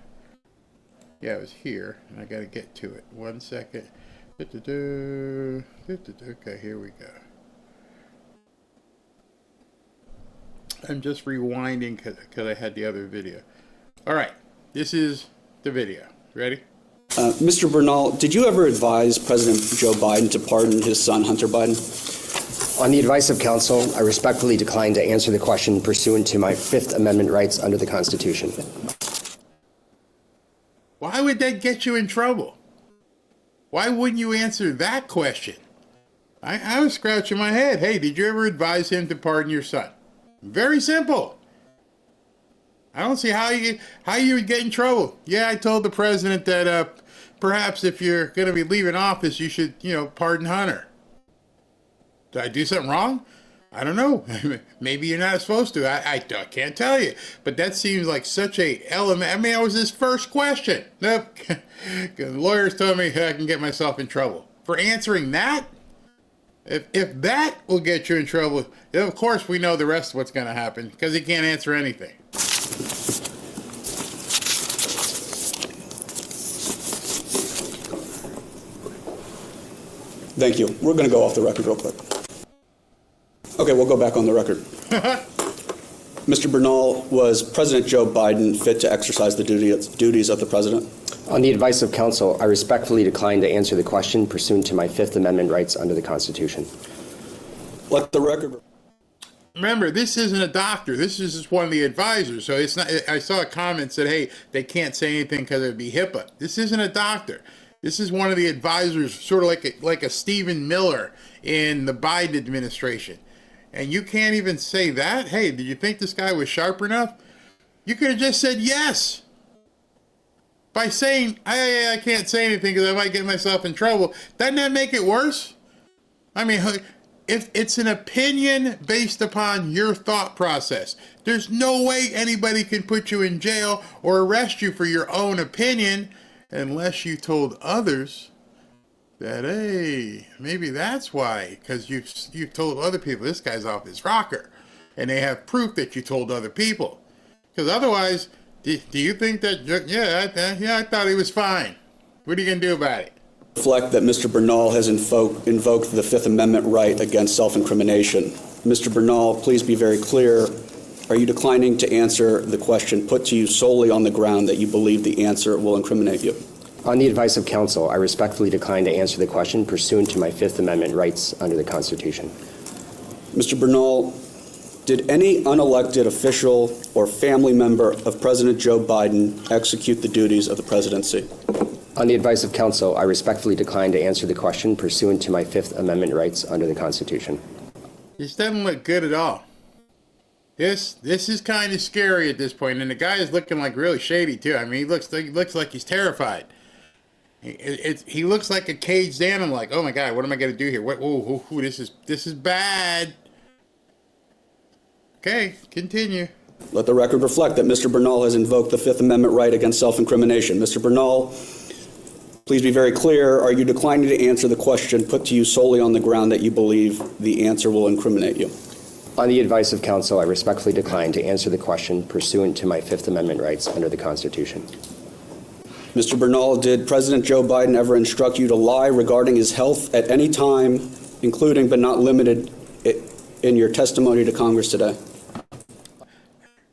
Yeah, it was here, and I got to get to it. 1 second. Okay, here we go. I'm just rewinding because I had the other video. All right, this is the video. Ready? Mr. Bernal, did you ever advise President Joe Biden to pardon his son, Hunter Biden? On the advice of counsel, I respectfully decline to answer the question pursuant to my Fifth Amendment rights under the Constitution. Why would that get you in trouble? Why wouldn't you answer that question? I was scratching my head. Hey, did you ever advise him to pardon your son? Very simple. I don't see how you would get in trouble. Yeah, I told the president that perhaps if you're going to be leaving office, you should, pardon Hunter. Did I do something wrong? I don't know. Maybe you're not supposed to. I can't tell you. But that seems like such a element. I mean, that was his first question. Nope. The lawyers told me I can get myself in trouble for answering that. If that will get you in trouble, then of course we know the rest of what's going to happen because he can't answer anything. Thank you. We're going to go off the record real quick. Okay, we'll go back on the record. Mr. Bernal, was President Joe Biden fit to exercise the duties of the president? On the advice of counsel, I respectfully decline to answer the question pursuant to my Fifth Amendment rights under the Constitution. Let the record... Remember, this isn't a doctor. This is just one of the advisors. So it's not. I saw a comment said, "Hey, they can't say anything because it would be HIPAA." This isn't a doctor. This is one of the advisors, sort of like a Stephen Miller in the Biden administration. And you can't even say that? Hey, did you think this guy was sharp enough? You could have just said yes. By saying, I can't say anything because I might get myself in trouble. Doesn't that make it worse? I mean, if it's an opinion based upon your thought process, there's no way anybody can put you in jail or arrest you for your own opinion unless you told others that, hey, maybe that's why, because you've told other people this guy's off his rocker, and they have proof that you told other people. Because otherwise, do you think that, I thought he was fine. What are you going to do about it? Reflect that Mr. Bernal has invoked the Fifth Amendment right against self-incrimination. Mr. Bernal, please be very clear. Are you declining to answer the question put to you solely on the ground that you believe the answer will incriminate you? On the advice of counsel, I respectfully decline to answer the question pursuant to my Fifth Amendment rights under the Constitution. Mr. Bernal, did any unelected official or family member of President Joe Biden execute the duties of the presidency? On the advice of counsel, I respectfully decline to answer the question pursuant to my Fifth Amendment rights under the Constitution. This doesn't look good at all. This is kind of scary at this point, and the guy is looking like really shady too. I mean, he looks like he's terrified. He looks like a caged animal. Like, oh my God, what am I going to do here? This is bad. Okay, continue. Let the record reflect that Mr. Bernal has invoked the Fifth Amendment right against self-incrimination. Mr. Bernal, please be very clear. Are you declining to answer the question put to you solely on the ground that you believe the answer will incriminate you? On the advice of counsel, I respectfully decline to answer the question pursuant to my Fifth Amendment rights under the Constitution. Mr. Bernal, did President Joe Biden ever instruct you to lie regarding his health at any time, including but not limited in your testimony to Congress today?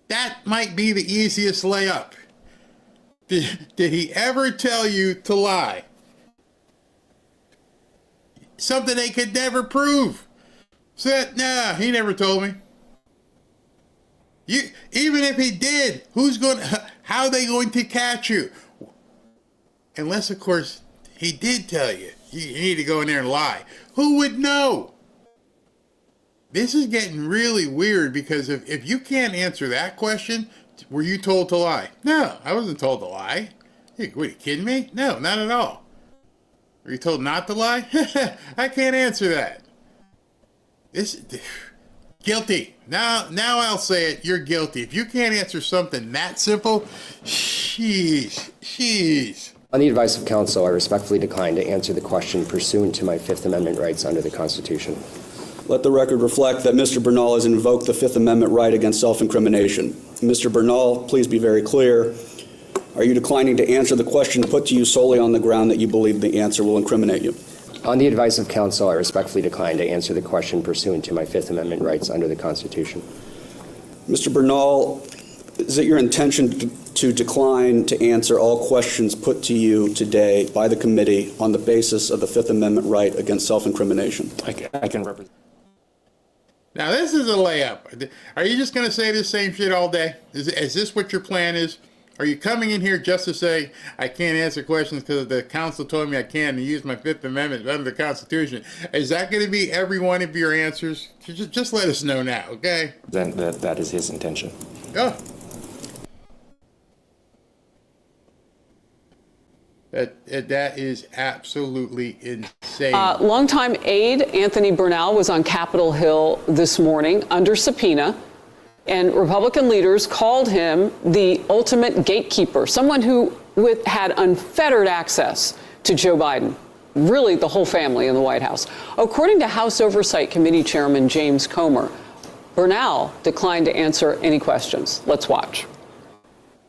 That might be the easiest layup. Did he ever tell you to lie? Something they could never prove. Said, nah, he never told me. Even if he did, how are they going to catch you? Unless, of course, he did tell you. You need to go in there and lie. Who would know? This is getting really weird because if you can't answer that question, were you told to lie? No, I wasn't told to lie. What, are you kidding me? No, not at all. Were you told not to lie? I can't answer that. Guilty. Now I'll say it. You're guilty. If you can't answer something that simple, jeez. On the advice of counsel, I respectfully decline to answer the question pursuant to my Fifth Amendment rights under the Constitution. Let the record reflect that Mr. Bernal has invoked the Fifth Amendment right against self-incrimination. Mr. Bernal, please be very clear. Are you declining to answer the question put to you solely on the ground that you believe the answer will incriminate you? On the advice of counsel, I respectfully decline to answer the question pursuant to my Fifth Amendment rights under the Constitution. Mr. Bernal, is it your intention to decline to answer all questions put to you today by the committee on the basis of the Fifth Amendment right against self-incrimination? I can represent. Now, this is a layup. Are you just going to say the same shit all day? Is this what your plan is? Are you coming in here just to say, I can't answer questions because the council told me I can and use my Fifth Amendment under the Constitution? Is that going to be every one of your answers? Just let us know now, okay? Then that is his intention. Oh. That is absolutely insane. Longtime aide Anthony Bernal was on Capitol Hill this morning under subpoena, and Republican leaders called him the ultimate gatekeeper, someone who had unfettered access to Joe Biden, really the whole family in the White House. According to House Oversight Committee Chairman James Comer, Bernal declined to answer any questions. Let's watch.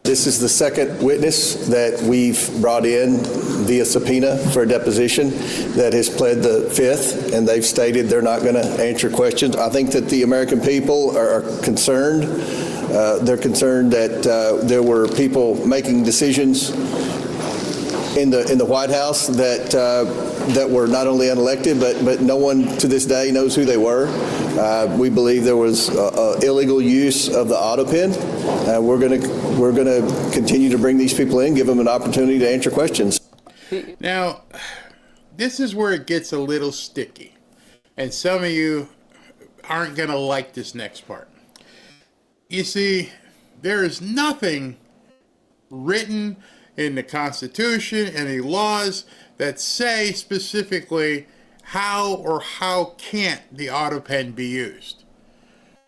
This is the second witness that we've brought in via subpoena for a deposition that has pled the Fifth, and they've stated they're not going to answer questions. I think that the American people are concerned. They're concerned that there were people making decisions in the White House that were not only unelected, but no one to this day knows who they were. We believe there was illegal use of the auto pen. We're going to continue to bring these people in, give them an opportunity to answer questions. Now, this is where it gets a little sticky, and some of you aren't going to like this next part. You see, there is nothing written in the Constitution and the laws that say specifically how or how can't the auto pen be used.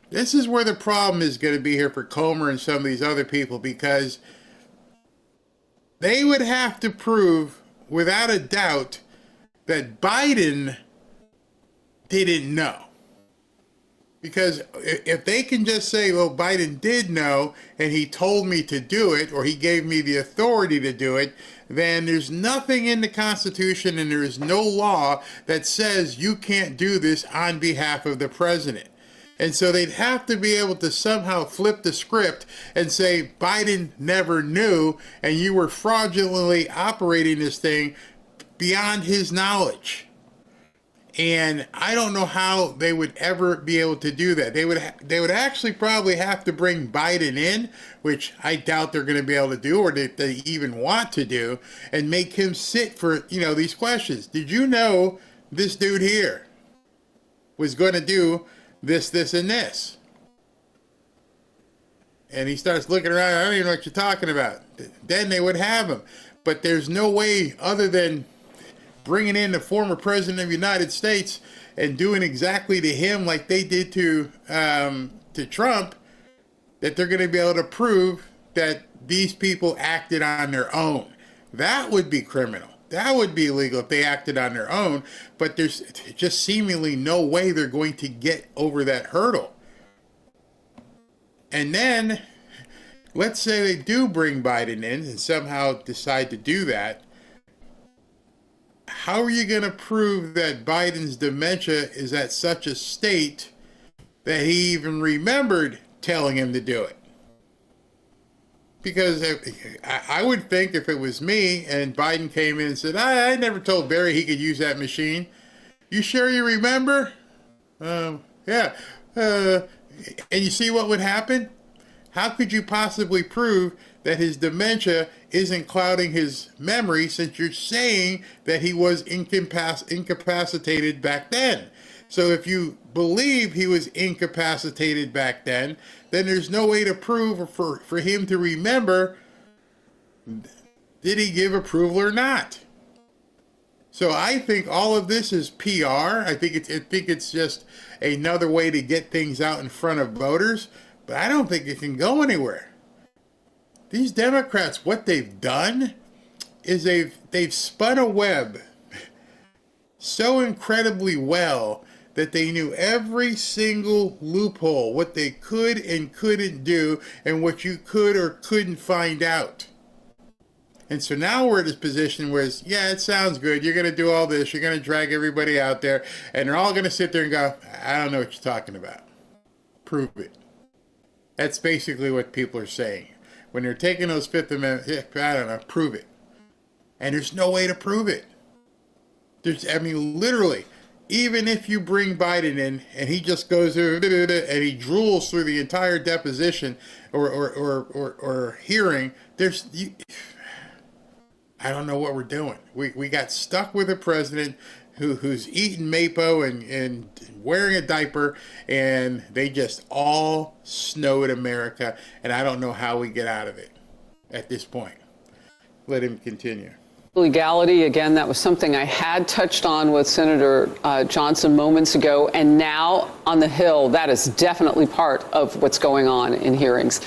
This is where the problem is going to be here for Comer and some of these other people, because they would have to prove without a doubt that Biden didn't know. Because if they can just say, well, Biden did know and he told me to do it, or he gave me the authority to do it, then there's nothing in the Constitution and there is no law that says you can't do this on behalf of the president. And so they'd have to be able to somehow flip the script and say Biden never knew and you were fraudulently operating this thing beyond his knowledge. And I don't know how they would ever be able to do that. They would actually probably have to bring Biden in, which I doubt they're going to be able to do, or that they even want to do, and make him sit for, these questions. Did you know this dude here was going to do this, this, and this? And he starts looking around, I don't even know what you're talking about. Then they would have him. But there's no way other than bringing in the former president of the United States and doing exactly to him like they did to Trump, that they're going to be able to prove that these people acted on their own. That would be criminal. That would be illegal if they acted on their own, but there's just seemingly no way they're going to get over that hurdle. And then, let's say they do bring Biden in and somehow decide to do that. How are you going to prove that Biden's dementia is at such a state that he even remembered telling him to do it? Because I would think if it was me and Biden came in and said, I never told Barry he could use that machine. You sure you remember? Yeah. And you see what would happen? How could you possibly prove that his dementia isn't clouding his memory, since you're saying that he was incapacitated back then? So if you believe he was incapacitated back then there's no way to prove for him to remember, did he give approval or not? So I think all of this is PR. I think it's just another way to get things out in front of voters, but I don't think it can go anywhere. These Democrats, what they've done is they've spun a web so incredibly well that they knew every single loophole, what they could and couldn't do, and what you could or couldn't find out. And so now we're at this position where it's, yeah, it sounds good. You're going to do all this. You're going to drag everybody out there. And they're all going to sit there and go, I don't know what you're talking about. Prove it. That's basically what people are saying. When they're taking those Fifth Amendment, I don't know, prove it. And there's no way to prove it. Literally, even if you bring Biden in and he just goes through and he drools through the entire deposition or hearing, I don't know what we're doing. We got stuck with a president who's eating Mapo and wearing a diaper, and they just all snowed America, and I don't know how we get out of it at this point. Let him continue. Legality, again, that was something I had touched on with Senator Johnson moments ago, and now on the Hill, that is definitely part of what's going on in hearings.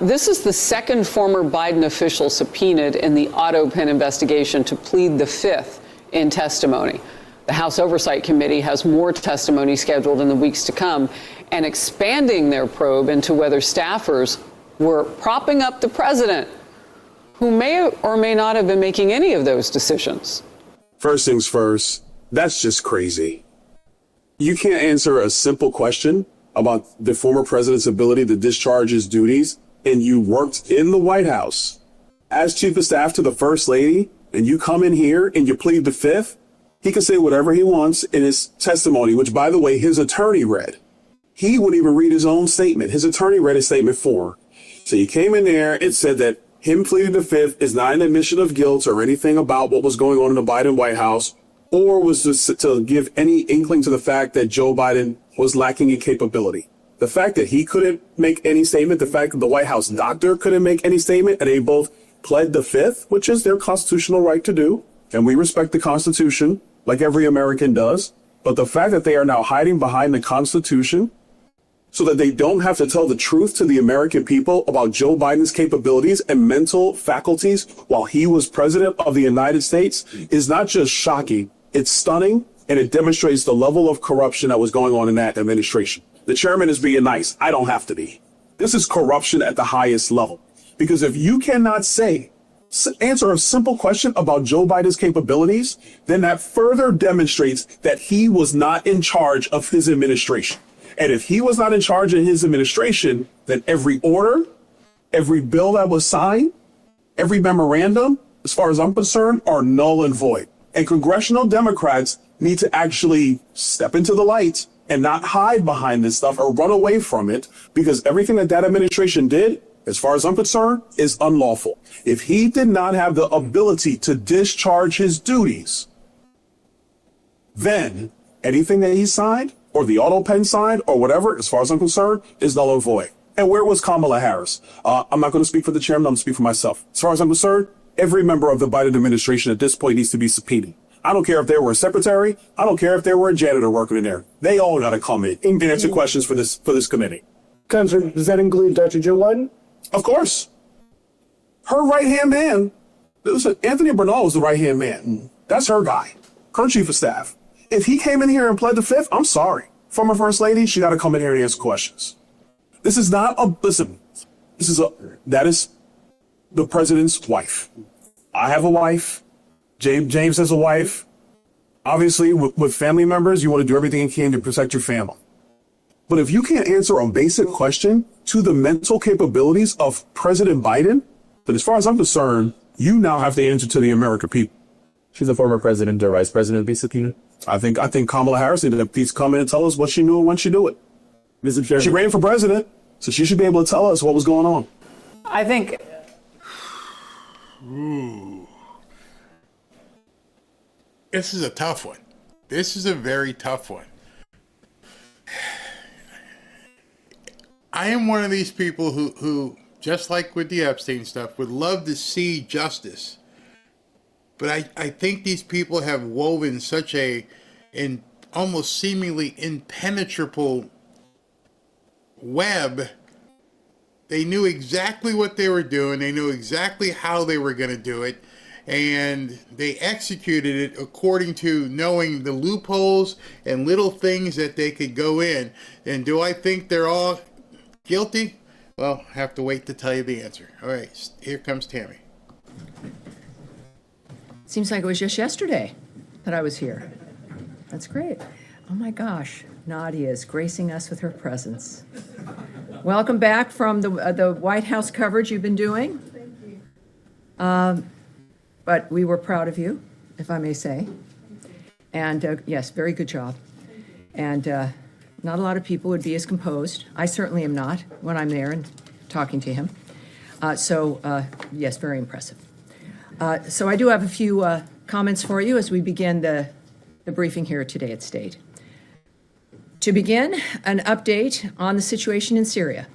This is the second former Biden official subpoenaed in the auto pen investigation to plead the fifth in testimony. The House Oversight Committee has more testimony scheduled in the weeks to come and expanding their probe into whether staffers were propping up the president, who may or may not have been making any of those decisions. First things first, that's just crazy. You can't answer a simple question about the former president's ability to discharge his duties, and you worked in the White House as chief of staff to the first lady, and you come in here and you plead the fifth. He can say whatever he wants in his testimony, which, by the way, his attorney read. He wouldn't even read his own statement. His attorney read his statement for him. So you came in there and said that him pleading the fifth is not an admission of guilt or anything about what was going on in the Biden White House, or was just to give any inkling to the fact that Joe Biden was lacking in capability. The fact that he couldn't make any statement, the fact that the White House doctor couldn't make any statement, and they both pled the fifth, which is their constitutional right to do, and we respect the Constitution like every American does. But the fact that they are now hiding behind the Constitution so that they don't have to tell the truth to the American people about Joe Biden's capabilities and mental faculties while he was president of the United States is not just shocking, it's stunning, and it demonstrates the level of corruption that was going on in that administration. The chairman is being nice. I don't have to be. This is corruption at the highest level. Because if you cannot answer a simple question about Joe Biden's capabilities, then that further demonstrates that he was not in charge of his administration. And if he was not in charge of his administration, then every order, every bill that was signed, every memorandum, as far as I'm concerned, are null and void. And congressional Democrats need to actually step into the light and not hide behind this stuff or run away from it, because everything that administration did, as far as I'm concerned, is unlawful. If he did not have the ability to discharge his duties, then anything that he signed or the auto pen signed or whatever, as far as I'm concerned, is null and void. And where was Kamala Harris? I'm not going to speak for the chairman. I'm going to speak for myself. As far as I'm concerned, every member of the Biden administration at this point needs to be subpoenaed. I don't care if they were a secretary. I don't care if they were a janitor working in there. They all got to come in and answer questions for this committee. Counselor, does that include Dr. Joe Biden? Of course. Her right-hand man, Anthony Bernal was the right-hand man. That's her guy, her chief of staff. If he came in here and pled the fifth, I'm sorry. Former first lady, she got to come in here and answer questions. That is the president's wife. I have a wife. James has a wife. Obviously, with family members, you want to do everything you can to protect your family. But if you can't answer a basic question to the mental capabilities of President Biden, then as far as I'm concerned, you now have to answer to the American people. She's a former president or vice president, be subpoenaed. I think Kamala Harris needed to please come in and tell us what she knew and when she knew it. Mr. Chairman. She ran for president, so she should be able to tell us what was going on. I think. This is a tough one. This is a very tough one. I am one of these people who, just like with the Epstein stuff, would love to see justice. But I think these people have woven such almost seemingly impenetrable web. They knew exactly what they were doing. They knew exactly how they were going to do it. and they executed it according to knowing the loopholes and little things that they could go in. And do I think they're all guilty? Well, I have to wait to tell you the answer. All right, here comes Tammy. Seems like it was just yesterday that I was here. That's great. Oh my gosh, Nadia is gracing us with her presence. Welcome back from the White House coverage you've been doing. Thank you. But we were proud of you, if I may say. And yes, very good job. And not a lot of people would be as composed. I certainly am not when I'm there and talking to him. Yes, very impressive. So I do have a few comments for you as we begin the briefing here today at State. To begin, an update on the situation in Syria.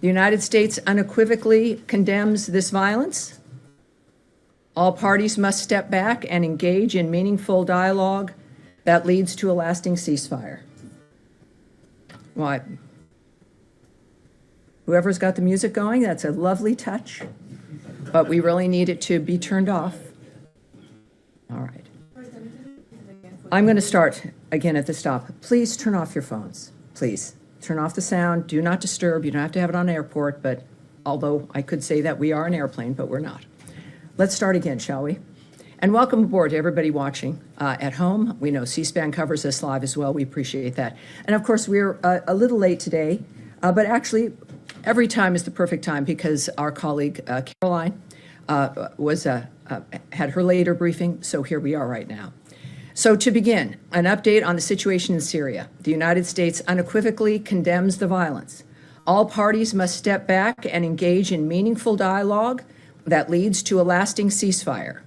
The United States unequivocally condemns this violence. All parties must step back and engage in meaningful dialogue that leads to a lasting ceasefire. Well, whoever's got the music going, that's a lovely touch, but we really need it to be turned off. All right. I'm going to start again at the stop. Please turn off your phones. Please turn off the sound. Do not disturb. You don't have to have it on airport, but although I could say that we are an airplane, but we're not. Let's start again, shall we? And welcome aboard to everybody watching at home. We know C-SPAN covers us live as well. We appreciate that. And of course, we're a little late today, but actually every time is the perfect time because our colleague Karoline had her later briefing, so here we are right now. So to begin, an update on the situation in Syria. The United States unequivocally condemns the violence. All parties must step back and engage in meaningful dialogue that leads to a lasting ceasefire.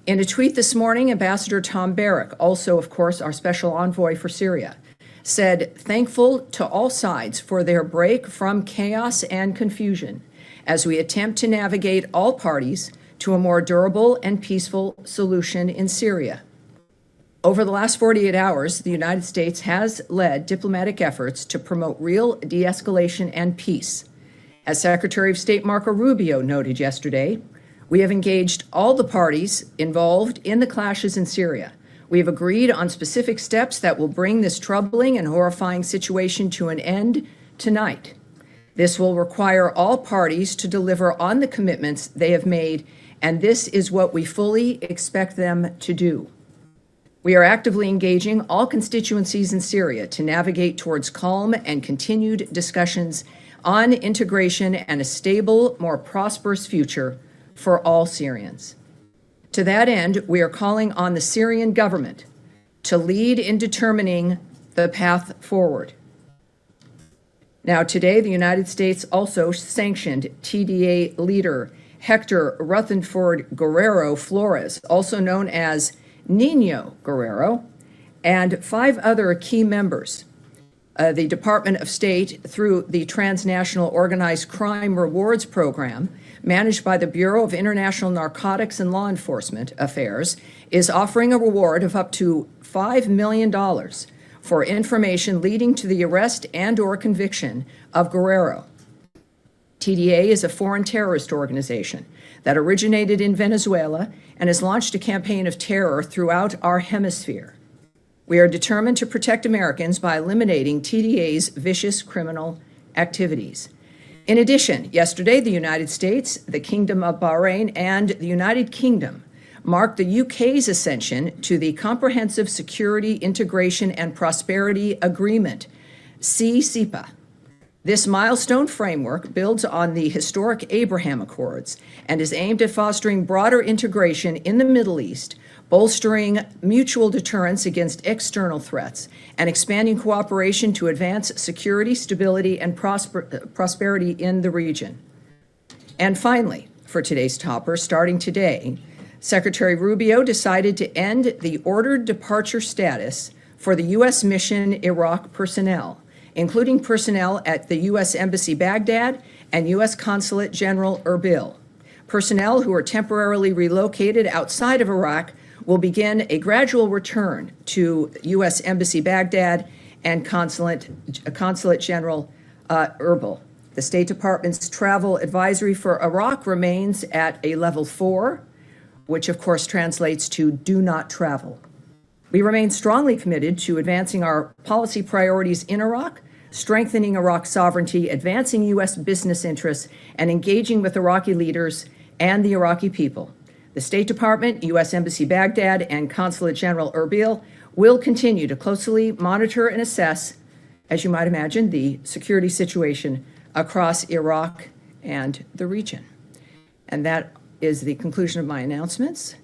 In a tweet this morning, Ambassador Tom Barrack, also, of course, our special envoy for Syria, said, "Thankful to all sides for their break from chaos and confusion as we attempt to navigate all parties to a more durable and peaceful solution in Syria." Over the last 48 hours, the United States has led diplomatic efforts to promote real de-escalation and peace. As Secretary of State Marco Rubio noted yesterday, we have engaged all the parties involved in the clashes in Syria. We have agreed on specific steps that will bring this troubling and horrifying situation to an end tonight. This will require all parties to deliver on the commitments they have made, and this is what we fully expect them to do. We are actively engaging all constituencies in Syria to navigate towards calm and continued discussions on integration and a stable, more prosperous future for all Syrians. To that end, we are calling on the Syrian government to lead in determining the path forward. Now, today, the United States also sanctioned TDA leader Hector Rutherford Guerrero Flores, also known as Nino Guerrero, and 5 other key members. The Department of State, through the Transnational Organized Crime Rewards Program, managed by the Bureau of International Narcotics and Law Enforcement Affairs, is offering a reward of up to $5 million for information leading to the arrest and/or conviction of Guerrero. TDA is a foreign terrorist organization that originated in Venezuela and has launched a campaign of terror throughout our hemisphere. We are determined to protect Americans by eliminating TDA's vicious criminal activities. In addition, yesterday, the United States, the Kingdom of Bahrain, and the United Kingdom marked the UK's ascension to the Comprehensive Security, Integration, and Prosperity Agreement, CCPA. This milestone framework builds on the historic Abraham Accords and is aimed at fostering broader integration in the Middle East, bolstering mutual deterrence against external threats, and expanding cooperation to advance security, stability, and prosperity in the region. And finally, for today's topper, starting today, Secretary Rubio decided to end the ordered departure status for the U.S. Mission Iraq personnel, including personnel at the U.S. Embassy Baghdad and U.S. Consulate General Erbil. Personnel who are temporarily relocated outside of Iraq will begin a gradual return to U.S. Embassy Baghdad and Consulate General Erbil. The State Department's travel advisory for Iraq remains at a level 4, which of course translates to do not travel. We remain strongly committed to advancing our policy priorities in Iraq, strengthening Iraq's sovereignty, advancing U.S. business interests, and engaging with Iraqi leaders and the Iraqi people. The State Department, U.S. Embassy Baghdad, and Consulate General Erbil will continue to closely monitor and assess, as you might imagine, the security situation across Iraq and the region. And that is the conclusion of my announcements.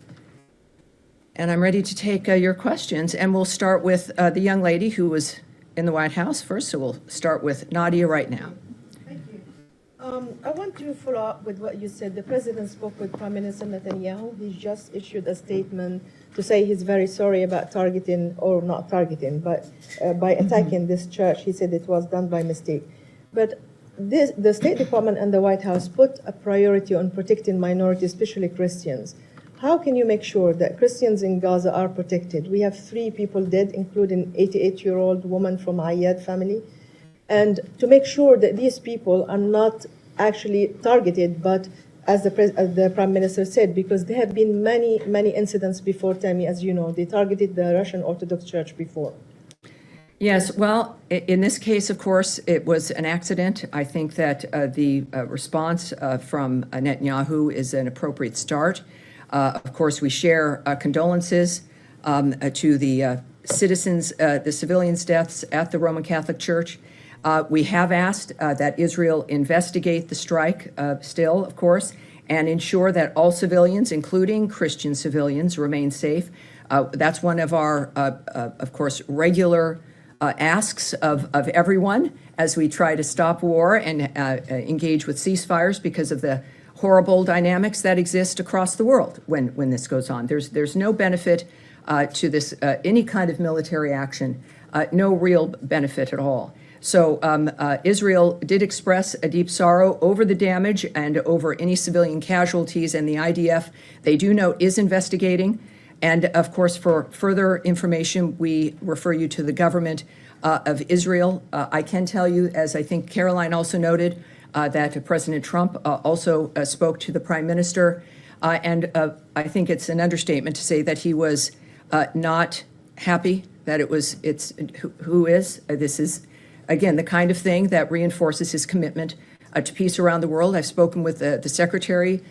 And I'm ready to take your questions. And we'll start with the young lady who was in the White House first. So we'll start with Nadia right now. Thank you. I want to follow up with what you said. The president spoke with Prime Minister Netanyahu. He just issued a statement to say he's very sorry about targeting, or not targeting, but by attacking this church. He said it was done by mistake. But the State Department and the White House put a priority on protecting minorities, especially Christians. How can you make sure that Christians in Gaza are protected? We have 3 people dead, including 88-year-old woman from Ayyad family. And to make sure that these people are not actually targeted, but as the Prime Minister said, because there have been many, many incidents before, Tammy, as you know. They targeted the Russian Orthodox Church before. Yes, well, in this case, of course, it was an accident. I think that the response from Netanyahu is an appropriate start. Of course, we share condolences to the citizens, the civilians' deaths at the Roman Catholic Church. We have asked that Israel investigate the strike still, of course, and ensure that all civilians, including Christian civilians, remain safe. That's one of our, of course, regular asks of everyone as we try to stop war and engage with ceasefires because of the horrible dynamics that exist across the world when this goes on. There's no benefit to this, any kind of military action, no real benefit at all. So Israel did express a deep sorrow over the damage and over any civilian casualties, and the IDF, they do note, is investigating. And of course, for further information, we refer you to the government of Israel. I can tell you, as I think Karoline also noted, that President Trump also spoke to the Prime Minister. And I think it's an understatement to say that he was not happy, that this is, again, the kind of thing that reinforces his commitment to peace around the world. I've spoken with the Secretary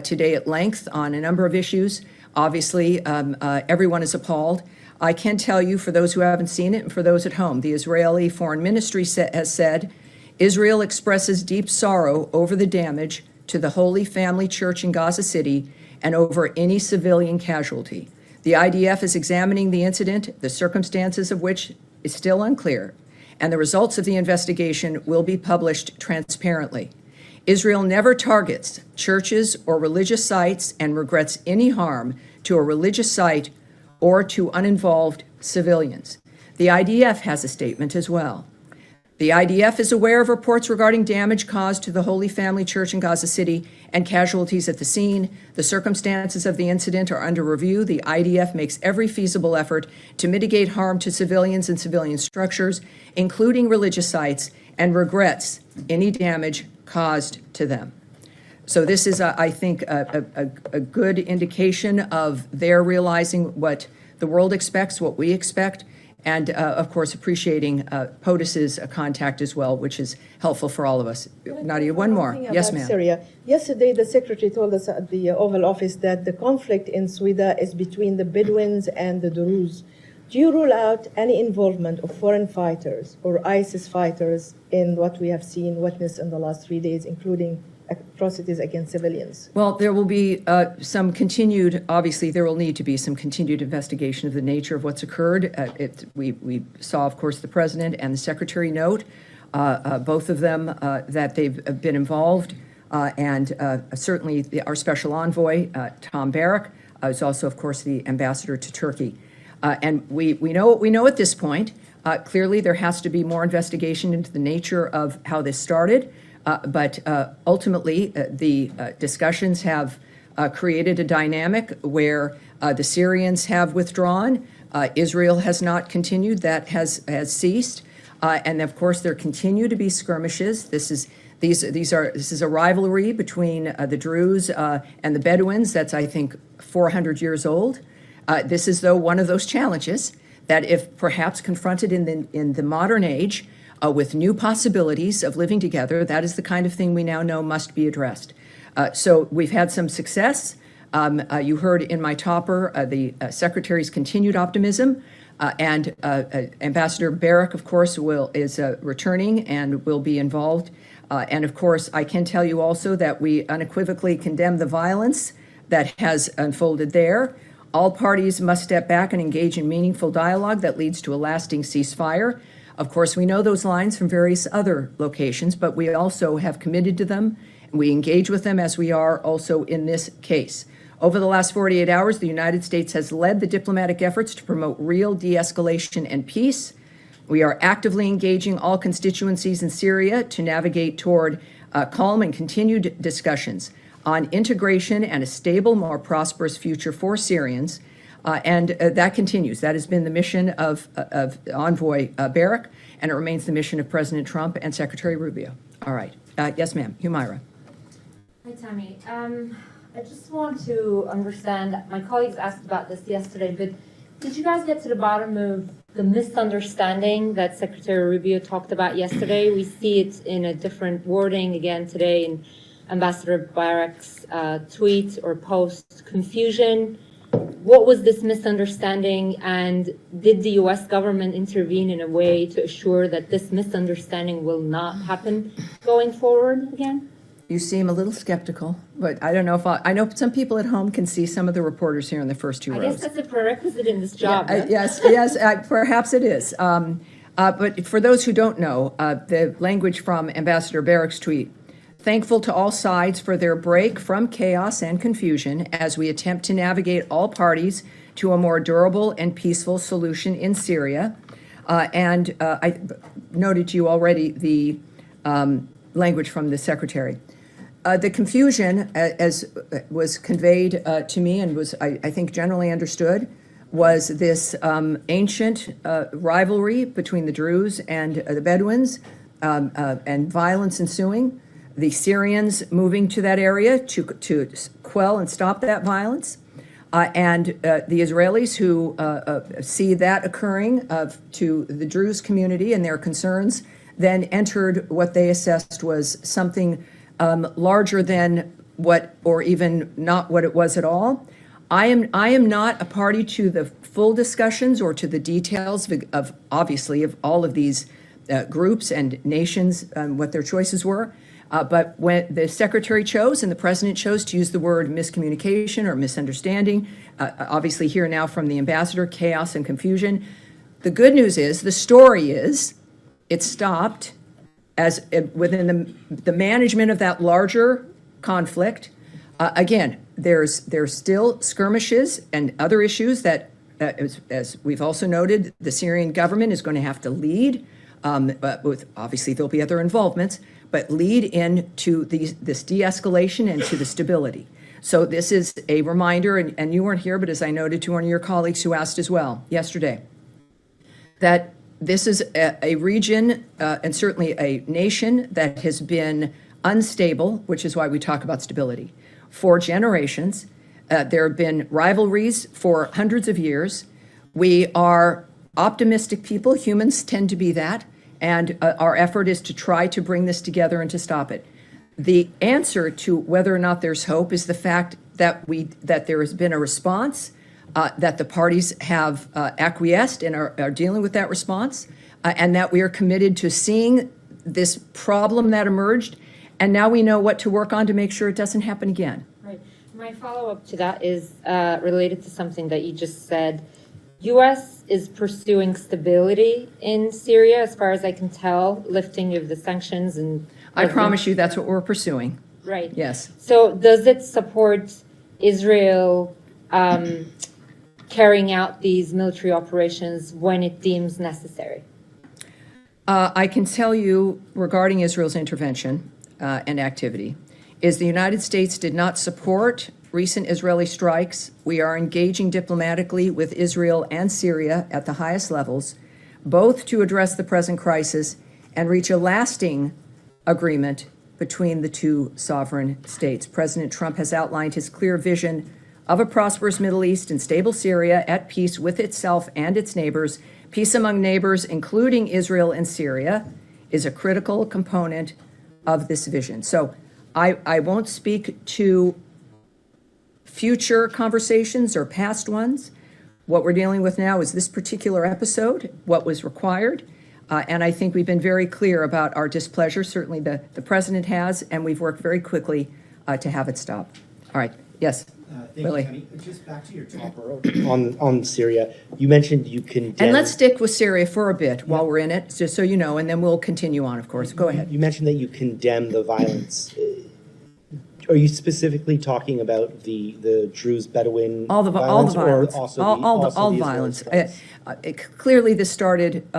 today at length on a number of issues. Obviously, everyone is appalled. I can tell you, for those who haven't seen it and for those at home, the Israeli Foreign Ministry has said, Israel expresses deep sorrow over the damage to the Holy Family Church in Gaza City and over any civilian casualty. The IDF is examining the incident, the circumstances of which is still unclear, and the results of the investigation will be published transparently. Israel never targets churches or religious sites and regrets any harm to a religious site or to uninvolved civilians. The IDF has a statement as well. The IDF is aware of reports regarding damage caused to the Holy Family Church in Gaza City and casualties at the scene. The circumstances of the incident are under review. The IDF makes every feasible effort to mitigate harm to civilians and civilian structures, including religious sites, and regrets any damage caused to them. So this is, I think, a good indication of their realizing what the world expects, what we expect, and, of course, appreciating POTUS's contact as well, which is helpful for all of us. Nadia, one more. Yes, ma'am. Syria. Yesterday, the Secretary told us at the Oval Office that the conflict in Sweden is between the Bedouins and the Druze. Do you rule out any involvement of foreign fighters or ISIS fighters in what we have seen, witnessed in the last 3 days, including atrocities against civilians? Well, there will be some continued, obviously, there will need to be some continued investigation of the nature of what's occurred. We saw, of course, the President and the Secretary note, both of them, that they've been involved, and certainly our Special Envoy, Tom Barrack, is also, of course, the Ambassador to Turkey. And we know what we know at this point. Clearly, there has to be more investigation into the nature of how this started. But ultimately, the discussions have created a dynamic where the Syrians have withdrawn. Israel has not continued. That has ceased. And of course, there continue to be skirmishes. This is a rivalry between the Druze and the Bedouins that's, I think, 400 years old. This is, though, one of those challenges that, if perhaps confronted in the modern age with new possibilities of living together, that is the kind of thing we now know must be addressed. So we've had some success. You heard in my topper the Secretary's continued optimism, and Ambassador Barak, of course, is returning and will be involved. And of course, I can tell you also that we unequivocally condemn the violence that has unfolded there. All parties must step back and engage in meaningful dialogue that leads to a lasting ceasefire. Of course, we know those lines from various other locations, but we also have committed to them, and we engage with them as we are also in this case. Over the last 48 hours, the United States has led the diplomatic efforts to promote real de-escalation and peace. We are actively engaging all constituencies in Syria to navigate toward calm and continued discussions on integration and a stable, more prosperous future for Syrians. And that continues. That has been the mission of Envoy Barak, and it remains the mission of President Trump and Secretary Rubio. All right. Yes, ma'am. Humaira. Hi, Tammy. I just want to understand, my colleagues asked about this yesterday, but did you guys get to the bottom of the misunderstanding that Secretary Rubio talked about yesterday? We see it in a different wording again today in Ambassador Barak's tweet or post. Confusion. What was this misunderstanding, and did the U.S. government intervene in a way to assure that this misunderstanding will not happen going forward again? You seem a little skeptical, but I don't know if I know some people at home can see some of the reporters here in the first two rows. I guess that's a prerequisite in this job. Yes, perhaps it is. But for those who don't know, the language from Ambassador Barak's tweet: thankful to all sides for their break from chaos and confusion as we attempt to navigate all parties to a more durable and peaceful solution in Syria. And I noted to you already the language from the Secretary. The confusion, as was conveyed to me and was, I think, generally understood, was this ancient rivalry between the Druze and the Bedouins, and violence ensuing. The Syrians moving to that area to quell and stop that violence, and the Israelis who see that occurring to the Druze community and their concerns, then entered what they assessed was something larger than what, or even not what it was at all. I am not a party to the full discussions or to the details of obviously of all of these groups and nations, what their choices were. But when the Secretary chose and the President chose to use the word miscommunication or misunderstanding, obviously here now from the Ambassador, chaos and confusion. The good news is, the story is, it stopped as within the management of that larger conflict. Again, there's still skirmishes and other issues that, as we've also noted, the Syrian government is going to have to lead, but with obviously there'll be other involvements, but lead into this de-escalation and to the stability. So this is a reminder, and you weren't here, but as I noted to one of your colleagues who asked as well yesterday, that this is a region and certainly a nation that has been unstable, which is why we talk about stability, for generations. There have been rivalries for hundreds of years. We are optimistic people. Humans tend to be that. And our effort is to try to bring this together and to stop it. The answer to whether or not there's hope is the fact that there has been a response, that the parties have acquiesced and are dealing with that response, and that we are committed to seeing this problem that emerged, and now we know what to work on to make sure it doesn't happen again. Right. My follow-up to that is related to something that you just said. U.S. is pursuing stability in Syria, as far as I can tell, lifting of the sanctions and... I promise you that's what we're pursuing. Right. Yes. So does it support Israel carrying out these military operations when it deems necessary? I can tell you regarding Israel's intervention and activity is the United States did not support recent Israeli strikes. We are engaging diplomatically with Israel and Syria at the highest levels, both to address the present crisis and reach a lasting agreement between the two sovereign states. President Trump has outlined his clear vision of a prosperous Middle East and stable Syria at peace with itself and its neighbors. Peace among neighbors, including Israel and Syria, is a critical component of this vision. So I won't speak to future conversations or past ones. What we're dealing with now is this particular episode, what was required. And I think we've been very clear about our displeasure. Certainly the president has, and we've worked very quickly to have it stop. All right. Yes. Thank Willie. you, Tammy. Just back to your talk on Syria. You mentioned you condemn. And let's stick with Syria for a bit while we're in it, just so you know, and then we'll continue on, of course. Go ahead. You mentioned that you condemn the violence. Are you specifically talking about the Druze Bedouin All the violence, violence, or also all the violence. Israeli Clearly, this started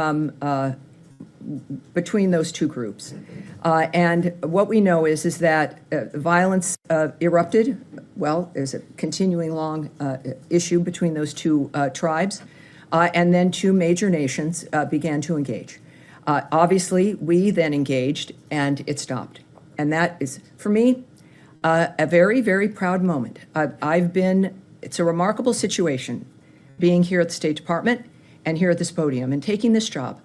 between those two groups, and what we know is that violence erupted. Well, there's a continuing long issue between those two tribes, and then two major nations began to engage. Obviously, we then engaged, and it stopped, and that is, for me, a very, very proud moment. It's a remarkable situation being here at the State Department and here at this podium and taking this job,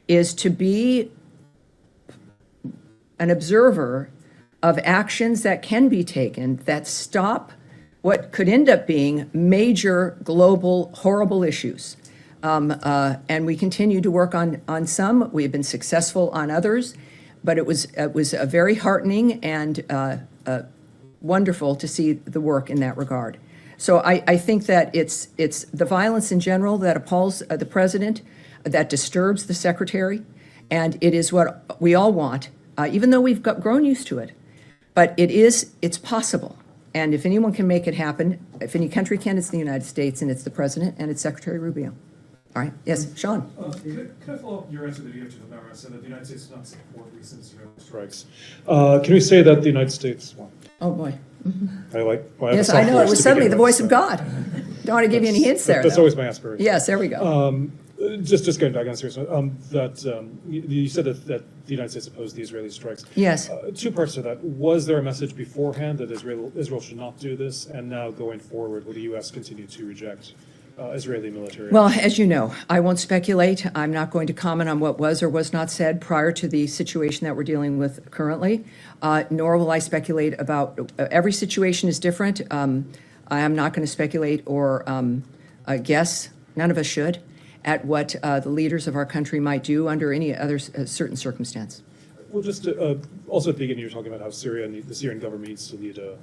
is to be an observer of actions that can be taken that stop what could end up being major global horrible issues. And we continue to work on some. We have been successful on others, but it was a very heartening and wonderful to see the work in that regard. So I think that it's the violence in general that appalls the president, that disturbs the secretary, and it is what we all want, even though we've grown used to it. But it's possible. And if anyone can make it happen, if any country can, it's the United States, and it's the president, and it's Secretary Rubio. All right, yes, Sean. Could I follow up your answer that you gave to the member said that the United States does not support recent Israeli strikes? Can we say that the United States, Oh, boy. Yes, I know, it was suddenly the voice of God. Don't want to give you any hints there. That's though. always my aspiration. Yes, there we go. Just going back on serious note, you said that the United States opposed the Israeli strikes. Yes. Two parts to that. Was there a message beforehand that Israel should not do this, and now going forward, will the U.S. continue to reject Israeli military? Well, as you know, I won't speculate. I'm not going to comment on what was or was not said prior to the situation that we're dealing with currently, nor will I speculate about every situation is different. I am not going to speculate or guess. None of us should at what the leaders of our country might do under any other certain circumstance. Well, just also at the beginning, you were talking about how Syria and the Syrian government needs to lead a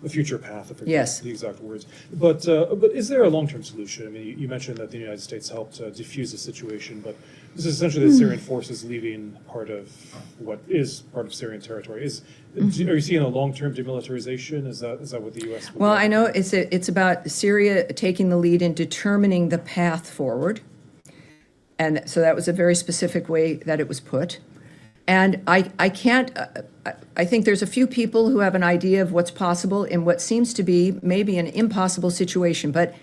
future path. I forget Yes. the exact words. But is there a long-term solution? I mean, you mentioned that the United States helped defuse the situation, but this is essentially the Syrian forces leaving part of what is part of Syrian territory. Are you seeing a long-term demilitarization? Is that what the U.S. Well, I know it's about Syria taking the lead in determining the path forward. And so that was a very specific way that it was put. And I think there's a few people who have an idea of what's possible in what seems to be maybe an impossible situation, but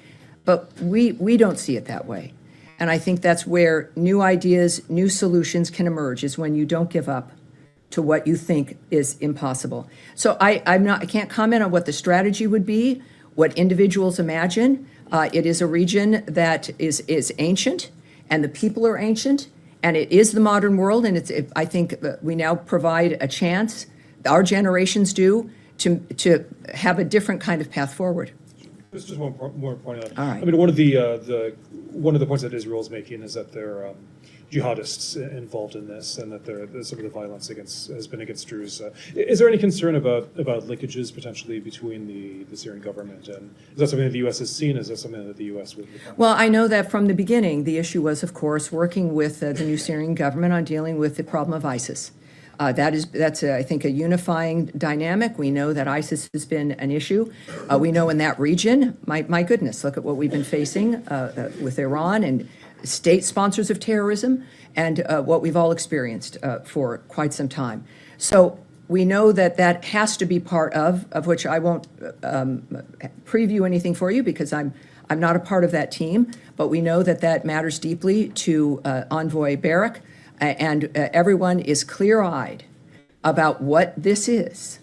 we don't see it that way. And I think that's where new ideas, new solutions can emerge, is when you don't give up to what you think is impossible. So I can't comment on what the strategy would be, what individuals imagine. It is a region that is ancient, and the people are ancient, and it is the modern world, and I think we now provide a chance, our generations do, to have a different kind of path forward. Just one more point on that. All right. I mean, one of the points that Israel is making is that there are jihadists involved in this, and that some of the violence has been against Druze. Is there any concern about linkages potentially between the Syrian government, and is that something that the U.S. has seen? Is that something that the U.S. would? Well, I know that from the beginning, the issue was, of course, working with the new Syrian government on dealing with the problem of ISIS. That's I think, a unifying dynamic. We know that ISIS has been an issue. We know in that region, my goodness, look at what we've been facing with Iran and state sponsors of terrorism, and what we've all experienced for quite some time. So we know that has to be part of which I won't preview anything for you because I'm not a part of that team, but we know that matters deeply to Envoy Barak, and everyone is clear-eyed about what this is.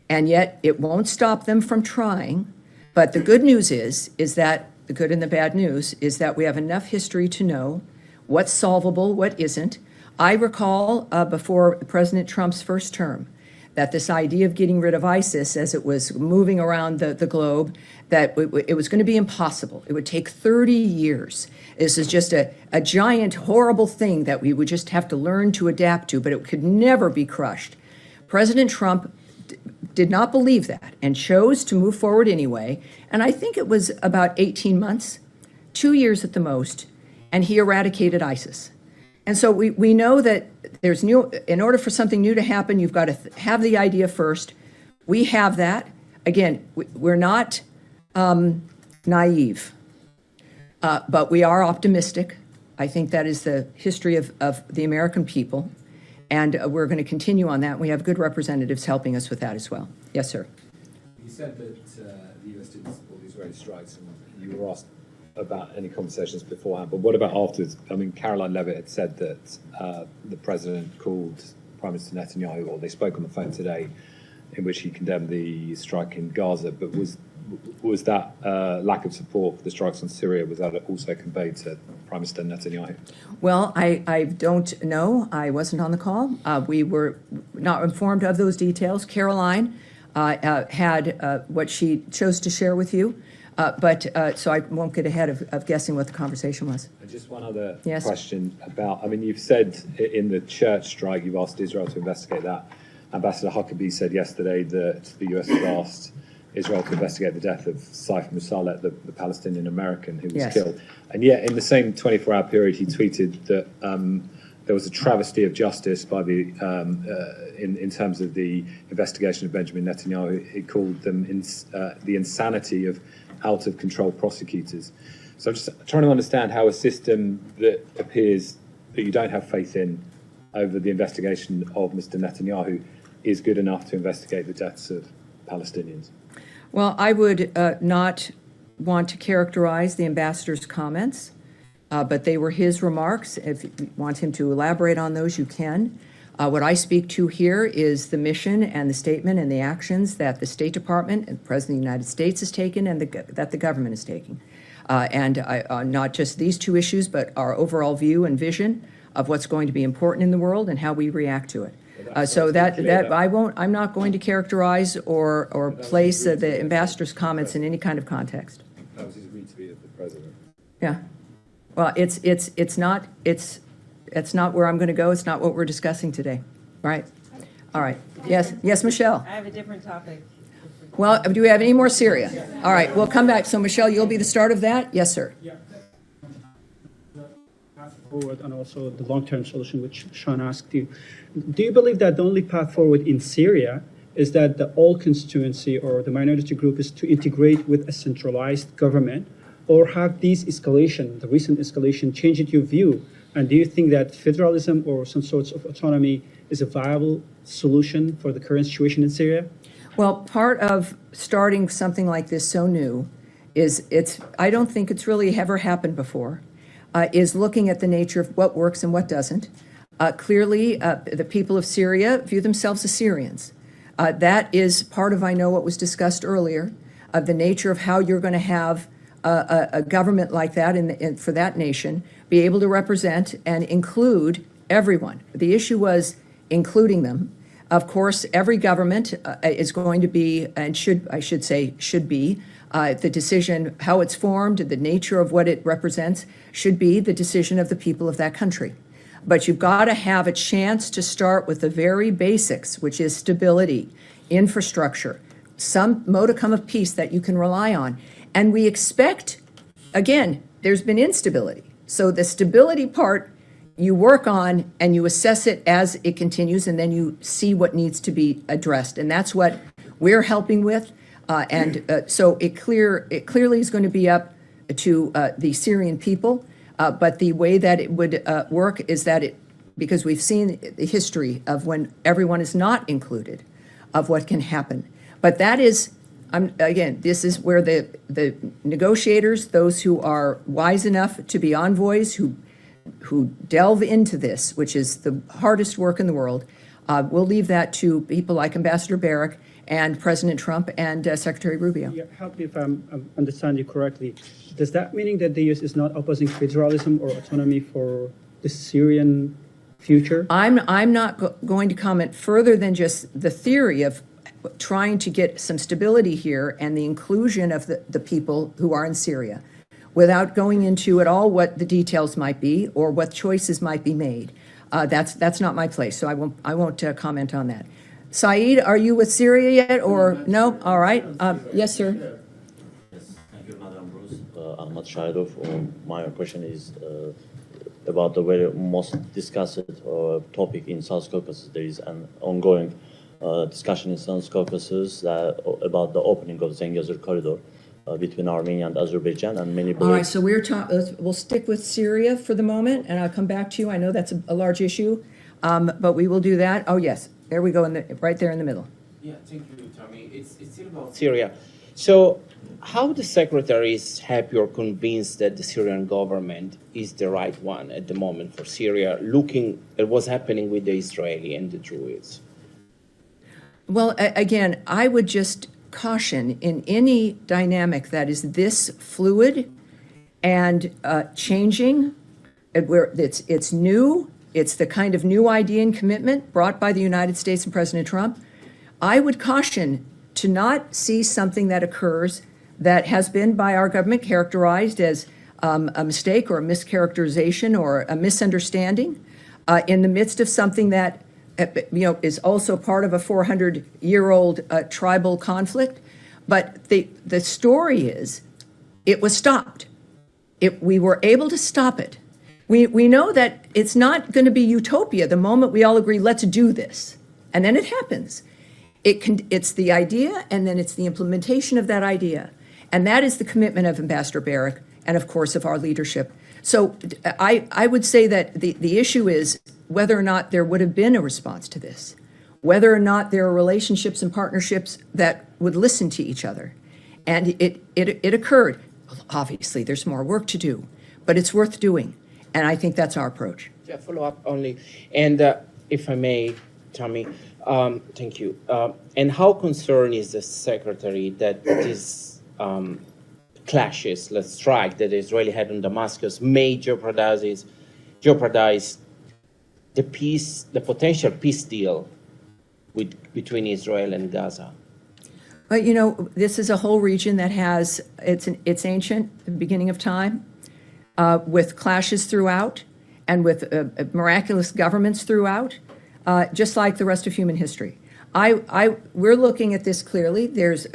And yet it won't stop them from trying. But the good news is that the good and the bad news is that we have enough history to know what's solvable, what isn't. I recall before President Trump's first term that this idea of getting rid of ISIS as it was moving around the globe, that it was going to be impossible. It would take 30 years. This is just a giant, horrible thing that we would just have to learn to adapt to, but it could never be crushed. President Trump did not believe that and chose to move forward anyway. And I think it was about 18 months, 2 years at the most, and he eradicated ISIS. And so we know that there's in order for something new to happen, you've got to have the idea first. We have that. Again, we're not naive, but we are optimistic. I think that is the history of the American people. And we're going to continue on that. We have good representatives helping us with that as well. Yes, sir. You said that the U.S. didn't support the Israeli strikes, and you were asked about any conversations beforehand. But what about afterwards? I mean, Karoline Leavitt had said that the president called Prime Minister Netanyahu, or they spoke on the phone today, in which he condemned the strike in Gaza. But was that lack of support for the strikes on Syria, was that also conveyed to Prime Minister Netanyahu? Well, I don't know. I wasn't on the call. We were not informed of those details. Caroline had what she chose to share with you, so I won't get ahead of guessing what the conversation was. And just one other Yes. question about, I mean, you've said in the church strike, you've asked Israel to investigate that. Ambassador Huckabee said yesterday that the US had asked Israel to investigate the death of Saif Musaleh, the Palestinian American who was Yes. killed. And yet, in the same 24-hour period, he tweeted that there was a travesty of justice by the in terms of the investigation of Benjamin Netanyahu. He called them the insanity of out-of-control prosecutors. So I'm just trying to understand how a system that appears that you don't have faith in over the investigation of Mr. Netanyahu is good enough to investigate the deaths of Palestinians. Well, I would not want to characterize the ambassador's comments, but they were his remarks. If you want him to elaborate on those, you can. What I speak to here is the mission and the statement and the actions that the State Department and the President of the United States has taken and that the government is taking. Not just these two issues, but our overall view and vision of what's going to be important in the world and how we react to it. I'm not going to characterize or place the ambassador's comments in any kind of context. That was his retweet of the president. Yeah. Well, it's not where I'm going to go. It's not what we're discussing today. Right. All right. Yes, Michelle. I have a different topic. Well, do we have any more Syria? All right, we'll come back. So, Michelle, you'll be the start of that? Yes, sir. Forward and also the long-term solution, which Sean asked you. Do you believe that the only path forward in Syria is that the all constituency or the minority group is to integrate with a centralized government, or have the recent escalation, changed your view? And do you think that federalism or some sorts of autonomy is a viable solution for the current situation in Syria? Well, part of starting something like this so new is I don't think it's really ever happened before, is looking at the nature of what works and what doesn't. Clearly, the people of Syria view themselves as Syrians. That is part of, I know, what was discussed earlier, of the nature of how you're going to have a government like that for that nation be able to represent and include everyone. The issue was including them. Of course, every government is going to be, and should be, the decision, how it's formed, the nature of what it represents, should be the decision of the people of that country. But you've got to have a chance to start with the very basics, which is stability, infrastructure, some modicum of peace that you can rely on. And we expect, again, there's been instability. So the stability part you work on and you assess it as it continues, and then you see what needs to be addressed. And that's what we're helping with. So it clearly is going to be up to the Syrian people. But the way that it would work is that because we've seen the history of when everyone is not included, of what can happen. But that is, again, this is where the negotiators, those who are wise enough to be envoys, who delve into this, which is the hardest work in the world, We'll leave that to people like Ambassador Barrack and President Trump and Secretary Rubio. Yeah, help me if I'm understand you correctly. Does that mean that the U.S. is not opposing federalism or autonomy for the Syrian future? I'm not going to comment further than just the theory of trying to get some stability here and the inclusion of the people who are in Syria, without going into at all what the details might be or what choices might be made. That's not my place, so I won't comment on that. Saeed, are you with Syria yet, or no? All right. Yes, sir. Yes, thank you, Madam Bruce. Ahmad Shahidov. My question is about the very most discussed topic in South Caucasus. There is an ongoing discussion in South Caucasus about the opening of Zengezur corridor between Armenia and Azerbaijan, and many believe. All right, so we'll stick with Syria for the moment, and I'll come back to you. I know that's a large issue, but we will do that. Oh, yes, there we go, right there in the middle. Yeah, thank you, Tommy. It's still about Syria. So how the Secretary is happy or convinced that the Syrian government is the right one at the moment for Syria, looking at what's happening with the Israeli and the Druids? Well, again, I would just caution in any dynamic that is this fluid and changing, where it's new, it's the kind of new idea and commitment brought by the United States and President Trump. I would caution to not see something that occurs that has been by our government characterized as a mistake or a mischaracterization or a misunderstanding in the midst of something that is also part of a 400-year-old tribal conflict. But the story is, it was stopped. We were able to stop it. We know that it's not going to be utopia the moment we all agree, let's do this. And then it happens. It's the idea, and then it's the implementation of that idea. And that is the commitment of Ambassador Barrack and, of course, of our leadership. So I would say that the issue is whether or not there would have been a response to this, whether or not there are relationships and partnerships that would listen to each other. And it occurred. Obviously, there's more work to do, but it's worth doing. And I think that's our approach. Yeah, follow up only. And if I may, Tommy, thank you. And how concerned is the Secretary that these clashes, let's strike, that Israeli had in Damascus may jeopardize the potential peace deal between Israel and Gaza? But this is a whole region that has, it's ancient, the beginning of time, with clashes throughout and with miraculous governments throughout, just like the rest of human history. We're looking at this clearly. There's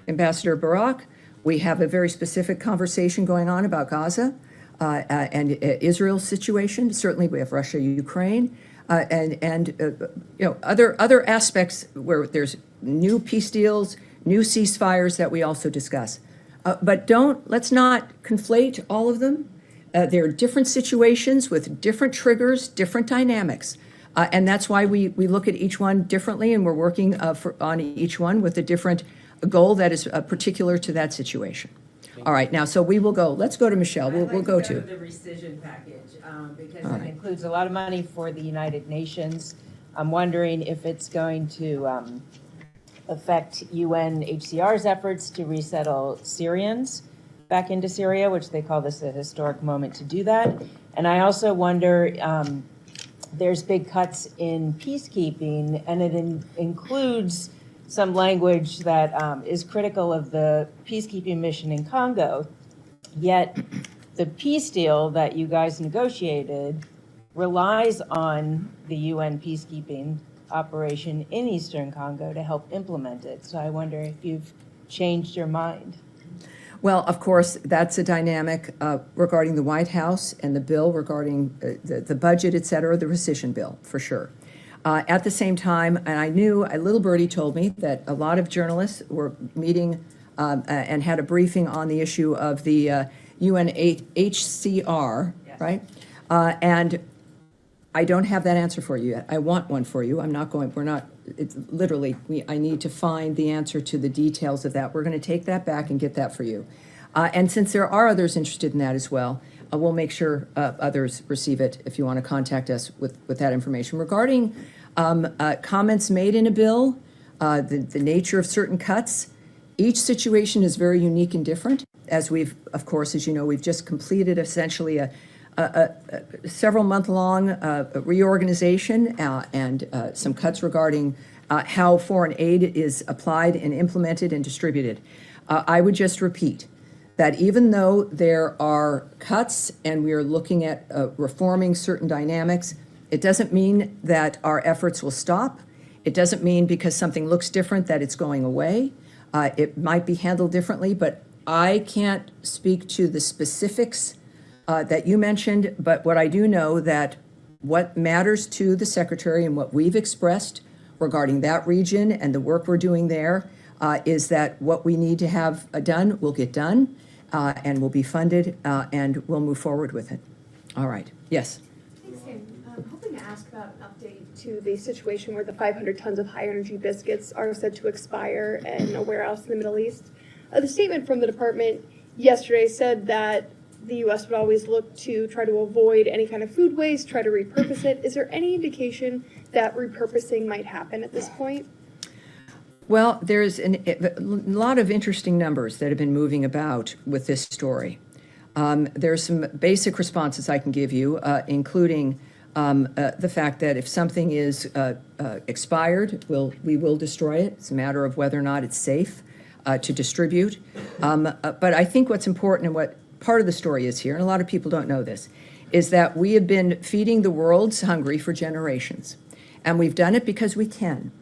Ambassador Barrack. We have a very specific conversation going on about Gaza and Israel's situation. Certainly, we have Russia, Ukraine, and other aspects where there's new peace deals, new ceasefires that we also discuss. But let's not conflate all of them. There are different situations with different triggers, different dynamics. And that's why we look at each one differently, and we're working on each one with a different goal that is particular to that situation. All right, now, so we will go. Let's go to Michelle. We'll go to the rescission package because All it right. includes a lot of money for the United Nations. I'm wondering if it's going to affect UNHCR's efforts to resettle Syrians back into Syria, which they call this a historic moment to do that. And I also wonder, there's big cuts in peacekeeping, and it includes some language that is critical of the peacekeeping mission in Congo. Yet the peace deal that you guys negotiated relies on the UN peacekeeping operation in Eastern Congo to help implement it. So I wonder if you've changed your mind. Well, of course, that's a dynamic regarding the White House and the bill regarding the budget, et cetera, the rescission bill, for sure. At the same time, and I knew, a little birdie told me that a lot of journalists were meeting and had a briefing on the issue of the UNHCR, right? And I don't have that answer for you yet. I want one for you. It's literally, I need to find the answer to the details of that. We're going to take that back and get that for you. And since there are others interested in that as well, we'll make sure others receive it if you want to contact us with that information. Regarding comments made in a bill, the nature of certain cuts. Each situation is very unique and different. As we've, of course, as you know, we've just completed essentially a several month-long reorganization and some cuts regarding how foreign aid is applied and implemented and distributed. I would just repeat that even though there are cuts and we are looking at reforming certain dynamics, it doesn't mean that our efforts will stop. It doesn't mean because something looks different that it's going away. It might be handled differently, but I can't speak to the specifics that you mentioned, but what I do know that what matters to the Secretary and what we've expressed regarding that region and the work we're doing there is that what we need to have done will get done and will be funded and we'll move forward with it. All right. Yes. Thanks, Sam. I'm hoping to ask about an update to the situation where the 500 tons of high-energy biscuits are said to expire in a warehouse in the Middle East. The statement from the department yesterday said that the U.S. would always look to try to avoid any kind of food waste, try to repurpose it. Is there any indication that repurposing might happen at this point? Well, there's a lot of interesting numbers that have been moving about with this story. There's some basic responses I can give you, including the fact that if something is expired, we will destroy it. It's a matter of whether or not it's safe to distribute. But I think what's important and what part of the story is here, and a lot of people don't know this, is that we have been feeding the world's hungry for generations. And we've done it because we can.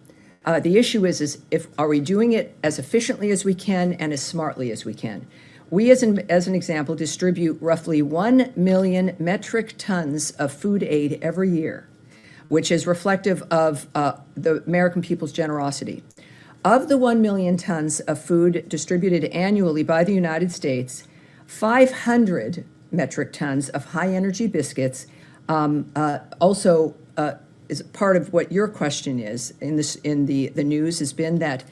The issue is are we doing it as efficiently as we can and as smartly as we can? We, as an example, distribute roughly 1 million metric tons of food aid every year, which is reflective of the American people's generosity. Of the 1 million tons of food distributed annually by the United States, 500 metric tons of high-energy biscuits also is part of what your question is in the news has been that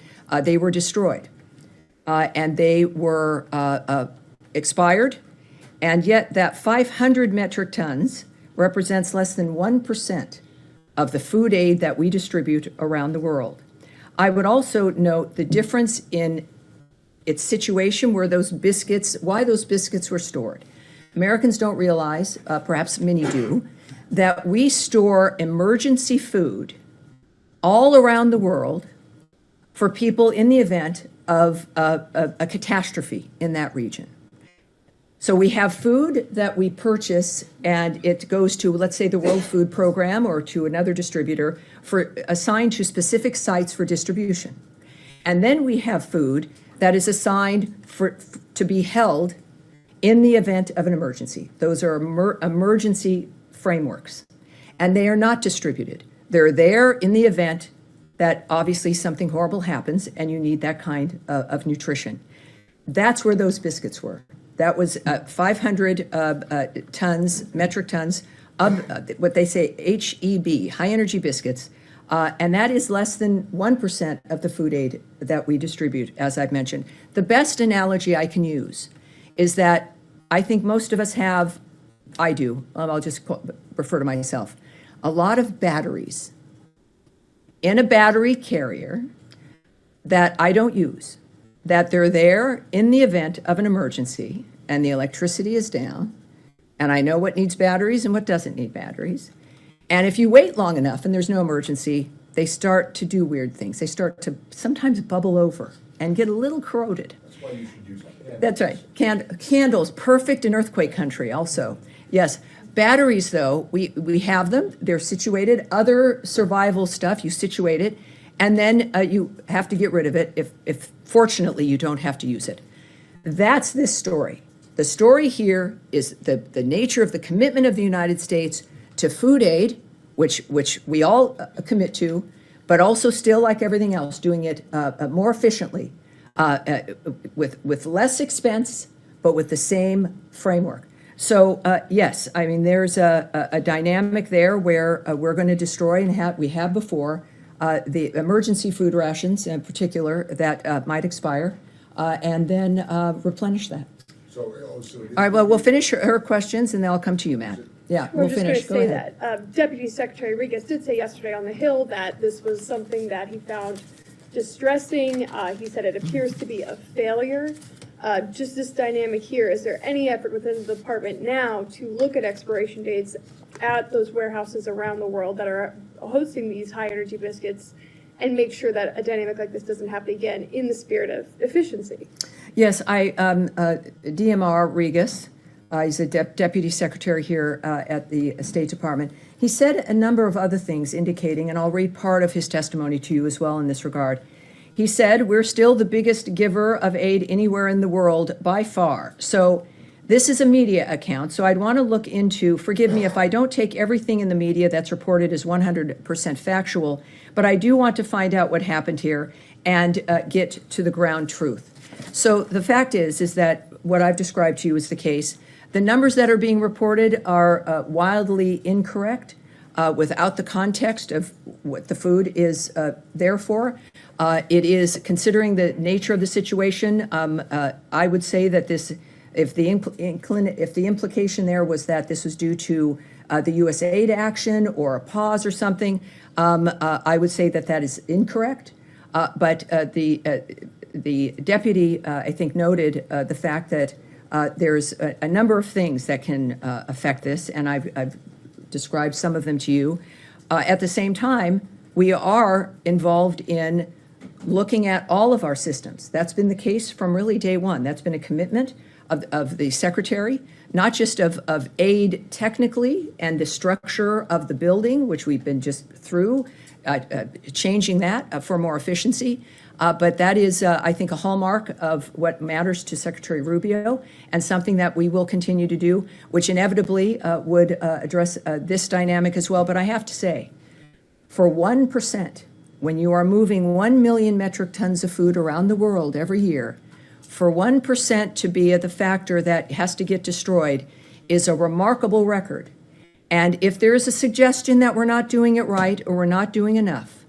they were destroyed and they were expired, and yet that 500 metric tons represents less than 1% of the food aid that we distribute around the world. I would also note the difference in its situation where why those biscuits were stored. Americans don't realize, perhaps many do, that we store emergency food all around the world for people in the event of a catastrophe in that region. So we have food that we purchase and it goes to, let's say, the World Food Program or to another distributor assigned to specific sites for distribution. And then we have food that is assigned to be held in the event of an emergency. Those are emergency frameworks, and they are not distributed. They're there in the event that obviously something horrible happens and you need that kind of nutrition. That's where those biscuits were. That was 500 metric tons of what they say HEB, high energy biscuits, and that is less than 1% of the food aid that we distribute, as I've mentioned. The best analogy I can use is that I think most of us have, I do, I'll just refer to myself, a lot of batteries in a battery carrier that I don't use, that they're there in the event of an emergency and the electricity is down, and I know what needs batteries and what doesn't need batteries. And if you wait long enough and there's no emergency, they start to do weird things. They start to sometimes bubble over and get a little corroded. That's why you should use them. That's right. Candles, perfect in earthquake country also. Yes. Batteries, though, we have them. They're situated. Other survival stuff, you situate it, and then you have to get rid of it if fortunately you don't have to use it. That's this story. The story here is the nature of the commitment of the United States to food aid, which we all commit to, but also still, like everything else, doing it more efficiently, with less expense, but with the same framework. So yes, I mean there's a dynamic there where we're going to destroy and we have before the emergency food rations in particular that might expire, and then replenish that. So All right. Well, we'll finish her questions and then I'll come to you, Matt. Yeah, We're we'll just finish. going Go to say ahead. that Deputy Secretary Regas did say yesterday on the Hill that this was something that he found distressing. He said it appears to be a failure. Just this dynamic here, is there any effort within the department now to look at expiration dates at those warehouses around the world that are hosting these high energy biscuits and make sure that a dynamic like this doesn't happen again in the spirit of efficiency? Yes, DMR Regas, he's a deputy secretary here at the State Department. He said a number of other things indicating, and I'll read part of his testimony to you as well in this regard. He said, we're still the biggest giver of aid anywhere in the world by far. So this is a media account, so I'd want to look into, forgive me if I don't take everything in the media that's reported as 100% factual, but I do want to find out what happened here and get to the ground truth. So the fact is that what I've described to you is the case. The numbers that are being reported are wildly incorrect without the context of what the food is there for. It is, considering the nature of the situation, I would say that this, if the implication there was that this was due to the USAID action or a pause or something, I would say that that is incorrect. But the deputy, I think, noted the fact that there's a number of things that can affect this, and I've described some of them to you. At the same time, we are involved in looking at all of our systems. That's been the case from really day one. That's been a commitment of the secretary, not just of aid technically and the structure of the building, which we've been just through, changing that for more efficiency. But that is, I think, a hallmark of what matters to Secretary Rubio and something that we will continue to do, which inevitably would address this dynamic as well. But I have to say, for 1%, when you are moving 1 million metric tons of food around the world every year, for 1% to be the factor that has to get destroyed is a remarkable record. And if there is a suggestion that we're not doing it right or we're not doing enough,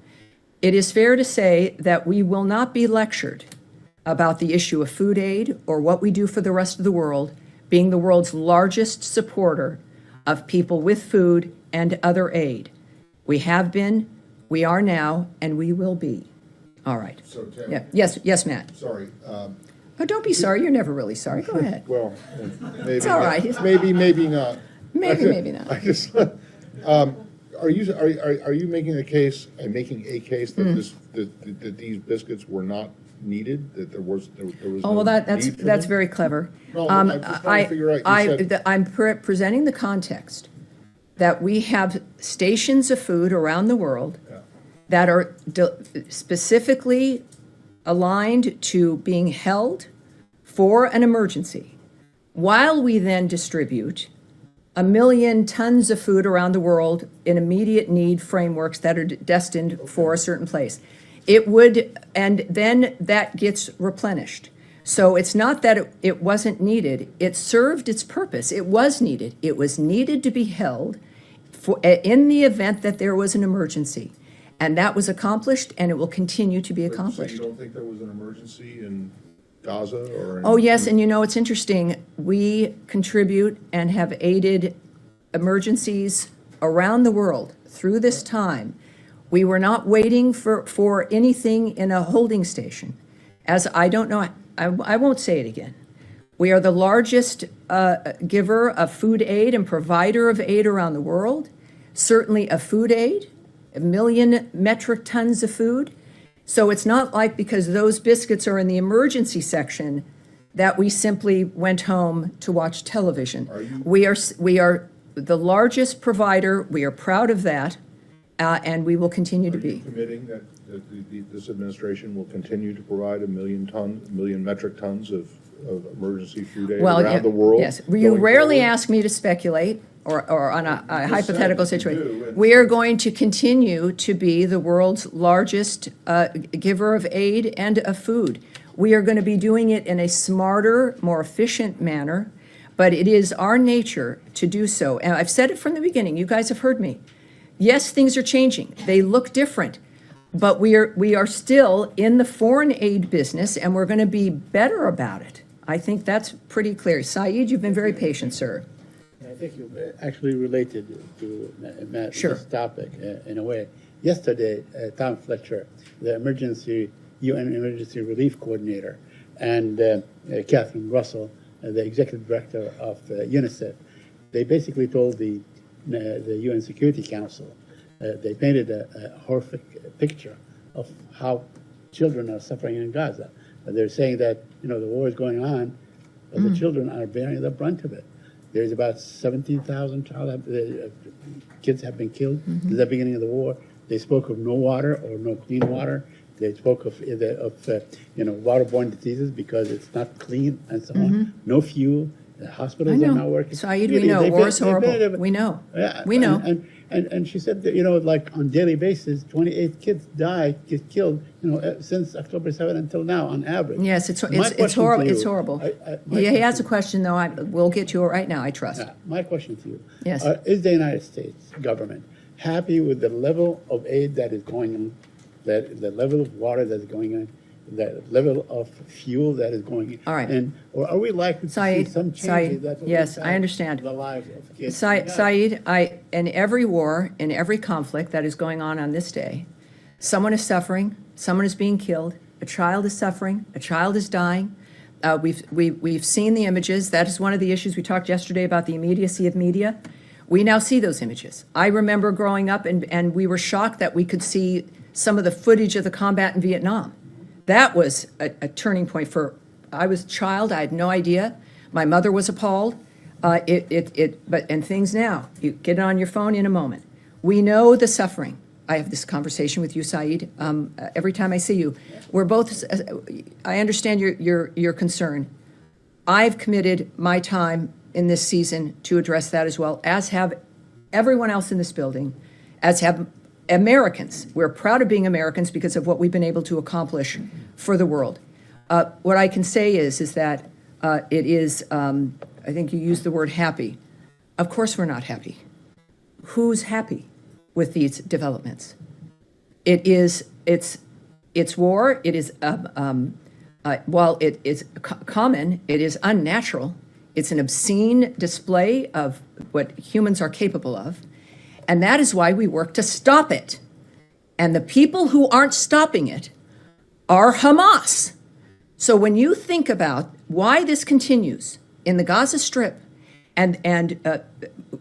it is fair to say that we will not be lectured about the issue of food aid or what we do for the rest of the world, being the world's largest supporter of people with food and other aid. We have been, we are now, and we will be. All right. So, Tim, yeah. Yes, Matt. Sorry. Oh, don't be sorry. You're never really sorry. Go ahead. Well, maybe it's all right. Maybe not. Maybe not. I just. Are you making a case that that these biscuits were not needed? That there was Oh, well, that's very clever. No, I'm just trying to figure out. I'm presenting the context that we have stations of food around the world that are specifically aligned to being held for an emergency, while we then distribute 1 million tons of food around the world in immediate need frameworks that are destined for a certain place. It would, and then that gets replenished. So it's not that it wasn't needed. It served its purpose. It was needed. It was needed to be held in the event that there was an emergency. And that was accomplished, and it will continue to be accomplished. So you don't think there was an emergency in Gaza or? Oh, yes, and it's interesting. We contribute and have aided emergencies around the world through this time. We were not waiting for anything in a holding station. As I don't know, I won't say it again. We are the largest giver of food aid and provider of aid around the world, certainly of food aid, 1 million metric tons of food. So it's not like because those biscuits are in the emergency section that we simply went home to watch television. We are the largest provider. We are proud of that, and we will continue to be. Are you committing that this administration will continue to provide 1 million metric tons of emergency food aid around the world? Yes. You rarely ask me to speculate or on a hypothetical situation. We are going to continue to be the world's largest giver of aid and of food. We are going to be doing it in a smarter, more efficient manner, but it is our nature to do so. And I've said it from the beginning. You guys have heard me. Yes, things are changing. They look different, but we are still in the foreign aid business, and we're going to be better about it. I think that's pretty clear. Saeed, you've been very patient, sir. think you actually related to Matt, Sure. this topic in a way. Yesterday, Tom Fletcher, the UN Emergency Relief Coordinator, and Catherine Russell, the Executive Director of UNICEF, they basically told the UN Security Council, they painted a horrific picture of how children are suffering in Gaza. They're saying that, the war is going on, but the children are bearing the brunt of it. There's about 17,000 kids have been killed since the beginning of the war. They spoke of no water or no clean water. They spoke of waterborne diseases because it's not clean and so on. No fuel. The hospitals are not working. Saeed, we know. War is horrible. We know. Yeah, We know. And she said that, like on daily basis, 28 kids get killed, since October 7 until now on average. Yes, it's My question horrible. to you- It's horrible. my He has question- a question, though. We'll get to it right now, I trust. My question to you. Yes. Is the United States government happy with the level of aid that is going on, the level of water that is going on, the level of fuel that is going in? All right. Or are we likely to see Saeed, some changes Saeed, that will yes, impact I understand. the lives of kids? Saeed, in every war, in every conflict that is going on this day, someone is suffering, someone is being killed, a child is suffering, a child is dying. We've seen the images. That is one of the issues we talked yesterday about the immediacy of media. We now see those images. I remember growing up and we were shocked that we could see some of the footage of the combat in Vietnam. That was a turning point I was a child, I had no idea. My mother was appalled. And things now, you get it on your phone in a moment. We know the suffering. I have this conversation with you, Saeed, every time I see you. We're both, I understand your concern. I've committed my time in this season to address that as well, as have everyone else in this building, as have Americans. We're proud of being Americans because of what we've been able to accomplish for the world. What I can say is that it is, I think you used the word happy. Of course we're not happy. Who's happy with these developments? It's war. It is, while it is common, it is unnatural. It's an obscene display of what humans are capable of. And that is why we work to stop it. And the people who aren't stopping it are Hamas. So when you think about why this continues in the Gaza Strip and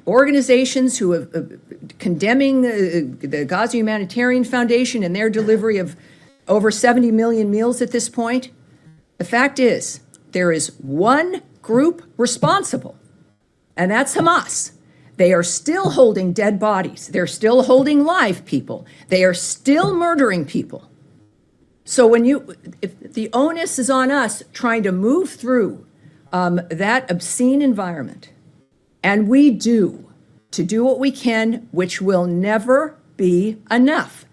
organizations who have condemning the Gaza Humanitarian Foundation and their delivery of over 70 million meals at this point, the fact is there is one group responsible, and that's Hamas. They are still holding dead bodies. They're still holding live people. They are still murdering people. So if the onus is on us trying to move through that obscene environment, and we do, to do what we can, which will never be enough.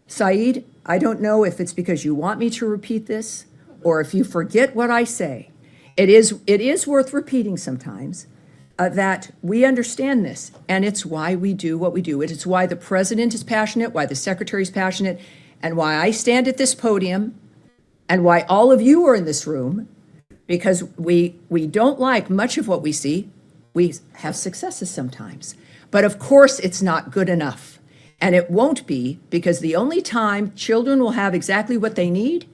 Saeed, I don't know if it's because you want me to repeat this or if you forget what I say. It is worth repeating sometimes that we understand this, and it's why we do what we do. It is why the president is passionate, why the secretary is passionate, and why I stand at this podium, and why all of you are in this room, because we don't like much of what we see. We have successes sometimes, but of course it's not good enough. And it won't be, because the only time children will have exactly what they need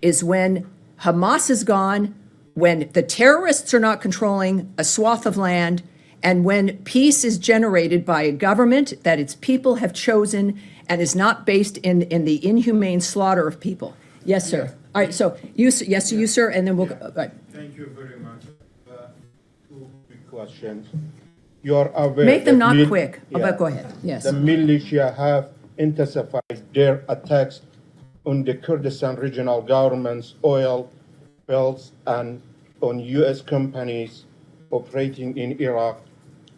is when Hamas is gone, when the terrorists are not controlling a swath of land, and when peace is generated by a government that its people have chosen and is not based in the inhumane slaughter of people. Yes, sir. All right, so you, yes, you, sir, and then we'll go. Right. Thank you very much. Two quick questions. You are aware Make them that not quick, but go ahead. Yes. The militia have intensified their attacks on the Kurdistan regional government's oil wells and on U.S. companies operating in Iraq,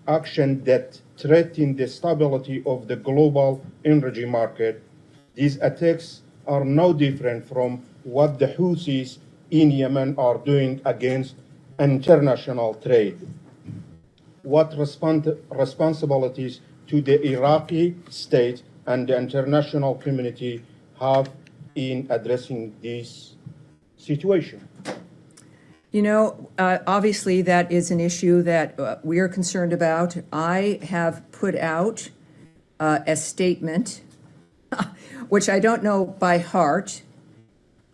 action that threaten the stability of the global energy market. These attacks are no different from what the Houthis in Yemen are doing against international trade. What responsibilities do the Iraqi state and the international community have in addressing this situation? You know, obviously, that is an issue that we are concerned about. I have put out a statement, which I don't know by heart.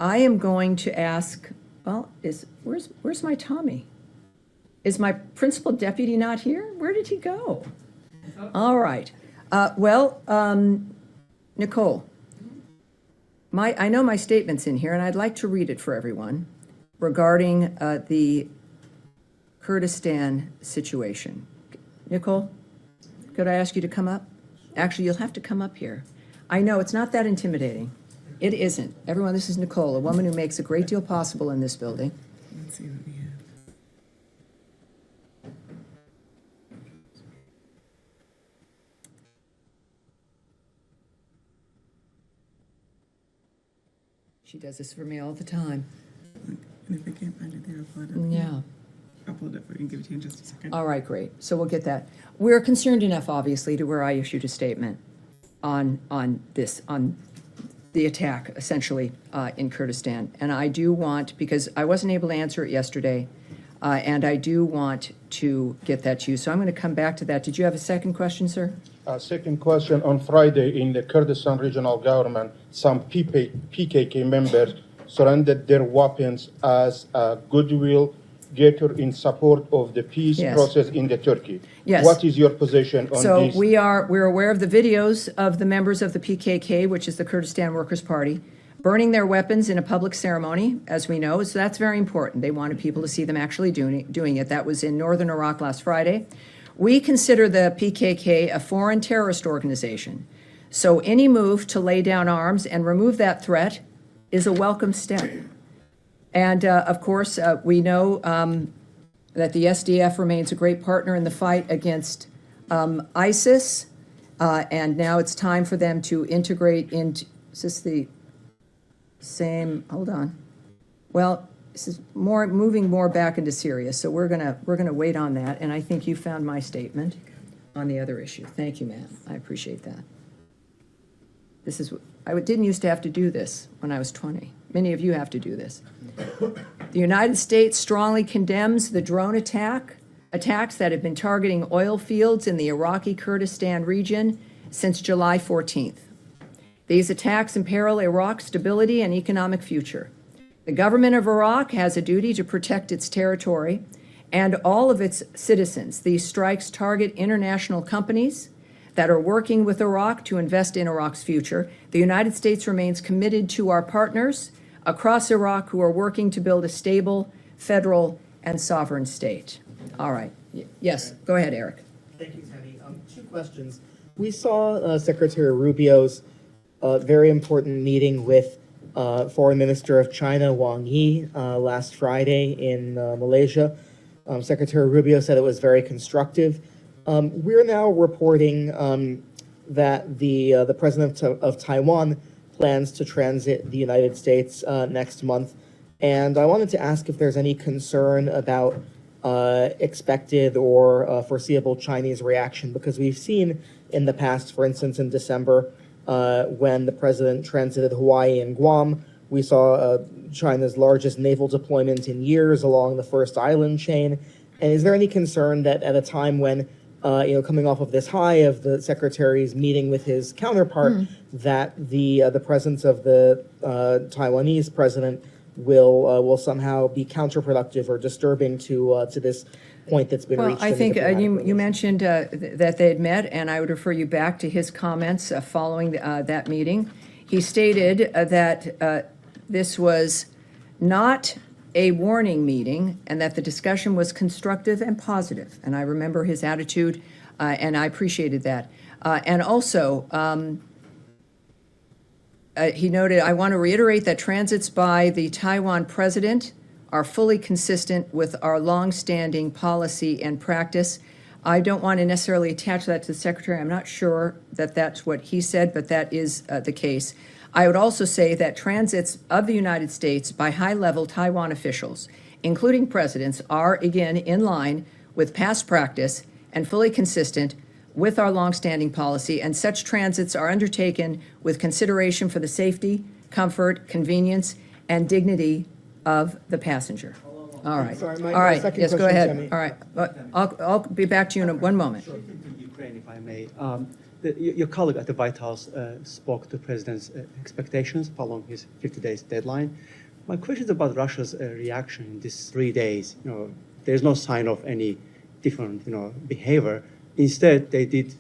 I am going to ask, well, where's my Tommy? Is my principal deputy not here? Where did he go? All right. Nicole, I know my statement's in here, and I'd like to read it for everyone regarding the Kurdistan situation. Nicole, could I ask you to come up? Actually, you'll have to come up here. I know, it's not that intimidating. It isn't. Everyone, this is Nicole, a woman who makes a great deal possible in this building. Let's see what we have. She does this for me all the time. And if I can't find it there, I'll pull it up. Yeah. I'll pull it up for you and give it to you in just a second. All right, great. So we'll get that. We're concerned enough, obviously, to where I issued a statement on the attack, essentially, in Kurdistan. And I do want, because I wasn't able to answer it yesterday, and I do want to get that to you. So I'm going to come back to that. Did you have a second question, sir? Second question, on Friday in the Kurdistan regional government, some PKK members surrendered their weapons as a goodwill gesture in support of the peace process in the Turkey. Yes. What is your position on So this? we're aware of the videos of the members of the PKK, which is the Kurdistan Workers' Party, burning their weapons in a public ceremony, as we know. So that's very important. They wanted people to see them actually doing it. That was in northern Iraq last Friday. We consider the PKK a foreign terrorist organization. So any move to lay down arms and remove that threat is a welcome step. And of course, we know that the SDF remains a great partner in the fight against ISIS. And now it's time for them to integrate into, is this the same, hold on. Well, this is moving more back into Syria, so we're gonna wait on that. And I think you found my statement on the other issue. Thank you, ma'am. I appreciate that. This is, I didn't used to have to do this when I was 20. Many of you have to do this. The United States strongly condemns the drone attacks that have been targeting oil fields in the Iraqi Kurdistan region since July 14th. These attacks imperil Iraq's stability and economic future. The government of Iraq has a duty to protect its territory and all of its citizens. These strikes target international companies that are working with Iraq to invest in Iraq's future. The United States remains committed to our partners across Iraq who are working to build a stable, federal, and sovereign state. All right. Yes, go ahead, Eric. Thank you, Tammy. Two questions. We saw Secretary Rubio's very important meeting with Foreign Minister of China, Wang Yi, last Friday in Malaysia. Secretary Rubio said it was very constructive. We're now reporting that the president of Taiwan plans to transit the United States next month. And I wanted to ask if there's any concern about expected or foreseeable Chinese reaction, because we've seen in the past, for instance, in December, when the president transited Hawaii and Guam, we saw China's largest naval deployment in years along the first island chain. And is there any concern that at a time when, coming off of this high of the secretary's meeting with his counterpart, that the presence of the Taiwanese president will somehow be counterproductive or disturbing to this point that's been reached? Well, I think you mentioned that they had met, and I would refer you back to his comments following that meeting. He stated that this was not a warning meeting and that the discussion was constructive and positive. And I remember his attitude, and I appreciated that. And also, he noted, I want to reiterate that transits by the Taiwan president are fully consistent with our longstanding policy and practice. I don't want to necessarily attach that to the secretary. I'm not sure that that's what he said, but that is the case. I would also say that transits of the United States by high-level Taiwan officials, including presidents, are again in line with past practice and fully consistent with our longstanding policy, and such transits are undertaken with consideration for the safety, comfort, convenience, and dignity of the passenger. All right. Sorry, my All right, second yes, go question, ahead. Tammy. All right, I'll be back to you in one moment. Ukraine, if I may. Your colleague at the White House spoke to the president's expectations following his 50 days deadline. My question is about Russia's reaction in these 3 days. There's no sign of any different, behavior. Instead, they did,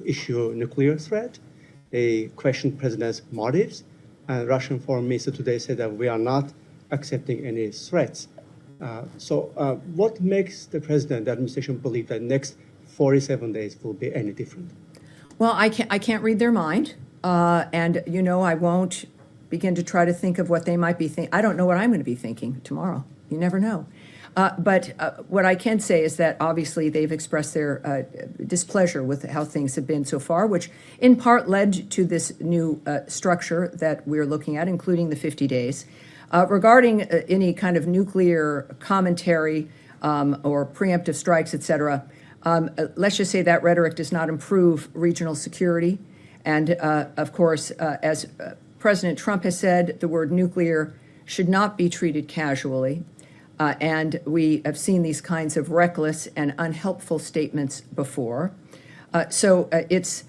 issue a nuclear threat. They questioned president's motives. And Russian foreign minister today said that we are not accepting any threats. What makes the president, the administration, believe that next 47 days will be any different? Well, I can't read their mind, and I won't begin to try to think of what they might be thinking. I don't know what I'm going to be thinking tomorrow. You never know. But what I can say is that obviously they've expressed their displeasure with how things have been so far, which in part led to this new structure that we're looking at, including the 50 days. Regarding any kind of nuclear commentary or preemptive strikes, et cetera, let's just say that rhetoric does not improve regional security. And of course, as President Trump has said, the word nuclear should not be treated casually. And we have seen these kinds of reckless and unhelpful statements before. So it's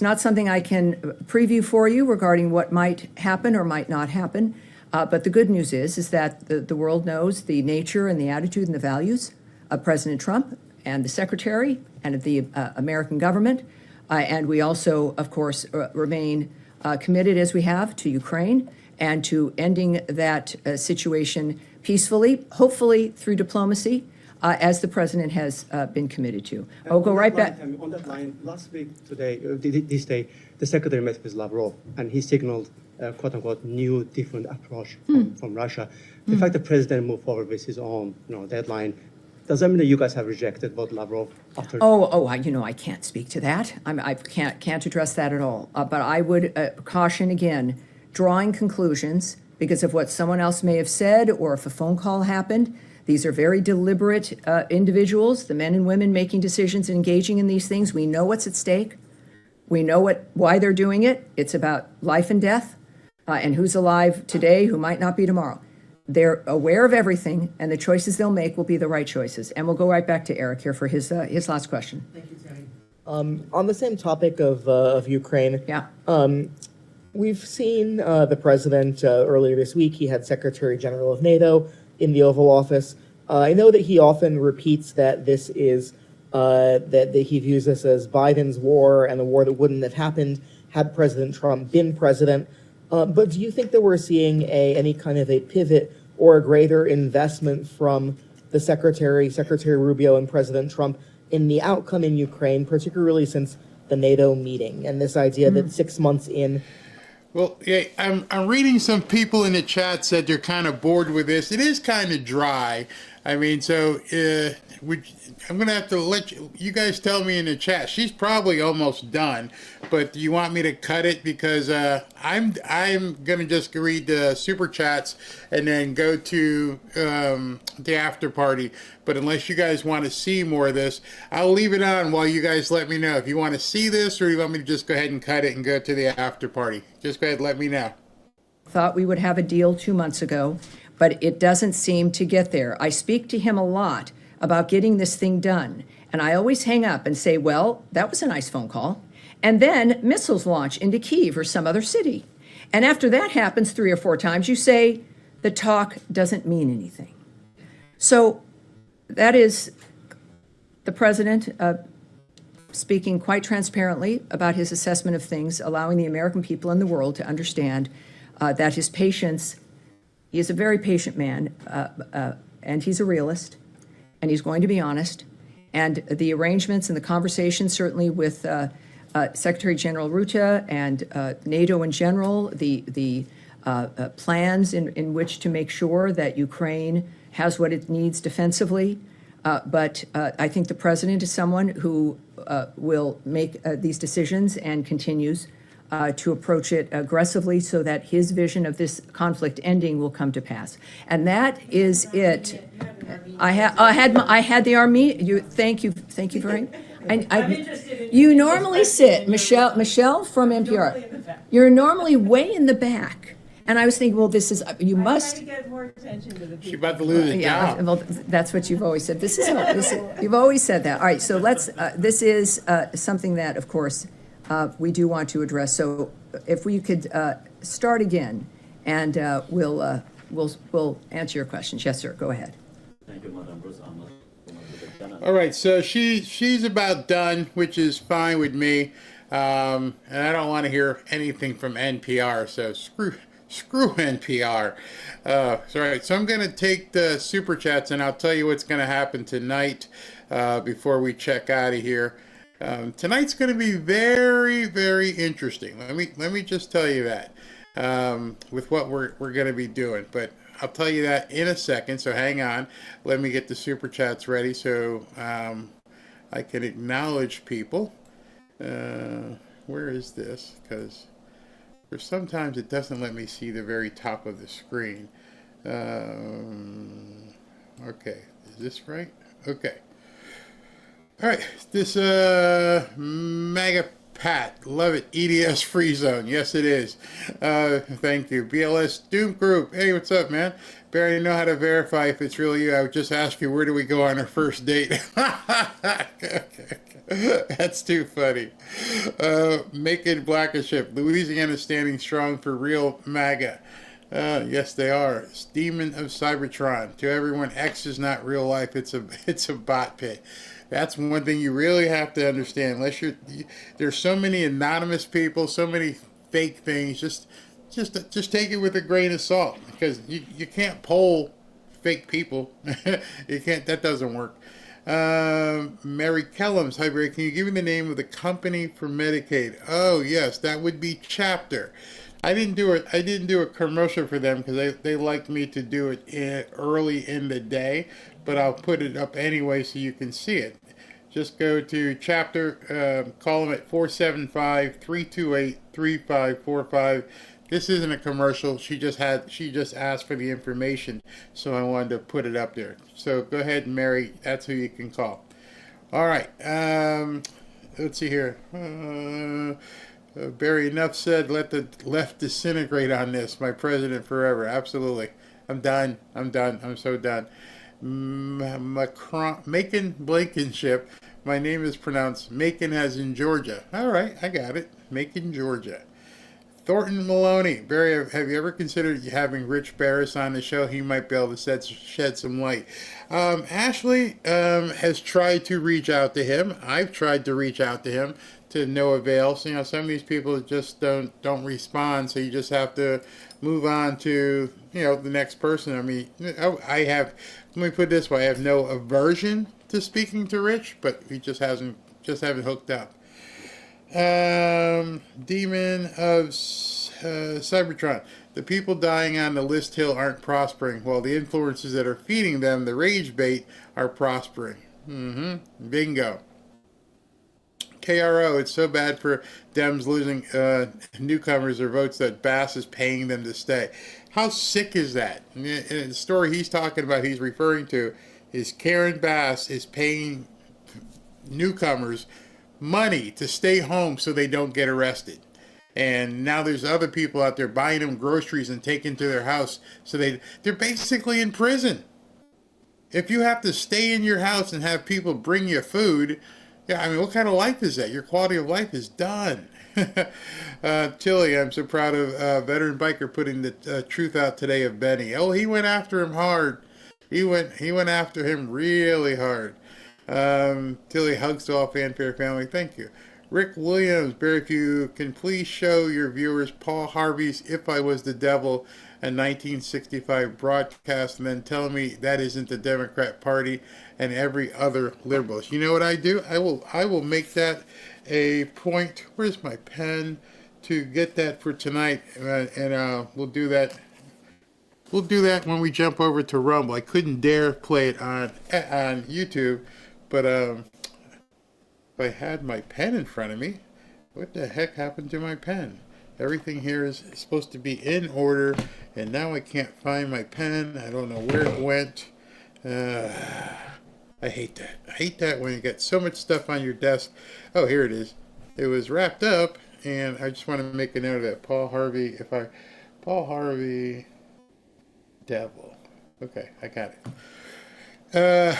not something I can preview for you regarding what might happen or might not happen. But the good news is that the world knows the nature and the attitude and the values of President Trump and the Secretary and of the American government. And we also, of course, remain committed, as we have, to Ukraine and to ending that situation peacefully, hopefully through diplomacy, as the president has been committed to. I'll go right back. On that line, last week, this day, the secretary met with Lavrov, and he signaled, quote unquote, new, different approach from Russia. The fact the president moved forward with his own, deadline, does that mean that you guys have rejected what Lavrov after? I can't speak to that. I can't address that at all. But I would caution again, drawing conclusions because of what someone else may have said or if a phone call happened. These are very deliberate individuals, the men and women making decisions and engaging in these things. We know what's at stake. We know why they're doing it. It's about life and death and who's alive today, who might not be tomorrow. They're aware of everything, and the choices they'll make will be the right choices. And we'll go right back to Eric here for his last question. Thank you, Tammy. On the same topic of Ukraine, we've seen the president earlier this week. He had Secretary General of NATO in the Oval Office. I know that he often repeats that this is that he views this as Biden's war and a war that wouldn't have happened had President Trump been president. But do you think that we're seeing any kind of a pivot or a greater investment from the Secretary Rubio and President Trump in the outcome in Ukraine, particularly since the NATO meeting and this idea that 6 months in? Well, yeah, I'm reading some people in the chat said they're kind of bored with this. It is kind of dry. I mean, so I'm going to have to let you guys tell me in the chat. She's probably almost done, but do you want me to cut it? Because I'm going to just read the super chats and then go to the after party. But unless you guys want to see more of this, I'll leave it on while you guys let me know if you want to see this or you want me to just go ahead and cut it and go to the after party. Just go ahead and let me know. Thought we would have a deal 2 months ago, but it doesn't seem to get there. I speak to him a lot about getting this thing done, and I always hang up and say, well, that was a nice phone call. And then missiles launch into Kyiv or some other city. And after that happens 3 or 4 times, you say the talk doesn't mean anything. So that is the president speaking quite transparently about his assessment of things, allowing the American people and the world to understand that his patience, he is a very patient man, and he's a realist, and he's going to be honest. And the arrangements and the conversations, certainly with Secretary General Rutte and NATO in general, the plans in which to make sure that Ukraine has what it needs defensively. But I think the president is someone who will make these decisions and continues to approach it aggressively so that his vision of this conflict ending will come to pass. And that is it. I had the army. Thank you very much. You normally sit, Michelle from NPR. You're normally way in the back, And I was thinking, well, this is, you must. to get more attention to the people. She's about to lose a Yeah, job. well, that's what you've always said. You've always said that. All right, so this is something that, of course, we do want to address. So if we could start again, and we'll answer your questions. Yes, sir, go ahead. Thank you, Madam Bruce. All right, so she's about done, which is fine with me. And I don't want to hear anything from NPR, so screw NPR. So I'm going to take the super chats, and I'll tell you what's going to happen tonight before we check out of here. Tonight's going to be very, very interesting. Let me just tell you that with what we're going to be doing. But I'll tell you that in a second. So hang on. Let me get the super chats ready so I can acknowledge people. Where is this? Because sometimes it doesn't let me see the very top of the screen. Okay, is this right? Okay. All right, this Mega Pat, love it. EDS Free Zone, yes it is. Thank you. BLS Doom Group, hey, what's up, man? Barry, I know how to verify if it's really you. I would just ask you, where do we go on our first date? That's too funny. Making Blackiship, Louisiana standing strong for real MAGA. Yes, they are. Demon of Cybertron. To everyone, X is not real life. It's a bot pit. That's one thing you really have to understand. There's so many anonymous people, so many fake things. Just take it with a grain of salt, because you can't poll fake people. You can't. That doesn't work. Mary Kellums, hi Barry, can you give me the name of the company for Medicaid? Oh yes, that would be Chapter. I didn't do a commercial for them because they liked me to do it early in the day, but I'll put it up anyway so you can see it. Just go to Chapter, call them at 475-328-3545. This isn't a commercial. She just asked for the information, so I wanted to put it up there. So go ahead, Mary. That's who you can call. All right. Let's see here. Barry, enough said. Let the left disintegrate on this. My president forever. Absolutely. I'm done. I'm so done. Macon Blankenship. My name is pronounced Macon as in Georgia. All right, I got it. Macon, Georgia. Thornton Maloney. Barry, have you ever considered having Rich Barris on the show? He might be able to shed some light. Ashley has tried to reach out to him. I've tried to reach out to him to no avail. So, some of these people just don't respond. So you just have to move on to, the next person. I mean, let me put it this way. I have no aversion to speaking to Rich, but we just haven't hooked up. Demon of Cybertron. The people dying on the list hill aren't prospering, while the influences that are feeding them, the rage bait, are prospering. Bingo. KRO, it's so bad for Dems losing newcomers or votes that Bass is paying them to stay. How sick is that? And the story he's talking about, he's referring to, is Karen Bass is paying newcomers money to stay home so they don't get arrested. And now there's other people out there buying them groceries and taking to their house, so they're basically in prison. If you have to stay in your house and have people bring you food, what kind of life is that? Your quality of life is done. Tilly, I'm so proud of Veteran Biker putting the truth out today of Benny. Oh, he went after him hard. He went after him really hard. Tilly, hugs to all Fanfare family. Thank you. Rick Williams, Barry, if you can please show your viewers Paul Harvey's If I Was the Devil, a 1965 broadcast, and then tell me that isn't the Democrat Party and every other liberal. You know what I do? I will make that a point. Where's my pen? To get that for tonight, and we'll do that. We'll do that when we jump over to Rumble. I couldn't dare play it on YouTube, but if I had my pen in front of me, what the heck happened to my pen? Everything here is supposed to be in order, and now I can't find my pen. I don't know where it went. I hate that. I hate that when you get so much stuff on your desk. Oh, here it is. It was wrapped up, and I just want to make a note of that. Paul Harvey, if I Paul Harvey, Devil. Okay, I got it.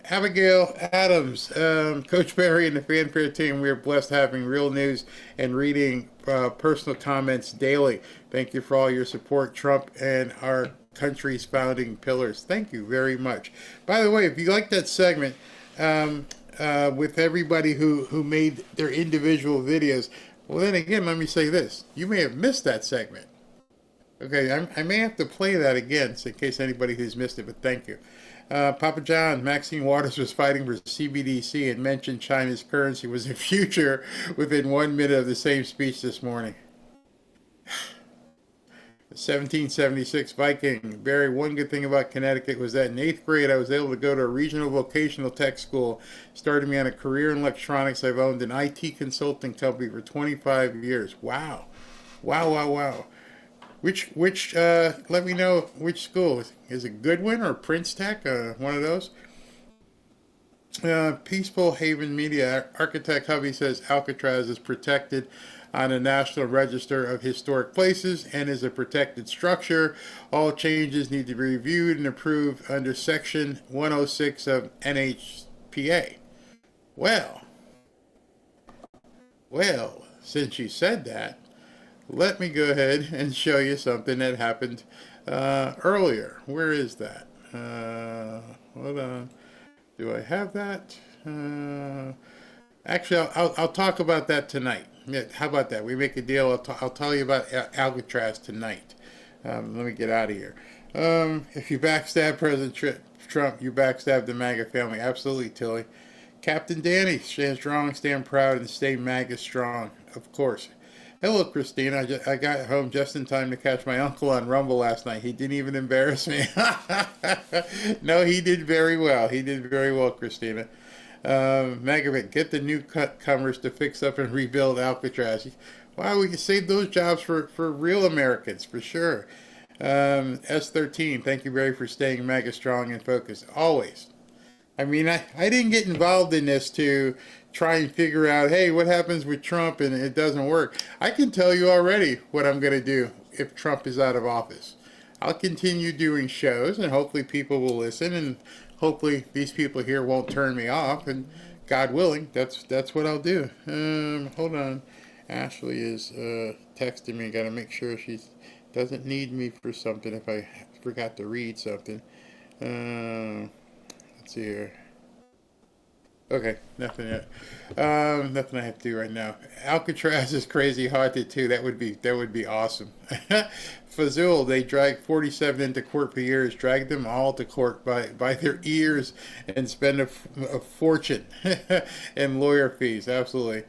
Abigail Adams, Coach Barry and the Fanfare team, we are blessed having real news and reading personal comments daily. Thank you for all your support, Trump and our country's founding pillars. Thank you very much. By the way, if you like that segment with everybody who made their individual videos, well, then again, let me say this. You may have missed that segment. Okay, I may have to play that again so in case anybody who's missed it, but thank you. Papa John, Maxine Waters was fighting for CBDC and mentioned China's currency was the future within 1 minute of the same speech this morning. The 1776 Viking. Barry, one good thing about Connecticut was that in 8th grade I was able to go to a regional vocational tech school, started me on a career in electronics. I've owned an IT consulting company for 25 years. Wow. Wow, wow, wow. Which let me know which school. Is it Goodwin or Prince Tech? One of those? Peaceful Haven Media. Architect Hubby says Alcatraz is protected on the National Register of Historic Places and is a protected structure. All changes need to be reviewed and approved under Section 106 of NHPA. Well, since you said that, let me go ahead and show you something that happened earlier. Where is that? Hold on. Do I have that? Actually, I'll talk about that tonight. Yeah, how about that? We make a deal. I'll tell you about Alcatraz tonight. Let me get out of here. If you backstab President Trump, you backstab the MAGA family. Absolutely, Tilly. Captain Danny, stand strong, stand proud, and stay MAGA strong. Of course. Hello, Christina. I got home just in time to catch my uncle on Rumble last night. He didn't even embarrass me. No, he did very well. He did very well, Christina. Megabit, get the newcomers to fix up and rebuild Alcatraz. Wow, we can save those jobs for real Americans, for sure. S13, thank you, Barry, for staying mega strong and focused. Always. I mean, I didn't get involved in this to try and figure out, hey, what happens with Trump and it doesn't work. I can tell you already what I'm going to do if Trump is out of office. I'll continue doing shows and hopefully people will listen and hopefully these people here won't turn me off, and God willing, that's what I'll do. Hold on. Ashley is texting me. Got to make sure she doesn't need me for something if I forgot to read something. Let's see here. Okay, nothing yet. Nothing I have to do right now. Alcatraz is crazy haunted too. That would be awesome. Fazul, they dragged 47 into court for years, dragged them all to court by their ears and spend a fortune in lawyer fees. Absolutely.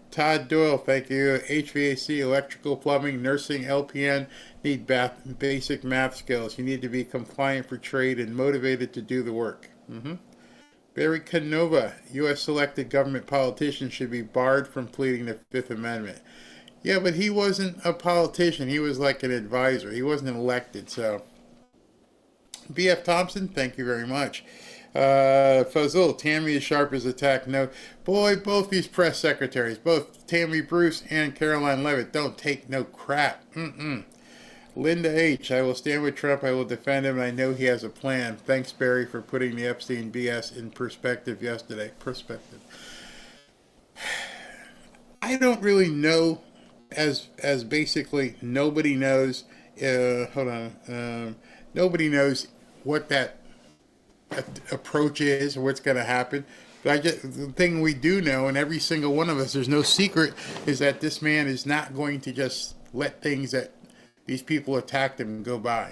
Todd Doyle, thank you. HVAC, electrical, plumbing, nursing, LPN need basic math skills. You need to be compliant for trade and motivated to do the work. Barry Canova, U.S. selected government politicians should be barred from pleading the Fifth Amendment. Yeah, but he wasn't a politician. He was like an advisor. He wasn't elected, so. B.F. Thompson, thank you very much. Fazul, Tammy is sharp as a tack. No, boy, both these press secretaries, both Tammy Bruce and Karoline Leavitt, don't take no crap. Linda H., I will stand with Trump. I will defend him, and I know he has a plan. Thanks, Barry, for putting the Epstein BS in perspective yesterday. Perspective. I don't really know, as basically nobody knows. Nobody knows what that approach is or what's going to happen. But the thing we do know, and every single one of us, there's no secret, is that this man is not going to just let things that these people attacked him go by.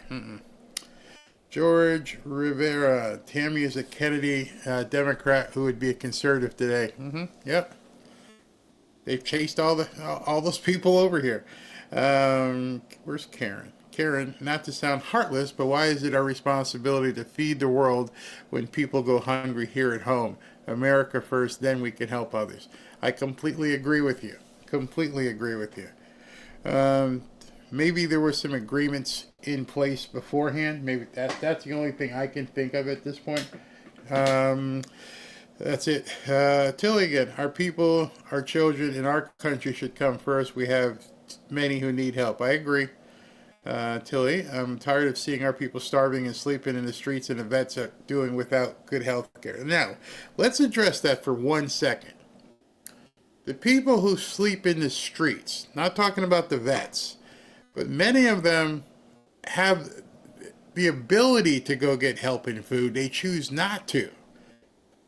George Rivera, Tammy is a Kennedy Democrat who would be a conservative today. Yep. They've chased all those people over here. Where's Karen? Karen, not to sound heartless, but why is it our responsibility to feed the world when people go hungry here at home? America first, then we can help others. I completely agree with you. Completely agree with you. Maybe there were some agreements in place beforehand. Maybe that's the only thing I can think of at this point. That's it. Tilly again. Our people, our children, and our country should come first. We have many who need help. I agree. Tilly, I'm tired of seeing our people starving and sleeping in the streets and the vets are doing without good health care. Now, let's address that for 1 second. The people who sleep in the streets, not talking about the vets, but many of them have the ability to go get help and food. They choose not to,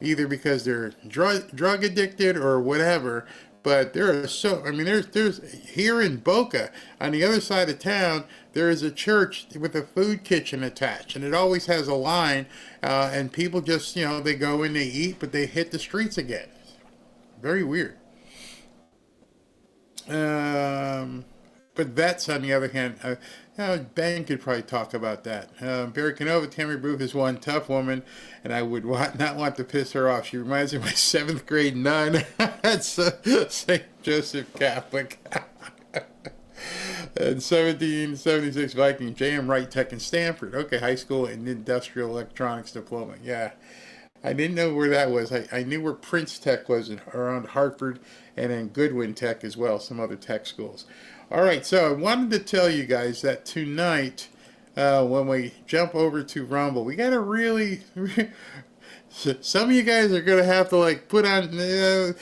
either because they're drug addicted or whatever. But there are there's here in Boca, on the other side of town, there is a church with a food kitchen attached, and it always has a line, and people just, they go in, they eat, but they hit the streets again. Very weird. But vets, on the other hand, Ben could probably talk about that. Barry Canova, Tammy Booth is one tough woman, and I would not want to piss her off. She reminds me of my 7th grade nun at St. Joseph Catholic. And 1776 Viking, J.M. Wright Tech in Stanford. Okay, high school and industrial electronics diploma. Yeah. I didn't know where that was. I knew where Prince Tech was around Hartford, and then Goodwin Tech as well, some other tech schools. All right, so I wanted to tell you guys that tonight, when we jump over to Rumble, we got to really some of you guys are going to have to put on the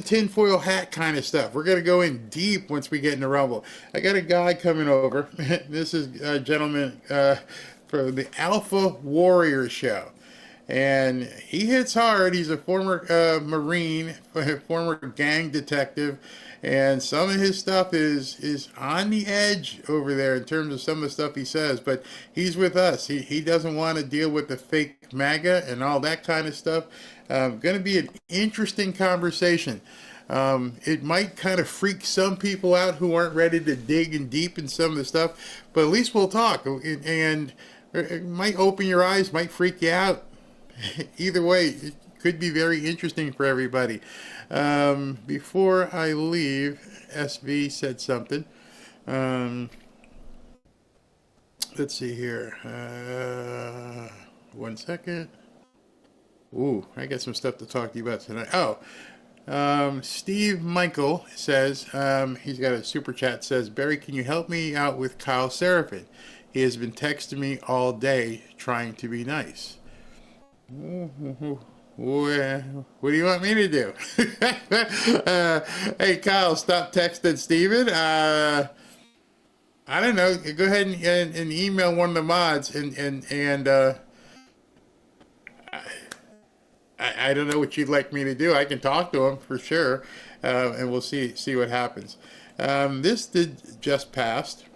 tinfoil hat kind of stuff. We're going to go in deep once we get into Rumble. I got a guy coming over. This is a gentleman from the Alpha Warrior Show. And he hits hard. He's a former Marine, former gang detective, and some of his stuff is on the edge over there in terms of some of the stuff he says. But he's with us. He doesn't want to deal with the fake MAGA and all that kind of stuff. Going to be an interesting conversation. It might kind of freak some people out who aren't ready to dig in deep in some of the stuff, but at least we'll talk. And it might open your eyes, might freak you out. Either way, it could be very interesting for everybody. Before I leave, SV said something. Let's see here. 1 second. Ooh, I got some stuff to talk to you about tonight. Steve Michael says, he's got a super chat, says, Barry, can you help me out with Kyle Seraphin? He has been texting me all day trying to be nice. What do you want me to do? Hey, Kyle, stop texting Steven. I don't know. Go ahead and email one of the mods and I don't know what you'd like me to do. I can talk to him for sure, and we'll see what happens. This just passed.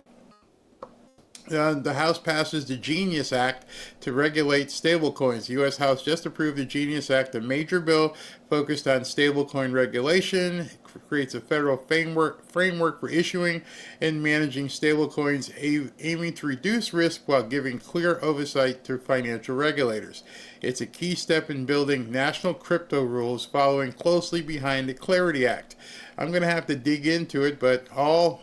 The House passes the Genius Act to regulate stablecoins. The U.S. House just approved the Genius Act, a major bill focused on stablecoin regulation. It creates a federal framework for issuing and managing stablecoins, aiming to reduce risk while giving clear oversight to financial regulators. It's a key step in building national crypto rules, following closely behind the Clarity Act. I'm going to have to dig into it, but all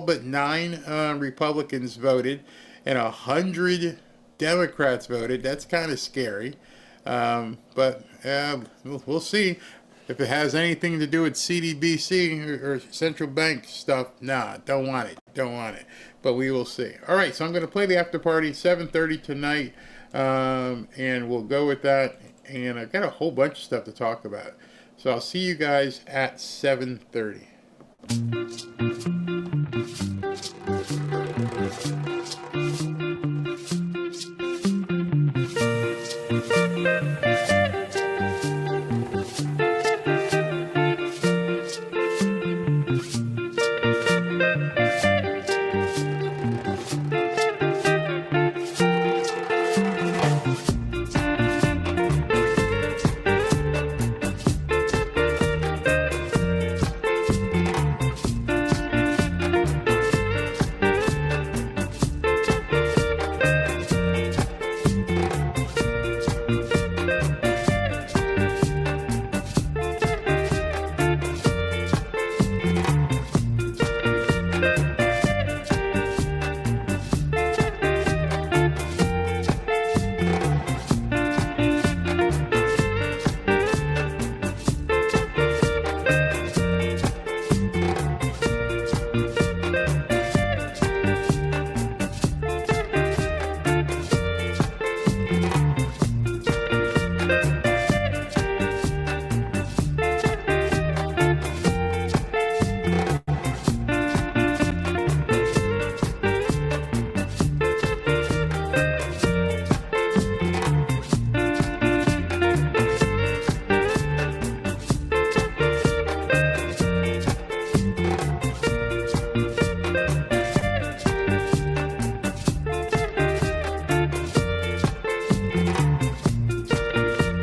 but 9 Republicans voted and 100 Democrats voted. That's kind of scary. But we'll see if it has anything to do with CDBC or central bank stuff. Nah, don't want it. But we will see. All right, so I'm going to play the after party 7:30 tonight, and we'll go with that. And I've got a whole bunch of stuff to talk about. So I'll see you guys at 7:30.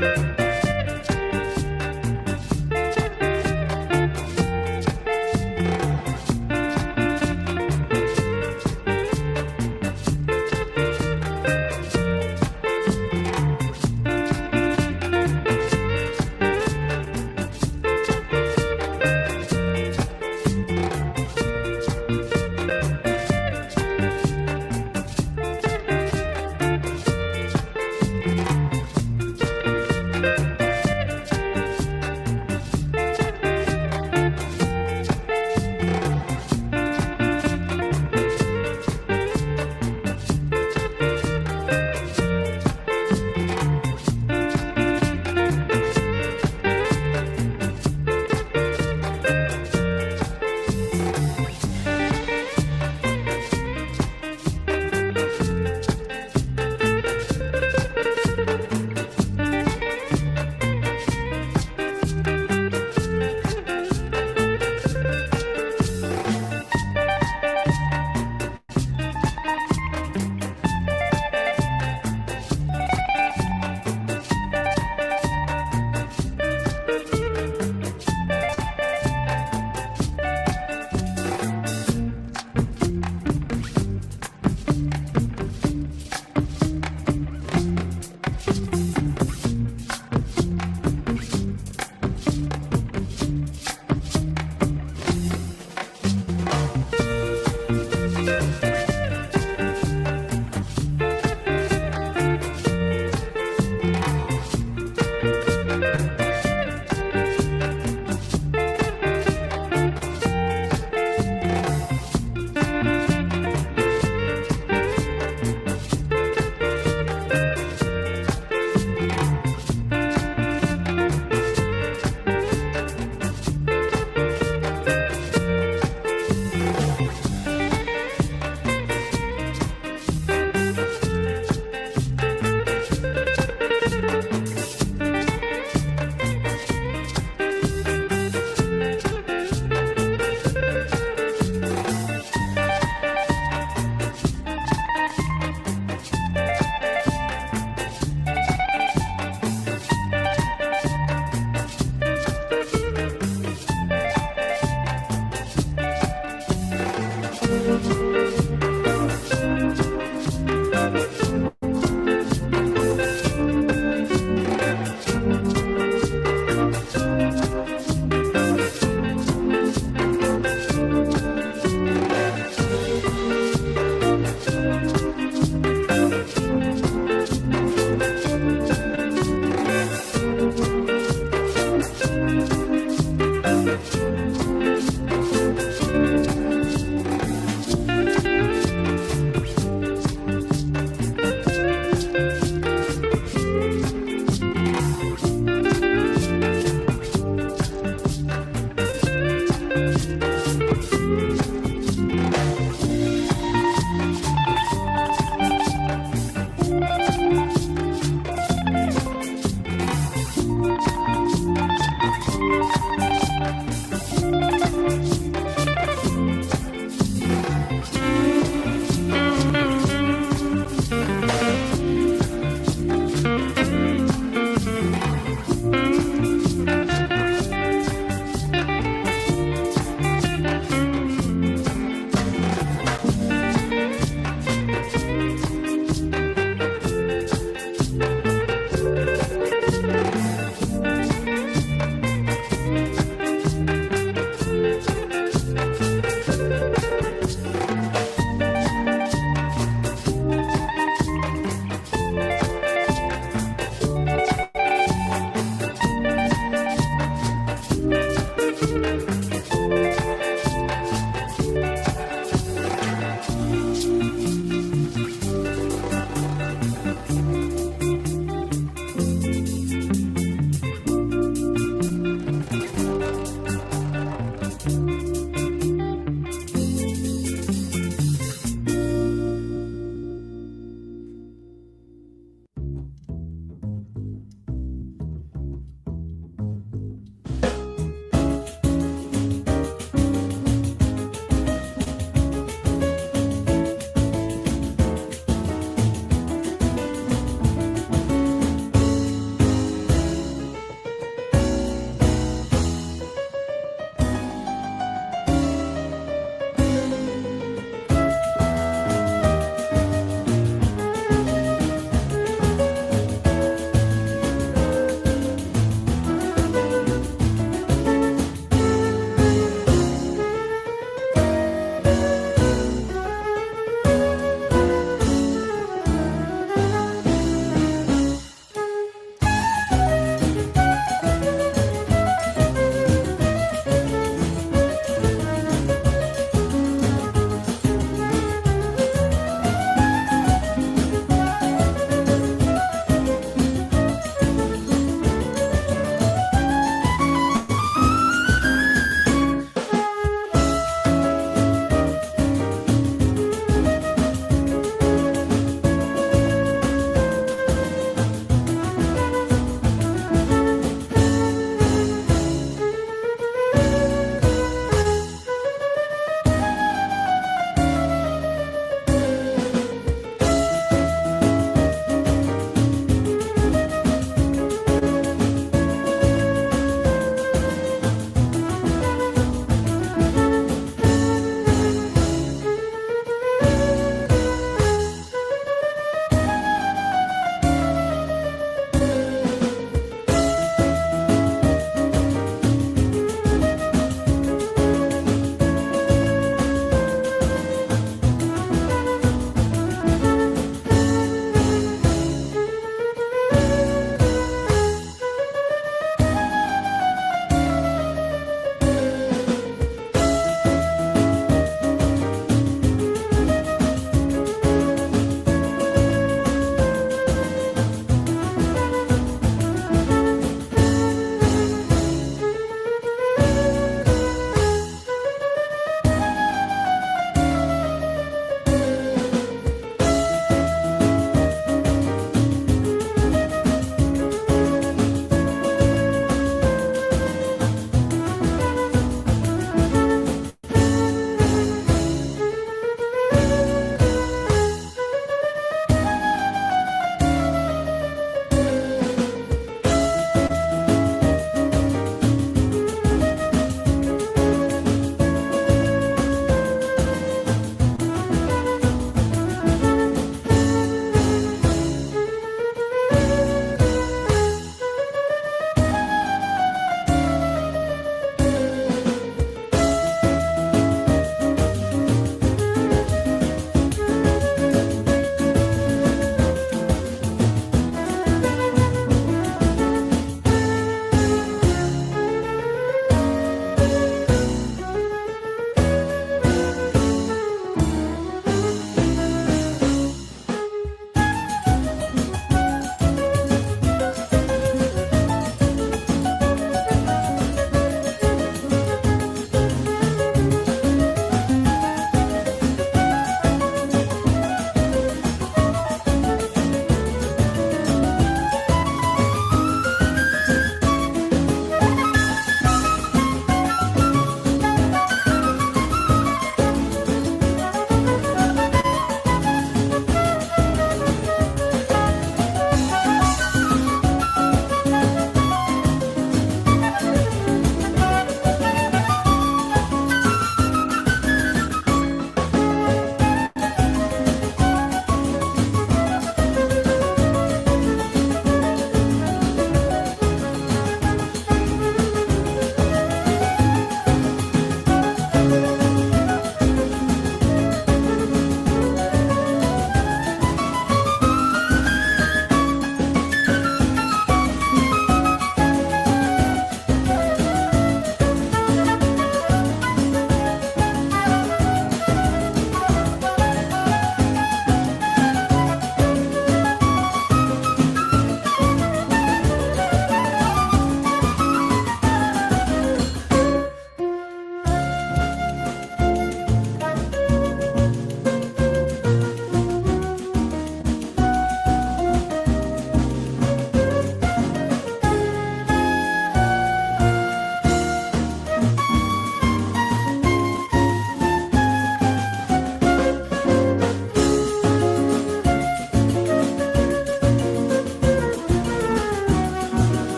Thank you.